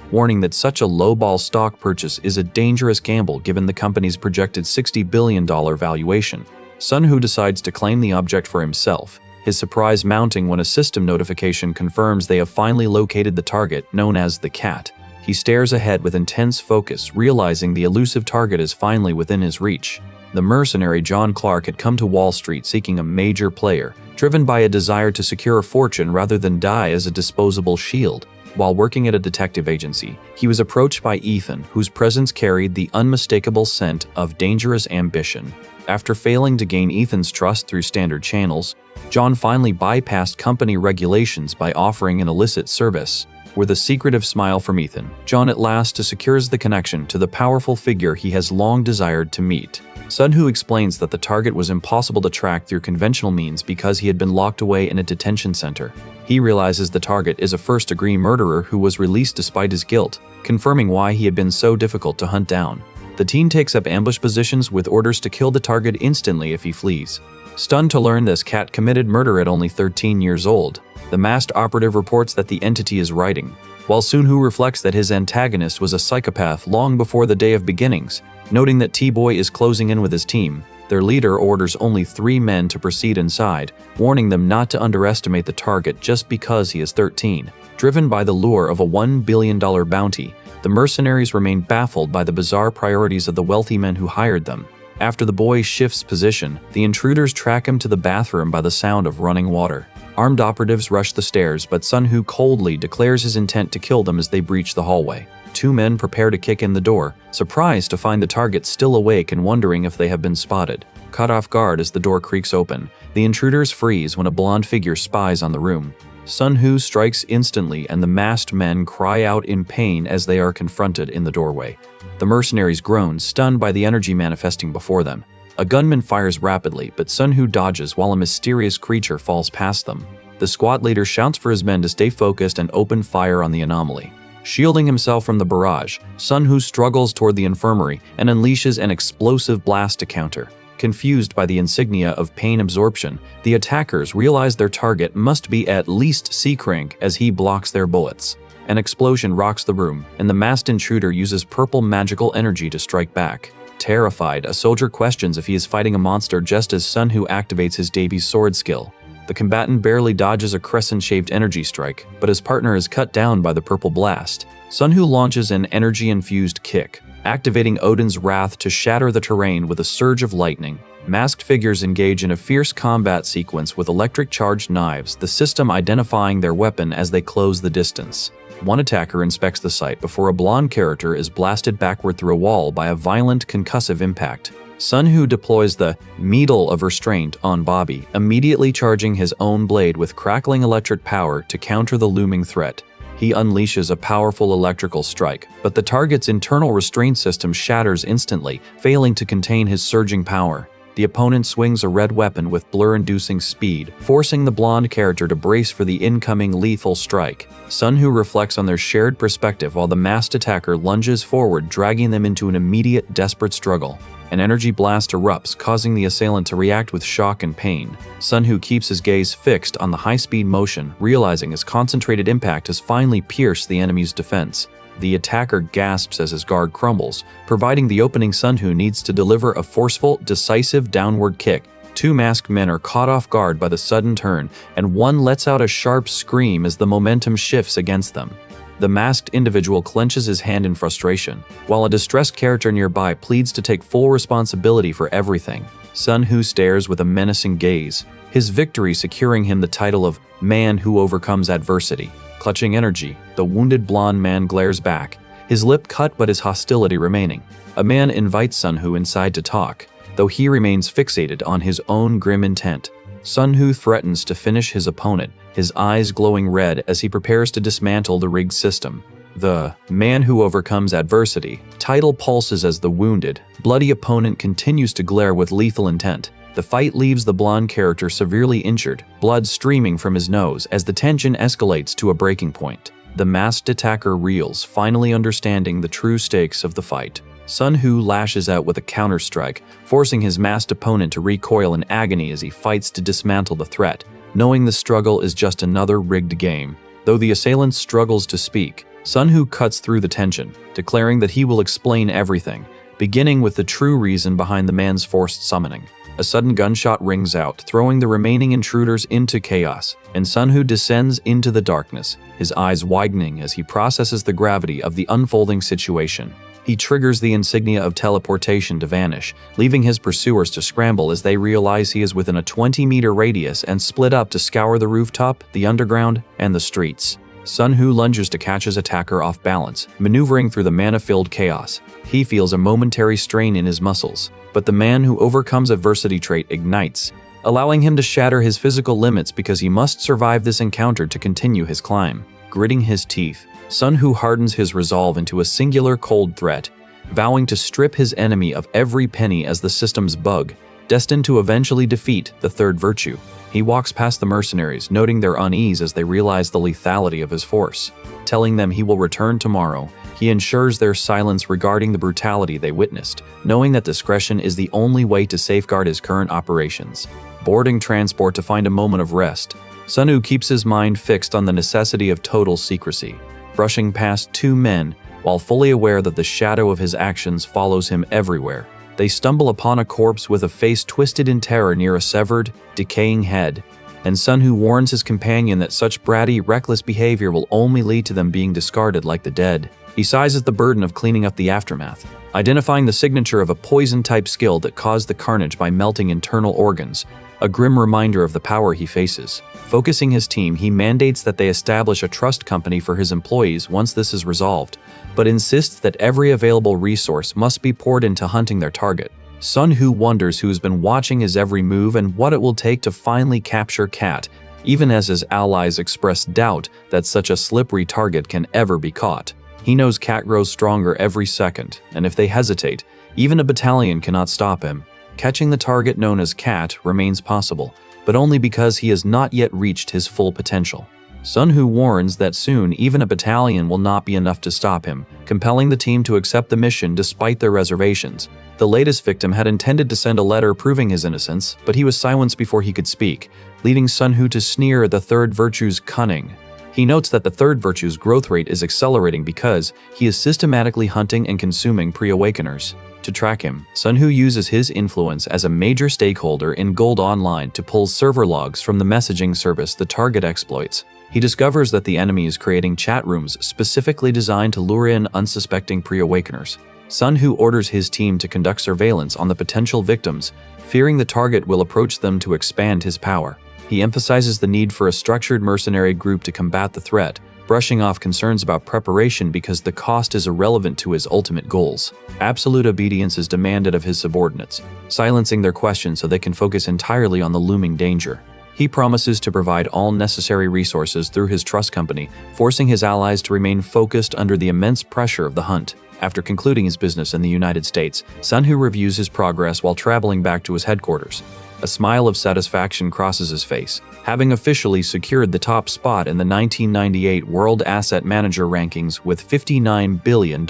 warning that such a lowball stock purchase is a dangerous gamble given the company's projected $60 billion valuation. Sun Hu decides to claim the object for himself, his surprise mounting when a system notification confirms they have finally located the target, known as the cat. He stares ahead with intense focus, realizing the elusive target is finally within his reach. The mercenary John Clark had come to Wall Street seeking a major player, driven by a desire to secure a fortune rather than die as a disposable shield. While working at a detective agency, he was approached by Ethan, whose presence carried the unmistakable scent of dangerous ambition. After failing to gain Ethan's trust through standard channels, John finally bypassed company regulations by offering an illicit service. With a secretive smile from Ethan, John at last secures the connection to the powerful figure he has long desired to meet. Sun Hu explains that the target was impossible to track through conventional means because he had been locked away in a detention center. He realizes the target is a first-degree murderer who was released despite his guilt, confirming why he had been so difficult to hunt down. The team takes up ambush positions with orders to kill the target instantly if he flees. Stunned to learn this cat committed murder at only 13 years old, the masked operative reports that the entity is writing, while Sun Hu reflects that his antagonist was a psychopath long before the day of beginnings. Noting that T-Boy is closing in with his team, their leader orders only 3 men to proceed inside, warning them not to underestimate the target just because he is 13. Driven by the lure of a $1 billion bounty, the mercenaries remain baffled by the bizarre priorities of the wealthy men who hired them. After the boy shifts position, the intruders track him to the bathroom by the sound of running water. Armed operatives rush the stairs, but Sun Hu coldly declares his intent to kill them as they breach the hallway. 2 men prepare to kick in the door, surprised to find the target still awake and wondering if they have been spotted. Caught off guard as the door creaks open, the intruders freeze when a blonde figure spies on the room. Sun Hu strikes instantly and the masked men cry out in pain as they are confronted in the doorway. The mercenaries groan, stunned by the energy manifesting before them. A gunman fires rapidly, but Sun Hu dodges while a mysterious creature falls past them. The squad leader shouts for his men to stay focused and open fire on the anomaly. Shielding himself from the barrage, Sun Hu struggles toward the infirmary and unleashes an explosive blast to counter. Confused by the insignia of pain absorption, the attackers realize their target must be at least Seacrank as he blocks their bullets. An explosion rocks the room, and the masked intruder uses purple magical energy to strike back. Terrified, a soldier questions if he is fighting a monster just as Sun Hu activates his Davies sword skill. The combatant barely dodges a crescent-shaped energy strike, but his partner is cut down by the purple blast. Sun Hu launches an energy-infused kick, activating Odin's wrath to shatter the terrain with a surge of lightning. Masked figures engage in a fierce combat sequence with electric-charged knives, the system identifying their weapon as they close the distance. One attacker inspects the site before a blonde character is blasted backward through a wall by a violent concussive impact. Sun Hu deploys the Needle of Restraint on Bobby, immediately charging his own blade with crackling electric power to counter the looming threat. He unleashes a powerful electrical strike, but the target's internal restraint system shatters instantly, failing to contain his surging power. The opponent swings a red weapon with blur-inducing speed, forcing the blonde character to brace for the incoming lethal strike. Sun Hu reflects on their shared perspective while the masked attacker lunges forward, dragging them into an immediate, desperate struggle. An energy blast erupts, causing the assailant to react with shock and pain. Sun Hu keeps his gaze fixed on the high-speed motion, realizing his concentrated impact has finally pierced the enemy's defense. The attacker gasps as his guard crumbles, providing the opening Sun Hu needs to deliver a forceful, decisive downward kick. 2 masked men are caught off guard by the sudden turn, and one lets out a sharp scream as the momentum shifts against them. The masked individual clenches his hand in frustration, while a distressed character nearby pleads to take full responsibility for everything. Sun Hu stares with a menacing gaze, his victory securing him the title of Man Who Overcomes Adversity. Clutching energy, the wounded blonde man glares back, his lip cut but his hostility remaining. A man invites Sun Hu inside to talk, though he remains fixated on his own grim intent. Sun Hu threatens to finish his opponent, his eyes glowing red as he prepares to dismantle the rigged system. The Man Who Overcomes Adversity title pulses as the wounded, bloody opponent continues to glare with lethal intent. The fight leaves the blonde character severely injured, blood streaming from his nose as the tension escalates to a breaking point. The masked attacker reels, finally understanding the true stakes of the fight. Sun Hu lashes out with a counter-strike, forcing his masked opponent to recoil in agony as he fights to dismantle the threat, knowing the struggle is just another rigged game. Though the assailant struggles to speak, Sun Hu cuts through the tension, declaring that he will explain everything, beginning with the true reason behind the man's forced summoning. A sudden gunshot rings out, throwing the remaining intruders into chaos, and Sun Hu descends into the darkness, his eyes widening as he processes the gravity of the unfolding situation. He triggers the insignia of teleportation to vanish, leaving his pursuers to scramble as they realize he is within a 20-meter radius and split up to scour the rooftop, the underground, and the streets. Sun Hu lunges to catch his attacker off balance, maneuvering through the mana-filled chaos. He feels a momentary strain in his muscles, but the Man Who Overcomes Adversity trait ignites, allowing him to shatter his physical limits because he must survive this encounter to continue his climb. Gritting his teeth, Sun Hu hardens his resolve into a singular cold threat, vowing to strip his enemy of every penny as the system's bug, destined to eventually defeat the third virtue. He walks past the mercenaries, noting their unease as they realize the lethality of his force. Telling them he will return tomorrow, he ensures their silence regarding the brutality they witnessed, knowing that discretion is the only way to safeguard his current operations. Boarding transport to find a moment of rest, Sun Hu keeps his mind fixed on the necessity of total secrecy, brushing past two men while fully aware that the shadow of his actions follows him everywhere. They stumble upon a corpse with a face twisted in terror near a severed, decaying head, and Sun Hu warns his companion that such bratty, reckless behavior will only lead to them being discarded like the dead. He sizes the burden of cleaning up the aftermath, identifying the signature of a poison-type skill that caused the carnage by melting internal organs, a grim reminder of the power he faces. Focusing his team, he mandates that they establish a trust company for his employees once this is resolved, but insists that every available resource must be poured into hunting their target. Sun Hu wonders who has been watching his every move and what it will take to finally capture Cat, even as his allies express doubt that such a slippery target can ever be caught. He knows Cat grows stronger every second, and if they hesitate, even a battalion cannot stop him. Catching the target known as Cat remains possible, but only because he has not yet reached his full potential. Sun Hu warns that soon even a battalion will not be enough to stop him, compelling the team to accept the mission despite their reservations. The latest victim had intended to send a letter proving his innocence, but he was silenced before he could speak, leading Sun Hu to sneer at the third virtue's cunning. He notes that the third virtue's growth rate is accelerating because he is systematically hunting and consuming pre-awakeners. To track him, Sun Hu uses his influence as a major stakeholder in Gold Online to pull server logs from the messaging service the target exploits. He discovers that the enemy is creating chat rooms specifically designed to lure in unsuspecting pre-awakeners. Sun Hu orders his team to conduct surveillance on the potential victims, fearing the target will approach them to expand his power. He emphasizes the need for a structured mercenary group to combat the threat, brushing off concerns about preparation because the cost is irrelevant to his ultimate goals. Absolute obedience is demanded of his subordinates, silencing their questions so they can focus entirely on the looming danger. He promises to provide all necessary resources through his trust company, forcing his allies to remain focused under the immense pressure of the hunt. After concluding his business in the United States, Sun Hu reviews his progress while traveling back to his headquarters. A smile of satisfaction crosses his face, having officially secured the top spot in the 1998 World Asset Manager rankings with $59 billion.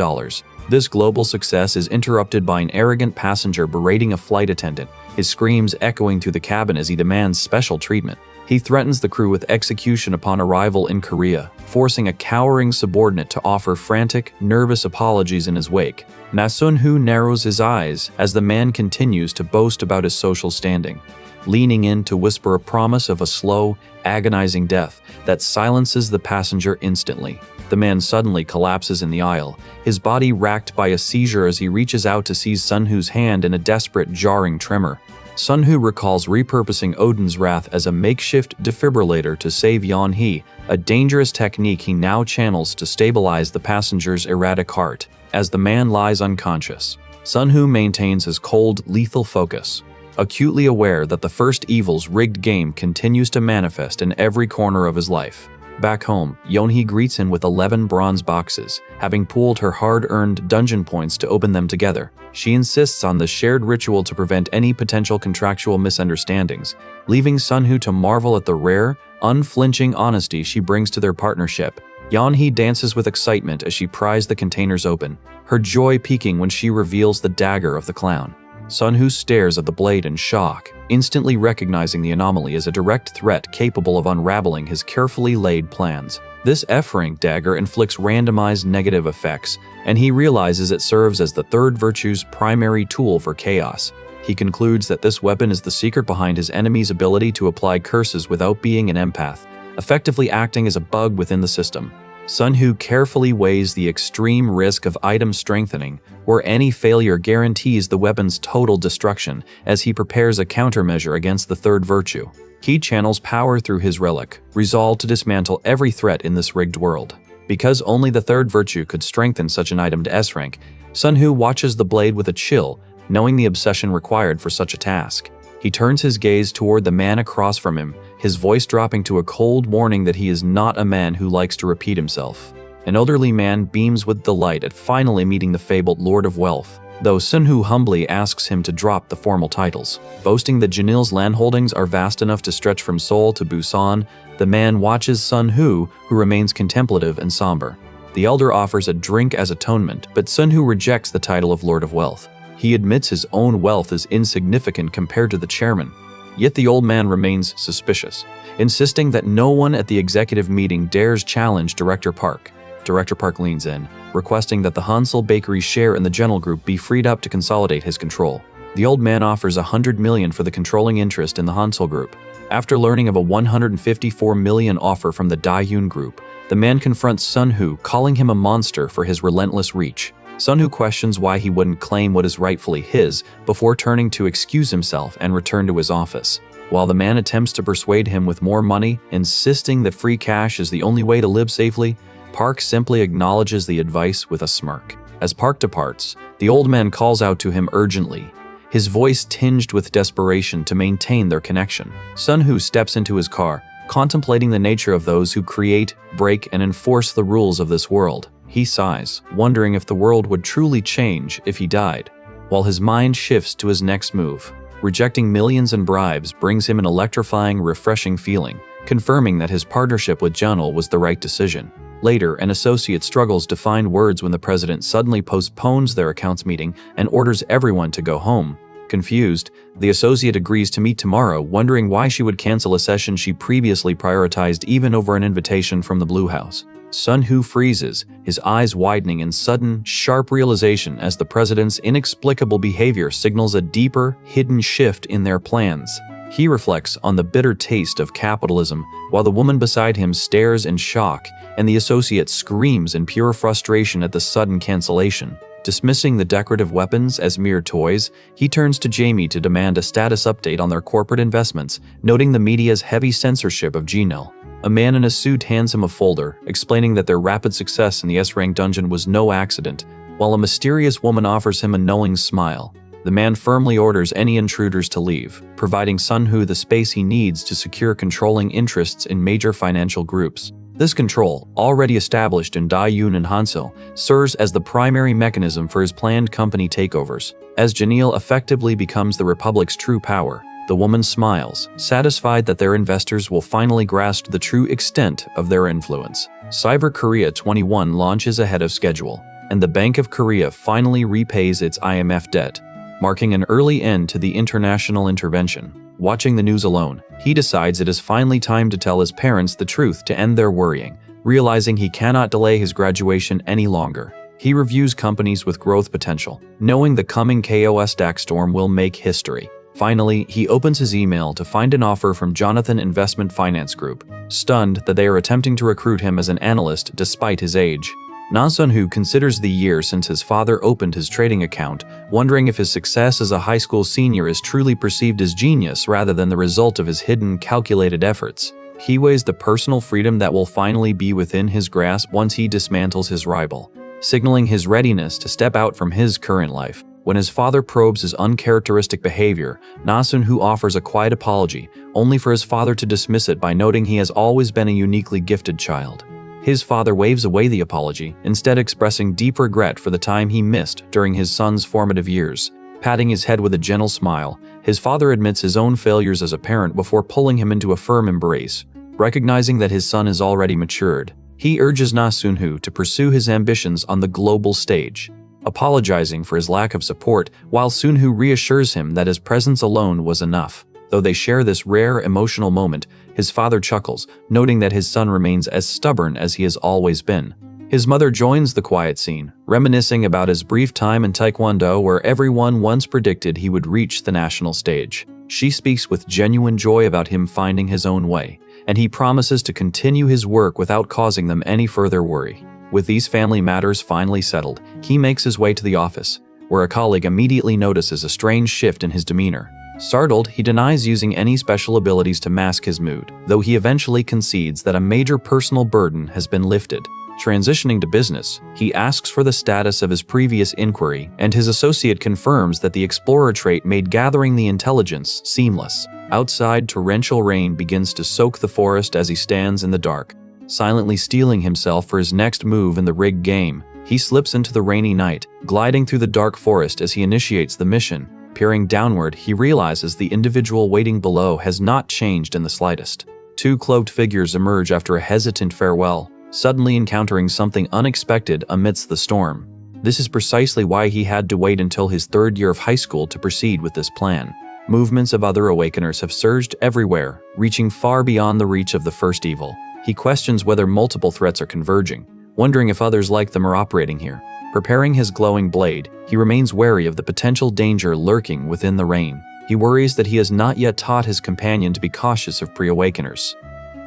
This global success is interrupted by an arrogant passenger berating a flight attendant, his screams echoing through the cabin as he demands special treatment. He threatens the crew with execution upon arrival in Korea, forcing a cowering subordinate to offer frantic, nervous apologies in his wake. Sun Hu narrows his eyes as the man continues to boast about his social standing, leaning in to whisper a promise of a slow, agonizing death that silences the passenger instantly. The man suddenly collapses in the aisle, his body racked by a seizure as he reaches out to seize Sun Hu's hand in a desperate, jarring tremor. Sun Hu recalls repurposing Odin's Wrath as a makeshift defibrillator to save Yan He, a dangerous technique he now channels to stabilize the passenger's erratic heart. As the man lies unconscious, Sun Hu maintains his cold, lethal focus, acutely aware that the first evil's rigged game continues to manifest in every corner of his life. Back home, Yeonhee greets him with 11 bronze boxes, having pooled her hard-earned dungeon points to open them together. She insists on the shared ritual to prevent any potential contractual misunderstandings, leaving Sunhoo to marvel at the rare, unflinching honesty she brings to their partnership. Yeonhee dances with excitement as she pries the containers open, her joy peaking when she reveals the dagger of the clown. Sunhoo stares at the blade in shock, instantly recognizing the anomaly as a direct threat capable of unraveling his carefully laid plans. This F-rank dagger inflicts randomized negative effects, and he realizes it serves as the third virtue's primary tool for chaos. He concludes that this weapon is the secret behind his enemy's ability to apply curses without being an empath, effectively acting as a bug within the system. Sunhoo carefully weighs the extreme risk of item strengthening, where any failure guarantees the weapon's total destruction, as he prepares a countermeasure against the third virtue. He channels power through his relic, resolved to dismantle every threat in this rigged world. Because only the third virtue could strengthen such an item to S-rank, Sunhoo watches the blade with a chill, knowing the obsession required for such a task. He turns his gaze toward the man across from him, his voice dropping to a cold warning that he is not a man who likes to repeat himself. An elderly man beams with delight at finally meeting the fabled Lord of Wealth, though Sunhoo humbly asks him to drop the formal titles. Boasting that Janil's landholdings are vast enough to stretch from Seoul to Busan, the man watches Sunhoo, who remains contemplative and somber. The elder offers a drink as atonement, but Sunhoo rejects the title of Lord of Wealth. He admits his own wealth is insignificant compared to the chairman. Yet the old man remains suspicious, insisting that no one at the executive meeting dares challenge Director Park. Director Park leans in, requesting that the Hansel Bakery share in the General Group be freed up to consolidate his control. The old man offers $100 million for the controlling interest in the Hansel Group. After learning of a $154 million offer from the Daehyun Group, the man confronts Sunhoo, calling him a monster for his relentless reach. Sunhoo questions why he wouldn't claim what is rightfully his before turning to excuse himself and return to his office. While the man attempts to persuade him with more money, insisting that free cash is the only way to live safely, Park simply acknowledges the advice with a smirk. As Park departs, the old man calls out to him urgently, his voice tinged with desperation to maintain their connection. Sunhoo steps into his car, contemplating the nature of those who create, break, and enforce the rules of this world. He sighs, wondering if the world would truly change if he died, while his mind shifts to his next move. Rejecting millions in bribes brings him an electrifying, refreshing feeling, confirming that his partnership with Janil was the right decision. Later, an associate struggles to find words when the president suddenly postpones their accounts meeting and orders everyone to go home. Confused, the associate agrees to meet tomorrow, wondering why she would cancel a session she previously prioritized even over an invitation from the Blue House. Sunhoo freezes, his eyes widening in sudden, sharp realization as the president's inexplicable behavior signals a deeper, hidden shift in their plans. He reflects on the bitter taste of capitalism, while the woman beside him stares in shock, and the associate screams in pure frustration at the sudden cancellation. Dismissing the decorative weapons as mere toys, he turns to Jamie to demand a status update on their corporate investments, noting the media's heavy censorship of Janil. A man in a suit hands him a folder, explaining that their rapid success in the S-rank dungeon was no accident, while a mysterious woman offers him a knowing smile. The man firmly orders any intruders to leave, providing Sunhoo the space he needs to secure controlling interests in major financial groups. This control, already established in Daehyun and Hansel, serves as the primary mechanism for his planned company takeovers. As Janil effectively becomes the Republic's true power, the woman smiles, satisfied that their investors will finally grasp the true extent of their influence. Cyber Korea 21 launches ahead of schedule, and the Bank of Korea finally repays its IMF debt, marking an early end to the international intervention. Watching the news alone, he decides it is finally time to tell his parents the truth to end their worrying, realizing he cannot delay his graduation any longer. He reviews companies with growth potential, knowing the coming KOS DAX storm will make history. Finally, he opens his email to find an offer from Jonathan Investment Finance Group, stunned that they are attempting to recruit him as an analyst despite his age. Sunhoo considers the year since his father opened his trading account, wondering if his success as a high school senior is truly perceived as genius rather than the result of his hidden, calculated efforts. He weighs the personal freedom that will finally be within his grasp once he dismantles his rival, signaling his readiness to step out from his current life. When his father probes his uncharacteristic behavior, Na Sun-hoo offers a quiet apology, only for his father to dismiss it by noting he has always been a uniquely gifted child. His father waves away the apology, instead expressing deep regret for the time he missed during his son's formative years. Patting his head with a gentle smile, his father admits his own failures as a parent before pulling him into a firm embrace. Recognizing that his son is already matured, he urges Na Sun-hoo to pursue his ambitions on the global stage. Apologizing for his lack of support, while Sun-hoo reassures him that his presence alone was enough. Though they share this rare emotional moment, his father chuckles, noting that his son remains as stubborn as he has always been. His mother joins the quiet scene, reminiscing about his brief time in Taekwondo where everyone once predicted he would reach the national stage. She speaks with genuine joy about him finding his own way, and he promises to continue his work without causing them any further worry. With these family matters finally settled, he makes his way to the office, where a colleague immediately notices a strange shift in his demeanor. Startled, he denies using any special abilities to mask his mood, though he eventually concedes that a major personal burden has been lifted. Transitioning to business, he asks for the status of his previous inquiry, and his associate confirms that the explorer trait made gathering the intelligence seamless. Outside, torrential rain begins to soak the forest as he stands in the dark, silently steeling himself for his next move in the rigged game. He slips into the rainy night, gliding through the dark forest as he initiates the mission. Peering downward, he realizes the individual waiting below has not changed in the slightest. Two cloaked figures emerge after a hesitant farewell, suddenly encountering something unexpected amidst the storm. This is precisely why he had to wait until his third year of high school to proceed with this plan. Movements of other awakeners have surged everywhere, reaching far beyond the reach of the first evil. He questions whether multiple threats are converging, wondering if others like them are operating here. Preparing his glowing blade, he remains wary of the potential danger lurking within the rain. He worries that he has not yet taught his companion to be cautious of pre-awakeners.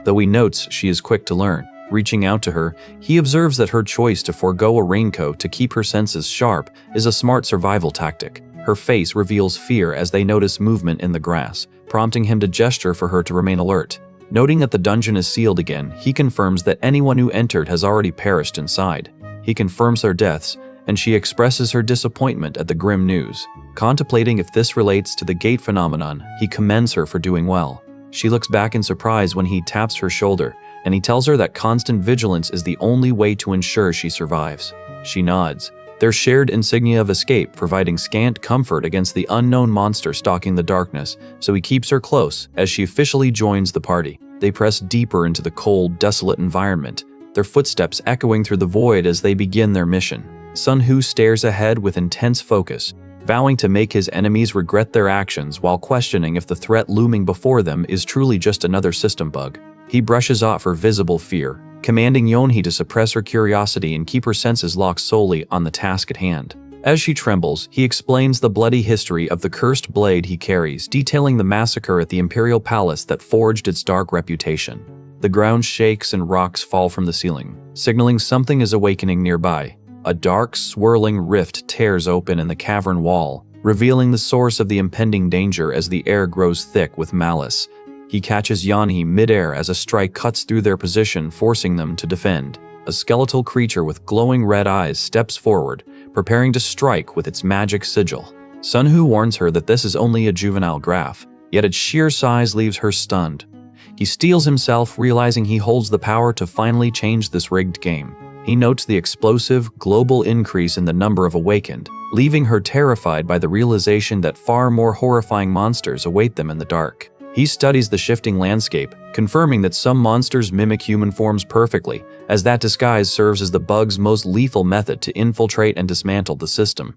Though he notes she is quick to learn, reaching out to her, he observes that her choice to forego a raincoat to keep her senses sharp is a smart survival tactic. Her face reveals fear as they notice movement in the grass, prompting him to gesture for her to remain alert. Noting that the dungeon is sealed again, he confirms that anyone who entered has already perished inside. He confirms their deaths, and she expresses her disappointment at the grim news. Contemplating if this relates to the gate phenomenon, he commends her for doing well. She looks back in surprise when he taps her shoulder, and he tells her that constant vigilance is the only way to ensure she survives. She nods, their shared insignia of escape providing scant comfort against the unknown monster stalking the darkness, so he keeps her close as she officially joins the party. They press deeper into the cold, desolate environment, their footsteps echoing through the void as they begin their mission. Sun-hoo stares ahead with intense focus, vowing to make his enemies regret their actions while questioning if the threat looming before them is truly just another system bug. He brushes off her visible fear, commanding Yeonhee to suppress her curiosity and keep her senses locked solely on the task at hand. As she trembles, he explains the bloody history of the cursed blade he carries, detailing the massacre at the Imperial Palace that forged its dark reputation. The ground shakes and rocks fall from the ceiling, signaling something is awakening nearby. A dark, swirling rift tears open in the cavern wall, revealing the source of the impending danger as the air grows thick with malice. He catches Yeonhee midair as a strike cuts through their position, forcing them to defend. A skeletal creature with glowing red eyes steps forward, preparing to strike with its magic sigil. Sun-hoo warns her that this is only a juvenile graph, yet its sheer size leaves her stunned. He steels himself, realizing he holds the power to finally change this rigged game. He notes the explosive, global increase in the number of awakened, leaving her terrified by the realization that far more horrifying monsters await them in the dark. He studies the shifting landscape, confirming that some monsters mimic human forms perfectly, as that disguise serves as the bug's most lethal method to infiltrate and dismantle the system.